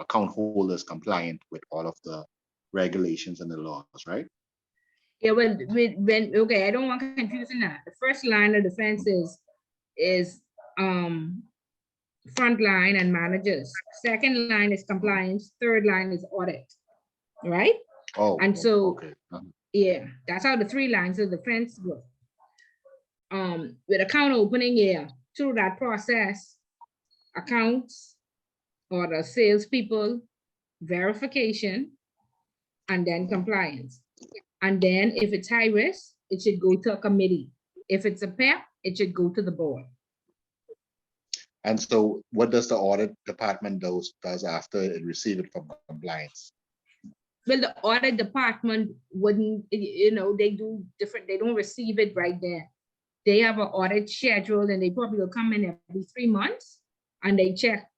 account holder is compliant with all of the regulations and the laws, right? Yeah, when okay, I don't want confusion that. The first line of defense is front line and managers. Second line is compliance. Third line is audit, right? Oh, And so okay. yeah, that's how the three lines of defense go. With account opening, yeah, through that process, accounts or the salespeople, verification, and then compliance. And then if it's high risk, it should go to a committee. If it's a PEP, it should go to the board. And so what does the audit department does after it receives it from compliance? Well, the audit department wouldn't, they do different, they don't receive it right there. They have an audit schedule and they probably will come in every 3 months and they check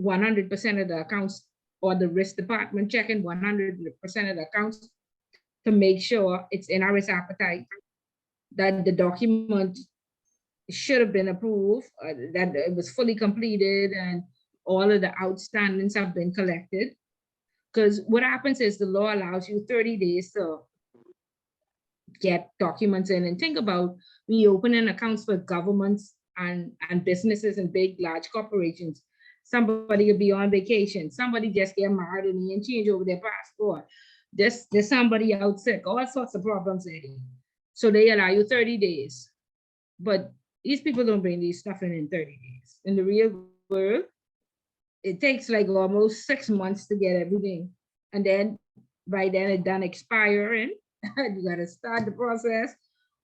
100% of the accounts, or the risk department checking 100% of the accounts to make sure it's in our risk appetite, that the document should have been approved, that it was fully completed and all of the outstandings have been collected. Because what happens is the law allows you 30 days to get documents in. And think about reopening accounts for governments and businesses and big, large corporations. Somebody will be on vacation. Somebody just get married and change over their passport. There's somebody out sick, all sorts of problems. So they allow you 30 days. But these people don't bring these stuff in 30 days. In the real world, it takes like almost 6 months to get everything. And then by then it done expiring. You got to start the process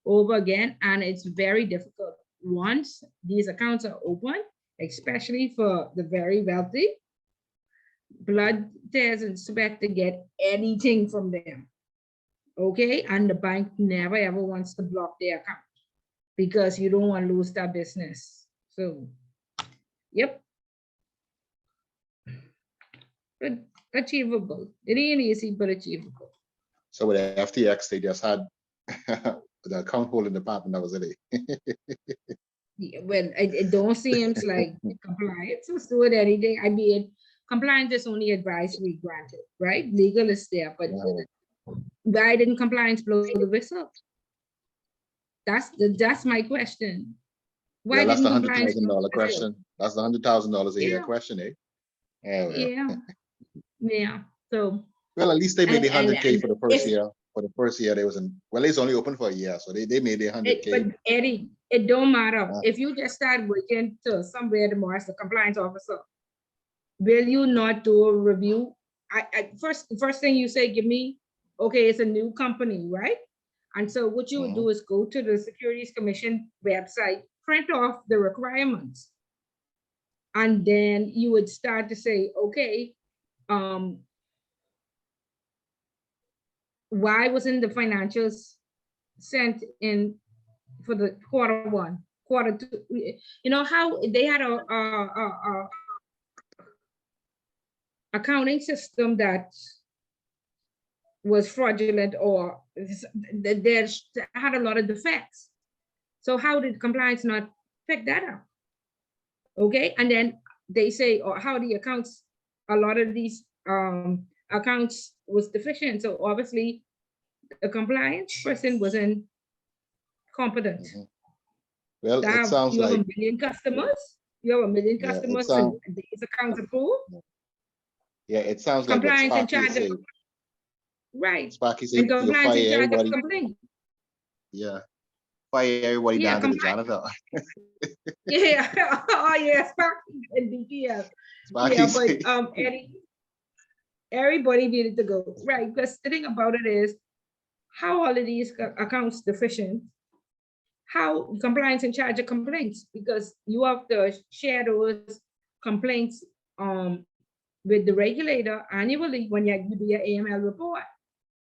over again. And it's very difficult. Once these accounts are open, especially for the very wealthy, blood tears and sweat to get anything from them. Okay. And the bank never ever wants to block their account because you don't want to lose that business. So, yep. But achievable. It ain't easy, but achievable. So with FTX, they just had the account holding department, that was it. Yeah, well, it don't seem like compliance was doing anything. I mean, compliance is only advisory granted, right? Legal is there, but why didn't compliance blow the whistle? That's my question. Why Yeah, that's the didn't compliance blow $100,000 the whistle? question. That's the $100,000 a year Yeah. question, eh? Yeah, well. Yeah. So Well, at least they made the and 100K for the first if, year. For the first year, they was in. Well, it's only open for a year, so they made the 100K. but Eddie, it don't matter. If you just start working to somewhere tomorrow as a compliance officer, will you not do a review? First thing you say, give me, okay, it's a new company, right? And so what you would do is go to the Securities Commission website, print off the requirements. And then you would start to say, okay, why wasn't the financials sent in for the quarter one, quarter two? You know how they had a accounting system that was fraudulent or they had a lot of defects. So how did compliance not pick that up? Okay, and then they say, or how the accounts, a lot of these accounts was deficient. So obviously the compliance person wasn't competent. Well, it sounds you have like a million customers. You have a million customers and these accounts approved. Yeah, it sounds like what Compliance in Sparky charge said. of, right. Sparky said And you compliance in fire charge of everybody. complaint. Yeah, fire everybody Yeah, down to the janitor. Yeah, oh yeah, Sparky and DPS. Sparky Yeah, said, but Eddie, everybody needed to go, right? Because the thing about it is, how all of these accounts deficient, how compliance in charge of complaints, because you have to share those complaints with the regulator annually when you do your AML report.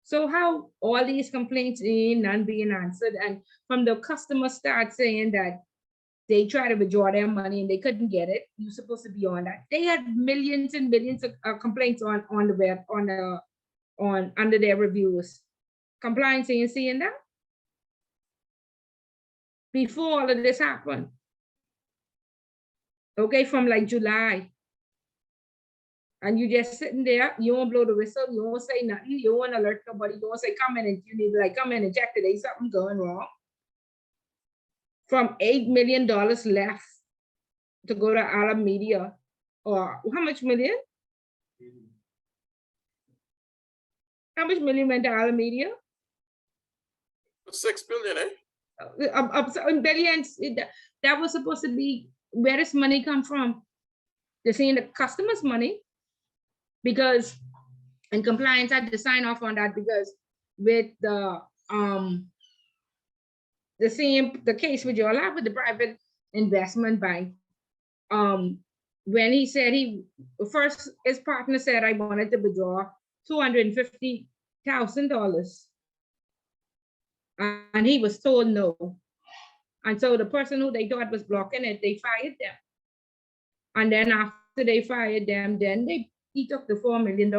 So how all these complaints in none being answered, and from the customer start saying that they try to withdraw their money and they couldn't get it. You're supposed to be on that. They had millions and millions of complaints on the web, on under their reviews. Compliance ain't seeing that before all of this happened. Okay, from like July. And you just sitting there, you won't blow the whistle, you won't say nothing, you won't alert nobody, you won't say come in and you need to like come in and check today, something going wrong. From $8 million left to go to Alameda, or how much million? How much million went to Alameda? 6 billion, eh? Up billions. That was supposed to be where does money come from? They're saying the customers' money, because and compliance had to sign off on that, because with the case with your lab with the private investment bank, when he said first his partner said I wanted to withdraw $250,000, and he was told no, and so the person who they thought was blocking it, they fired them, and then after they fired them, then he took the $4 million,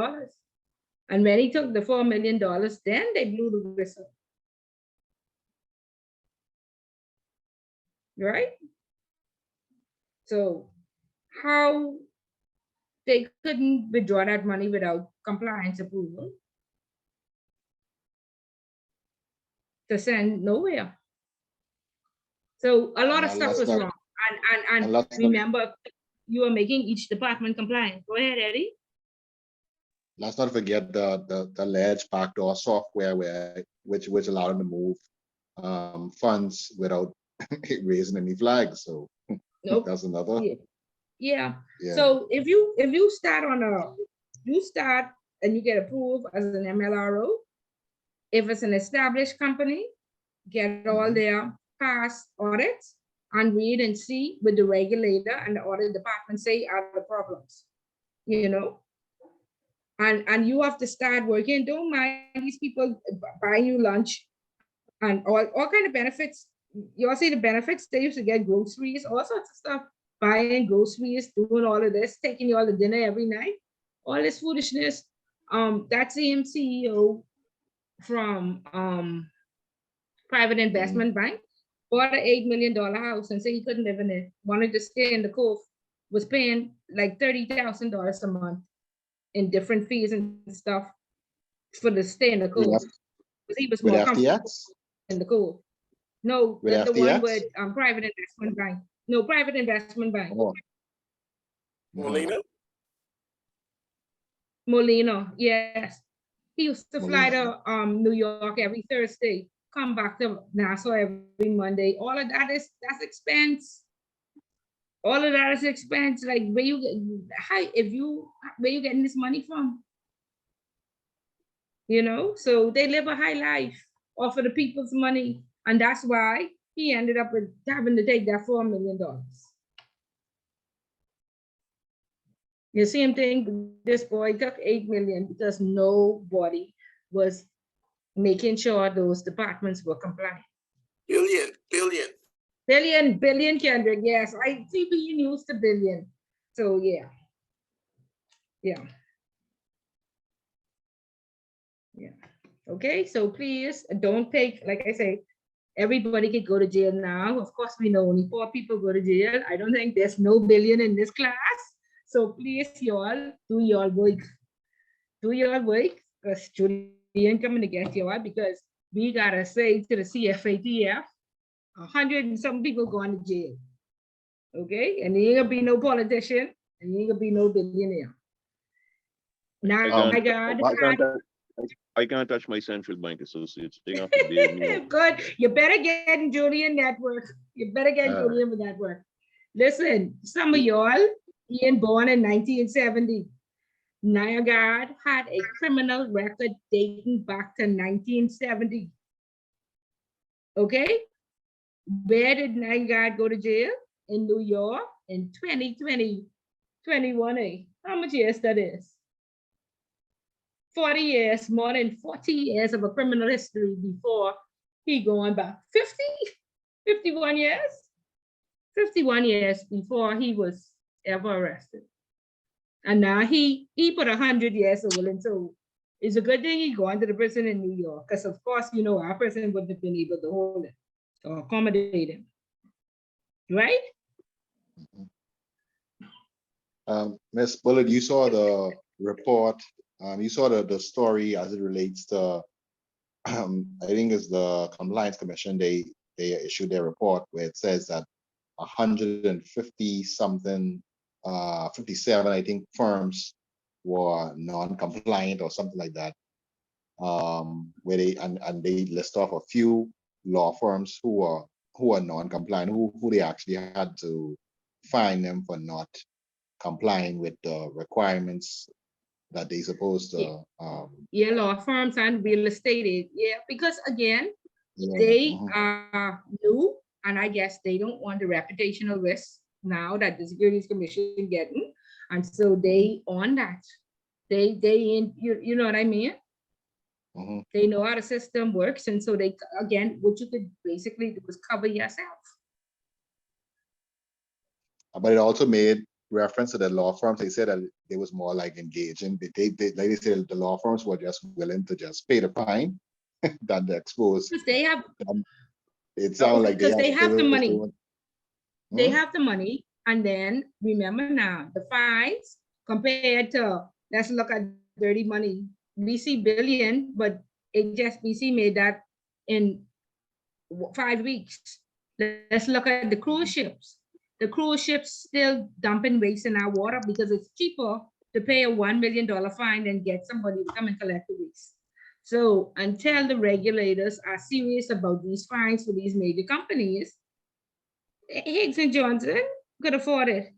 and when he took the $4 million, then they blew the whistle. Right? So how they couldn't withdraw that money without compliance approval to send nowhere. So a lot of stuff was wrong. And remember, you are making each department compliant. Go ahead, Eddie. Let's not forget the alleged backdoor software which allowed them to move funds without raising any flags. So nope. That's another. Yeah. So if you start and you get approved as an MLRO, if it's an established company, get all their past audits and read and see with the regulator and the audit department say are the problems, you know. And you have to start working. Don't mind these people buying you lunch and all kind of benefits. You all see the benefits. They used to get groceries, all sorts of stuff, buying groceries, doing all of this, taking you all to dinner every night, all this foolishness. That same CEO from private investment bank bought an $8 million house and said he couldn't live in it, wanted to stay in the Cove, was paying like $30,000 a month in different fees and stuff for the stay in the Cove. He was more comfortable in the Cove. No, the one with private investment bank. No, private investment bank. Oh. Molina, yes. He used to fly to New York every Thursday, come back to Nassau every Monday. All of that that's expense. All of that is expense. Like where you getting this money from? You know, so they live a high life off of the people's money. And that's why he ended up with having to take that $4 million. The same thing, this boy took $8 million because nobody was making sure those departments were compliant. Billion, Kendrick, yes. I see being used to billion. So yeah. Okay, so please don't take, like I say, everybody could go to jail now. Of course, we know only 4 people go to jail. I don't think there's no billion in this class. So please, y'all, do your work. Do your work, because Julian coming to get y'all, because we gotta say to the CFATF, 100 and some people going to jail. Okay, and there ain't gonna be no politician, and there ain't gonna be no billionaire. Now, my God. I can't touch my central bank associates. They have to be good. You better get in Julian network. You better get Julian with that work. Listen, some of y'all, Ian born in 1970. Nyagard had a criminal record dating back to 1970. Okay? Where did Nyagard go to jail? In New York in 2020. 21A. How much years that is? 40 years, more than 40 years of a criminal history before he going back. 50? 51 years? 51 years before he was ever arrested. And now he put 100 years old, and so it's a good thing he going to the prison in New York, because of course, you know, our prison wouldn't have been able to hold him or accommodate him. Right? Ms. Bullitt, you saw the report, you saw the story as it relates to, I think it's the Compliance Commission, they issued their report where it says that 150 something, 57, I think, firms were non-compliant or something like that. Where they and they list off a few law firms who are non-compliant, who they actually had to fine them for not complying with the requirements that they supposed to. Yeah, law firms and real estate. Yeah, because again, Yeah, they are new, and I guess they don't want the reputational risk now that the Securities Commission getting, and so they on that. They in you know what I mean? They know how the system works, and so they, again, what you could basically do is cover yourself. But it also made reference to the law firms. They said that they was more like engaging. They like they said, the law firms were just willing to just pay the fine than to expose. Because they have, It sounds like because they have the money. They Hmm? have the money, and then remember now the fines compared to, let's look at dirty money. BC billion, but HSBC made that in 5 weeks. Let's look at the cruise ships. The cruise ships still dumping waste in our water because it's cheaper to pay a $1 million fine than get somebody to come and collect the waste. So until the regulators are serious about these fines for these major companies, Higgs and Johnson could afford it.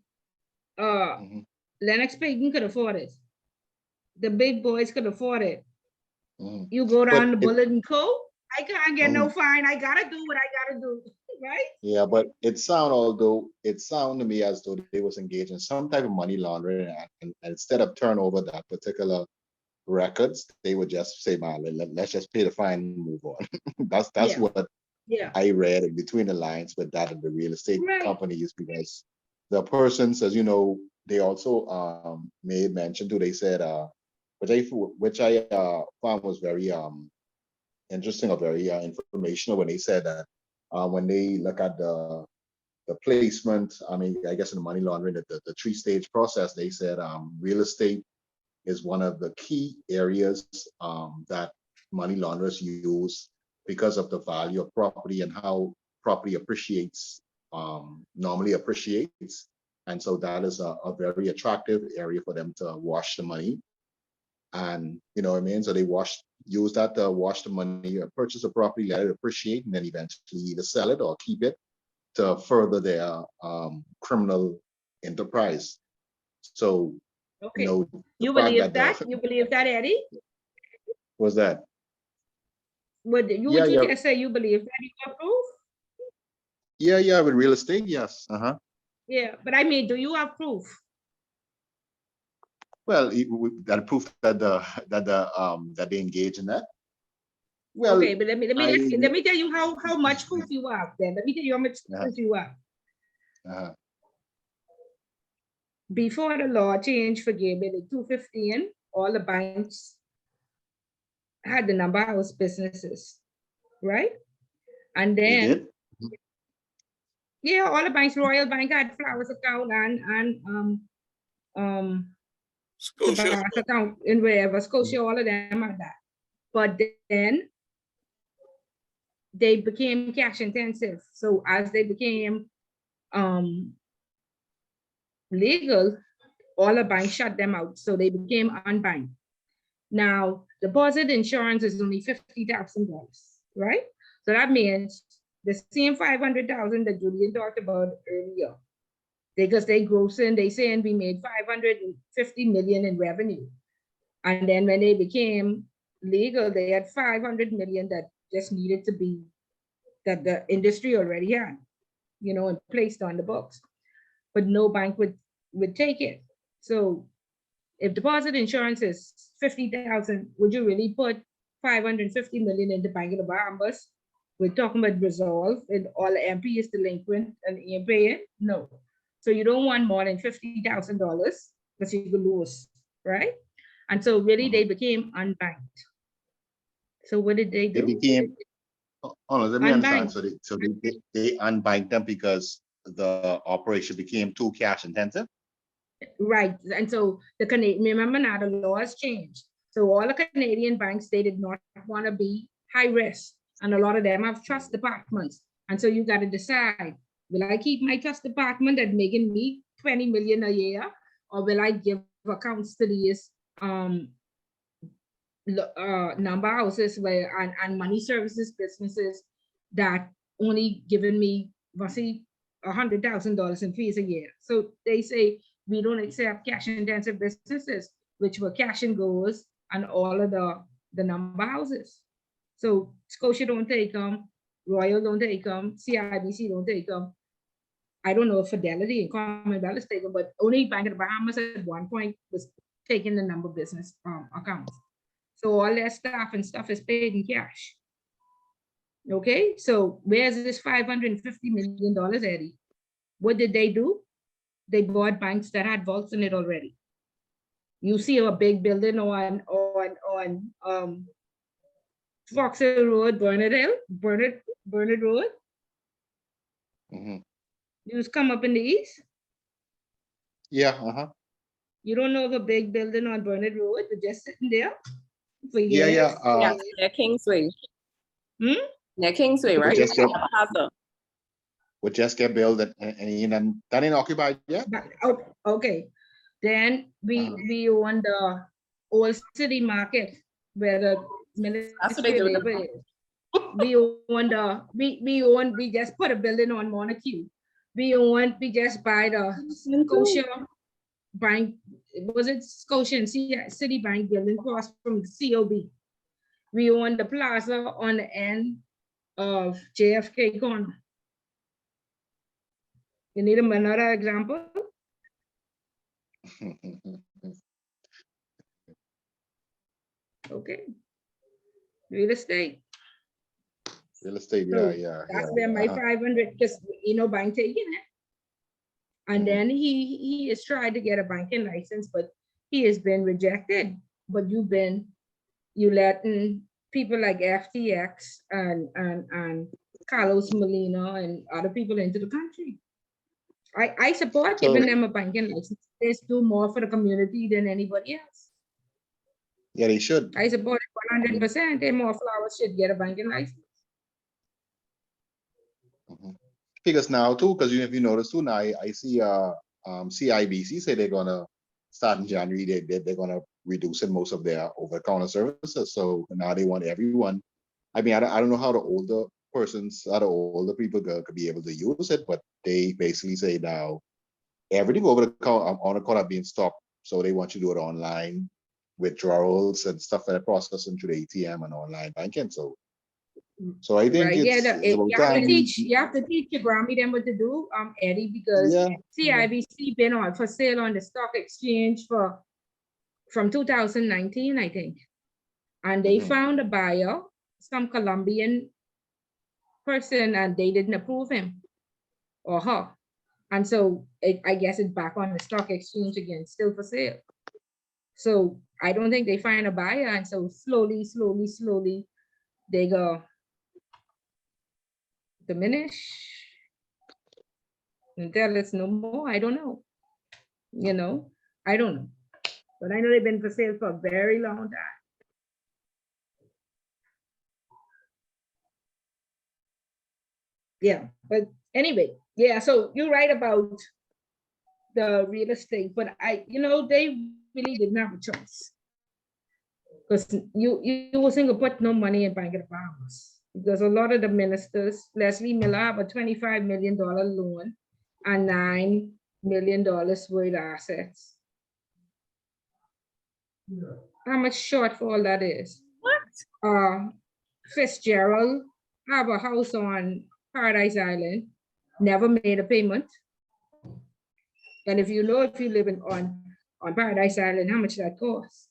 Lennox Payton could afford it. The big boys could afford it. You go down to Bullet and Co. I can't get no fine. I gotta do what I gotta do, right? Yeah, but it sound to me as though they was engaged in some type of money laundering act, and instead of turn over that particular records, they would just say, "Man, let's just pay the fine and move on." that's Yeah. what Yeah. I read in between the lines with that of the real estate Right. companies, because the person says, you know, they also made mention to, they said, which I found was very interesting or very informational, when they said that when they look at the placement, I mean, I guess in the money laundering, the 3-stage process, they said real estate is one of the key areas that money launderers use because of the value of property and how property appreciates, normally appreciates. And so that is a very attractive area for them to wash the money. And you know what I mean? So they use that to wash the money, or purchase a property, let it appreciate, and then eventually either sell it or keep it to further their criminal enterprise. So, okay. You know, you believe that? You believe that, Eddie? Was that? Would you just say you believe that? You approve? Yeah, with real estate, yes. Yeah, but I mean, do you have proof? Well, that proof that they engage in that. Well, okay, but let me tell you how much proof you have. Then let me tell you how much proof you have. Before the law changed for gambling in 2015, all the banks had the number of house businesses, right? And then, yeah, all the banks, Royal Bank had Flowers account and Scotia account in wherever, Scotia, all of them had that. But then they became cash intensive. So as they became legal, all the banks shut them out. So they became unbanked. Now, deposit insurance is only $50,000, right? So that means the same 500,000 that Julian talked about earlier, because they gross in, they saying we made 550 million in revenue. And then when they became legal, they had 500 million that just needed to be, that the industry already had, you know, and placed on the books. But no bank would take it. So if deposit insurance is 50,000, would you really put 550 million in the Bank of the Bahamas? We're talking about resolve and all the MP is delinquent and you pay it? No. So you don't want more than $50,000 because you could lose, right? And so really they became unbanked. So what did they They do? became, hold on, let me understand. Unbanked. So they unbanked them because the operation became too cash intensive? Right. And so the Canadian, remember now the laws changed. So all the Canadian banks, they did not want to be high risk. And a lot of them have trust departments. And so you got to decide, will I keep my trust department that's making me 20 million a year? Or will I give accounts to these number houses where and money services businesses that only given me roughly $100,000 in fees a year. So they say we don't accept cash intensive businesses, which were cash and goes and all of the number houses. So Scotia don't take them, Royal don't take them, CIBC don't take them. I don't know if Fidelity and Commonwealth is taken, but only Bank of the Bahamas at one point was taking the number business accounts. So all their staff and stuff is paid in cash. Okay, so where's this $550 million, Eddie? What did they do? They bought banks that had vaults in it already. You see a big building on Fox Hill Road, Burnett Road. Mhm. You just come up in the east. Yeah, You don't know of a big building on Burnett Road, but just sitting there for yeah, years. yeah. Yeah, near Kingsway. Hmm? Near Kingsway, right? Just get, Plaza. would just get built and you know, that ain't occupied yet? But, okay. Then we own the old city market where the That's what they Ministry do of with the Labor is. We just put a building on Montague. We just buy the Scotia Bank, was it Scotia and City Bank building across from COB. We own the plaza on the end of JFK corner. You need another example? Real Okay. Real estate. estate, So yeah. that's where my 500, because bank taking it. And then he has tried to get a banking license, but he has been rejected. But you letting people like FTX and Carlos Molina and other people into the country. I support So, giving them a banking license. They do more for the community than anybody else. yeah, they should. I support it 100%. They more flowers should get a banking license. Because now too, because if you notice too, now I see CIBC say they're gonna start in January, they're gonna reduce in most of their over-the-counter services. So now they want everyone. I mean, I don't know how the older people could be able to use it, but they basically say now everything over the counter on the counter being stopped. So they want you to do it online, withdrawals and stuff like that, processing through the ATM and online banking. So I think Right. it's Yeah. about time. You have to teach your Grammy them what to do, Eddie, because CIBC been on for sale on the stock exchange from 2019, I think. And they found a buyer, some Colombian person, and they didn't approve him or her. And so I guess it's back on the stock exchange again, still for sale. So I don't think they find a buyer. And so slowly, they go diminish until it's no more. I don't know. I don't know. But I know they've been for sale for a very long time. Yeah, but anyway, yeah, so you're right about the real estate, but they really didn't have a choice. Because you wasn't gonna put no money in Bank of the Bahamas. Because a lot of the ministers, Leslie Miller have a $25 million loan and $9 million worth of assets. How much shortfall that is? What? Fitzgerald have a house on Paradise Island, never made a payment. And if you live on on Paradise Island, how much that cost.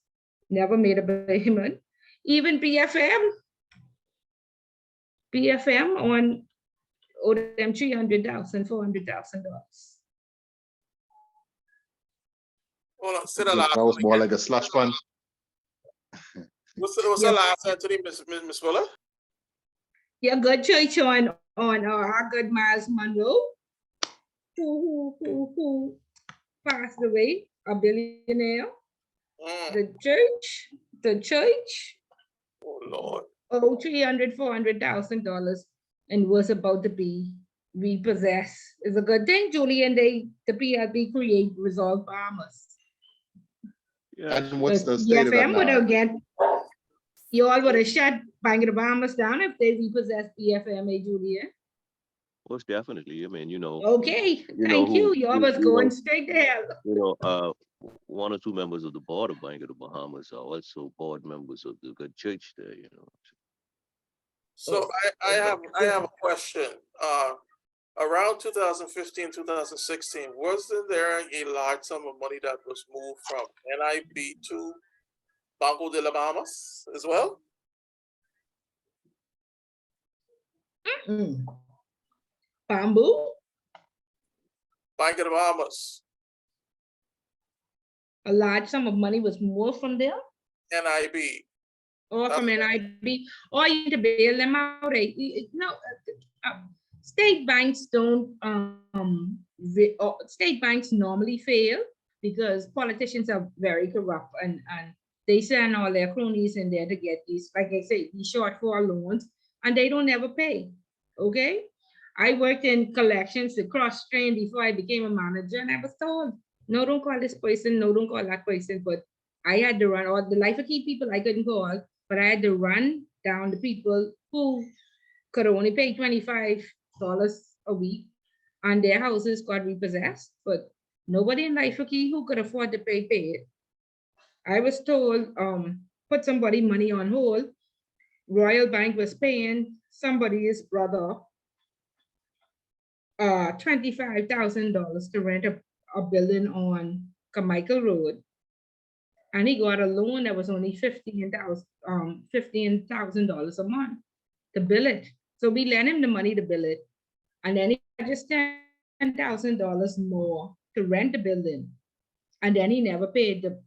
Never made a payment. Even BFM on them $300,000, $400,000. Hold on, say the last That was one more again. like a slush fund. What's the Yeah. last Anthony, Miss Fuller? Yeah, good church on our good Miles Monroe, who passed away, a billionaire. Mm. The church Oh Lord. owed $400,000 and was about to be repossessed. It's a good thing, Julian. The PLB create Resolve Bahamas. Yes. And what's Because the state of that BFM would now? have you all would have shut Bank of the Bahamas down if they repossessed BFM, Julian. Most definitely. I mean, Okay, know thank you. who- You all you- was you going know- straight to hell. one or two members of the board of Bank of the Bahamas are also board members of the good church there, So I have a question. Around 2015, 2016, wasn't there a large sum of money that was moved from NIB to Banco de la Bahamas as well? Bamboo, Bank of the Bahamas, a large sum of money was moved from there NIB. or from Okay. NIB, or you to bail them out. No, state banks don't, state banks normally fail because politicians are very corrupt and they send all their cronies in there to get these, like I say, these shortfall loans, and they don't ever pay. Okay. I worked in collections to cross-train before I became a manager, and I was told, no, don't call this person, no, don't call that person. But I had to run all the life of key people I couldn't call, but I had to run down the people who could only pay $25 a week, and their houses got repossessed. But nobody in life of key who could afford to pay it. I was told, put somebody money on hold. Royal Bank was paying somebody's brother $25,000 to rent a building on Carmichael Road. And he got a loan that was only $15,000 a month to bill it. So we lent him the money to bill it. And then he got just $10,000 more to rent the building. And then he never paid the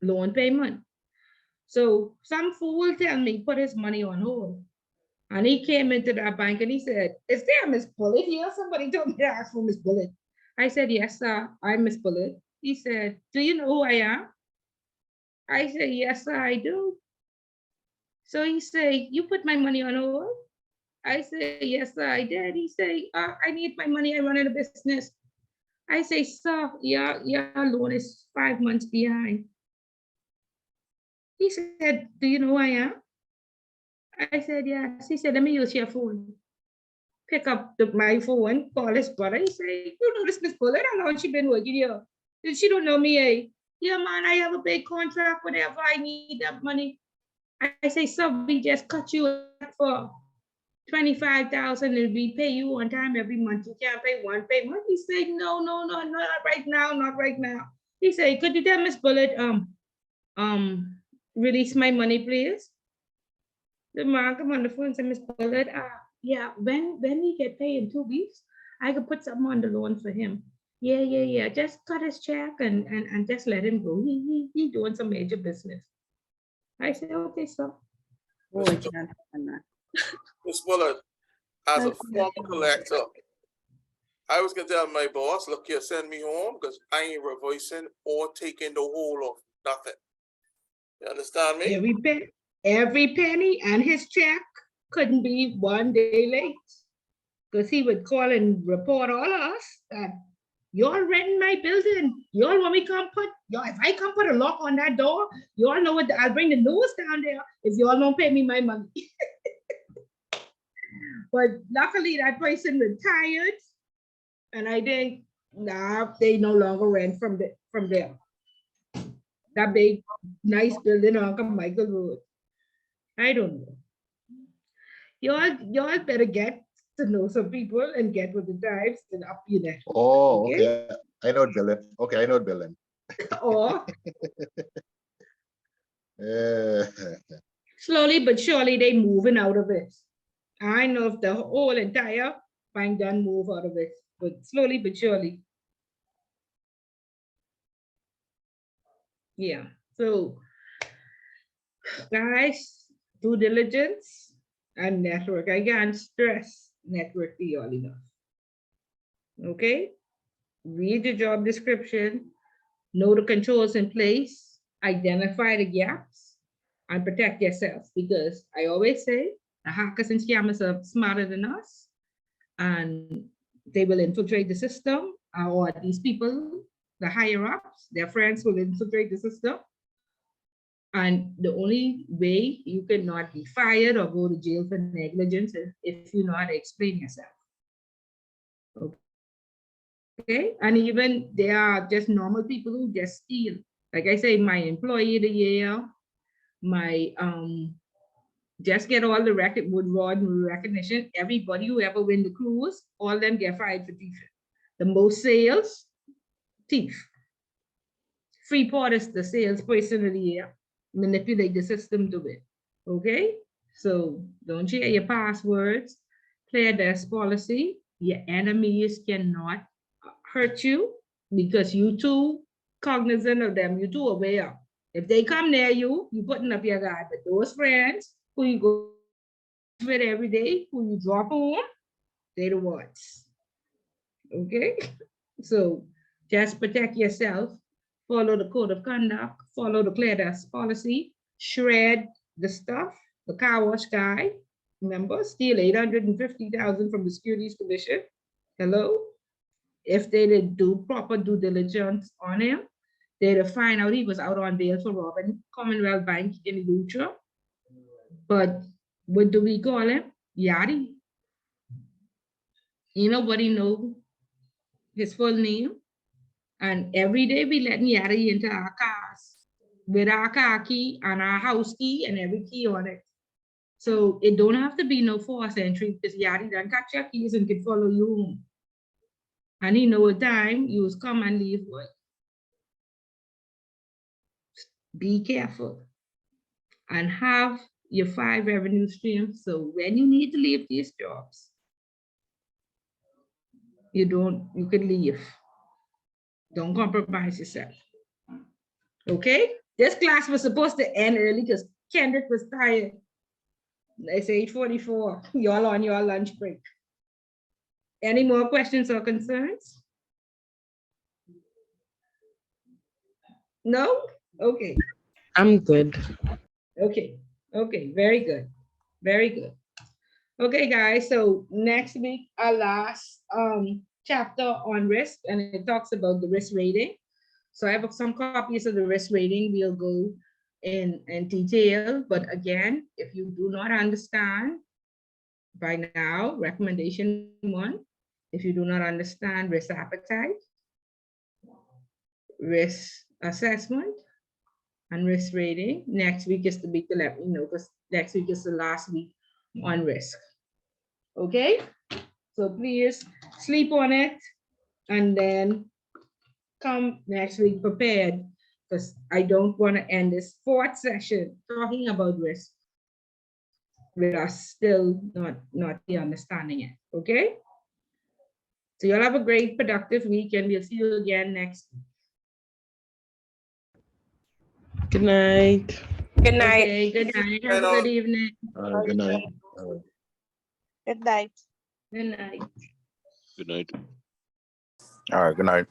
loan payment. So some fool tell me put his money on hold. And he came into that bank and he said, is there Miss Bullet here? Somebody told me to ask for Miss Bullet. I said, yes, sir, I'm Miss Bullet. He said, do you know who I am? I said, yes, sir, I do. So he said, you put my money on hold? I said, yes, sir, I did. He said, I need my money, I run out of business. I say, sir, your loan is 5 months behind. He said, do you know who I am? I said, yes. He said, let me use your phone. Pick up my phone, call his brother. He say, you know this Miss Bullet? How long she been working here? She don't know me, eh? Yeah, man, I have a big contract, whatever, I need that money. I say, so we just cut you for 25,000 and we pay you on time every month. You can't pay one payment. He said, no, not right now, not right now. He said, could you tell Miss Bullet, release my money, please? The man come on the phone and said, Miss Bullet, yeah, when we get paid in 2 weeks, I could put something on the loan for him. Yeah. Just cut his check and just let him go. He doing some major business. I said, okay, so. Oh, I can't understand that. Miss Bullard, as a Okay. former collector, I was gonna tell my boss, look here, send me home because I ain't revoicing or taking the whole of nothing. You understand me? Every penny and his check couldn't be 1 day late. Because he would call and report all of us that y'all renting my building. Y'all want me come put, y'all, if I come put a lock on that door, y'all know what, I'll bring the news down there if y'all don't pay me my money. But luckily that person retired and I think, nah, they no longer rent from there. That big, nice building on Michael Road. I don't know. Y'all better get to know some people and get with the times and up your net. Oh, okay. I know Dylan. Okay, I know Dylan. Or Yeah. slowly but surely they moving out of it. I know if the whole entire bank done move out of it, but slowly but surely. Yeah. So guys, due diligence and network. I can't stress network to you all enough. Okay? Read the job description, know the controls in place, identify the gaps, and protect yourself. Because I always say the hackers and scammers are smarter than us, and they will infiltrate the system, or these people, the higher ups, their friends will infiltrate the system. And the only way you cannot be fired or go to jail for negligence is if you know how to explain yourself. Okay, and even they are just normal people who just steal. Like I say, my employee of the year, my just get all the record wood rod recognition. Everybody who ever win the cruise, all them get fired for thief. The most sales, thief. Freeport is the salesperson of the year. Manipulate the system to it. Okay, so don't share your passwords. Clear desk policy. Your enemies cannot hurt you because you too cognizant of them, you too aware. If they come near you, you putting up your guard. But those friends who you go with every day, who you drop home, they the ones. Okay? So just protect yourself, follow the code of conduct, follow the clear desk policy, shred the stuff, the car wash guy, remember, steal 850,000 from the Securities Commission. Hello? If they didn't do proper due diligence on him, they'd find out he was out on bail for robbing Commonwealth Bank in Lucha. But what do we call him? Yadi. You nobody know his full name. And every day we let Yadi into our cars with our car key and our house key and every key on it. So it don't have to be no force entry because Yadi done catch your keys and can follow you home. And he know a time you was come and leave work. Be careful and have your 5 revenue streams. So when you need to leave these jobs, you can leave. Don't compromise yourself. Okay? This class was supposed to end early because Kendrick was tired. It's 8:44. Y'all on your lunch break. Any more questions or concerns? No? Okay. I'm good. Okay. Okay. Very good. Very good. Okay, guys. So next week, our last chapter on risk, and it talks about the risk rating. So I have some copies of the risk rating. We'll go in detail. But again, if you do not understand by now, recommendation 1, if you do not understand risk appetite, risk assessment, and risk rating, next week is the week to let me know, because next week is the last week on risk. Okay, so please sleep on it and then come next week prepared, because I don't want to end this 4th session talking about risk with us still not understanding it. Okay, so you'll have a great productive week and we'll see you again next week. Good night. Good night. Okay, good night. Have a good evening. Good night. Good night. Good night. Good night. All right, good night.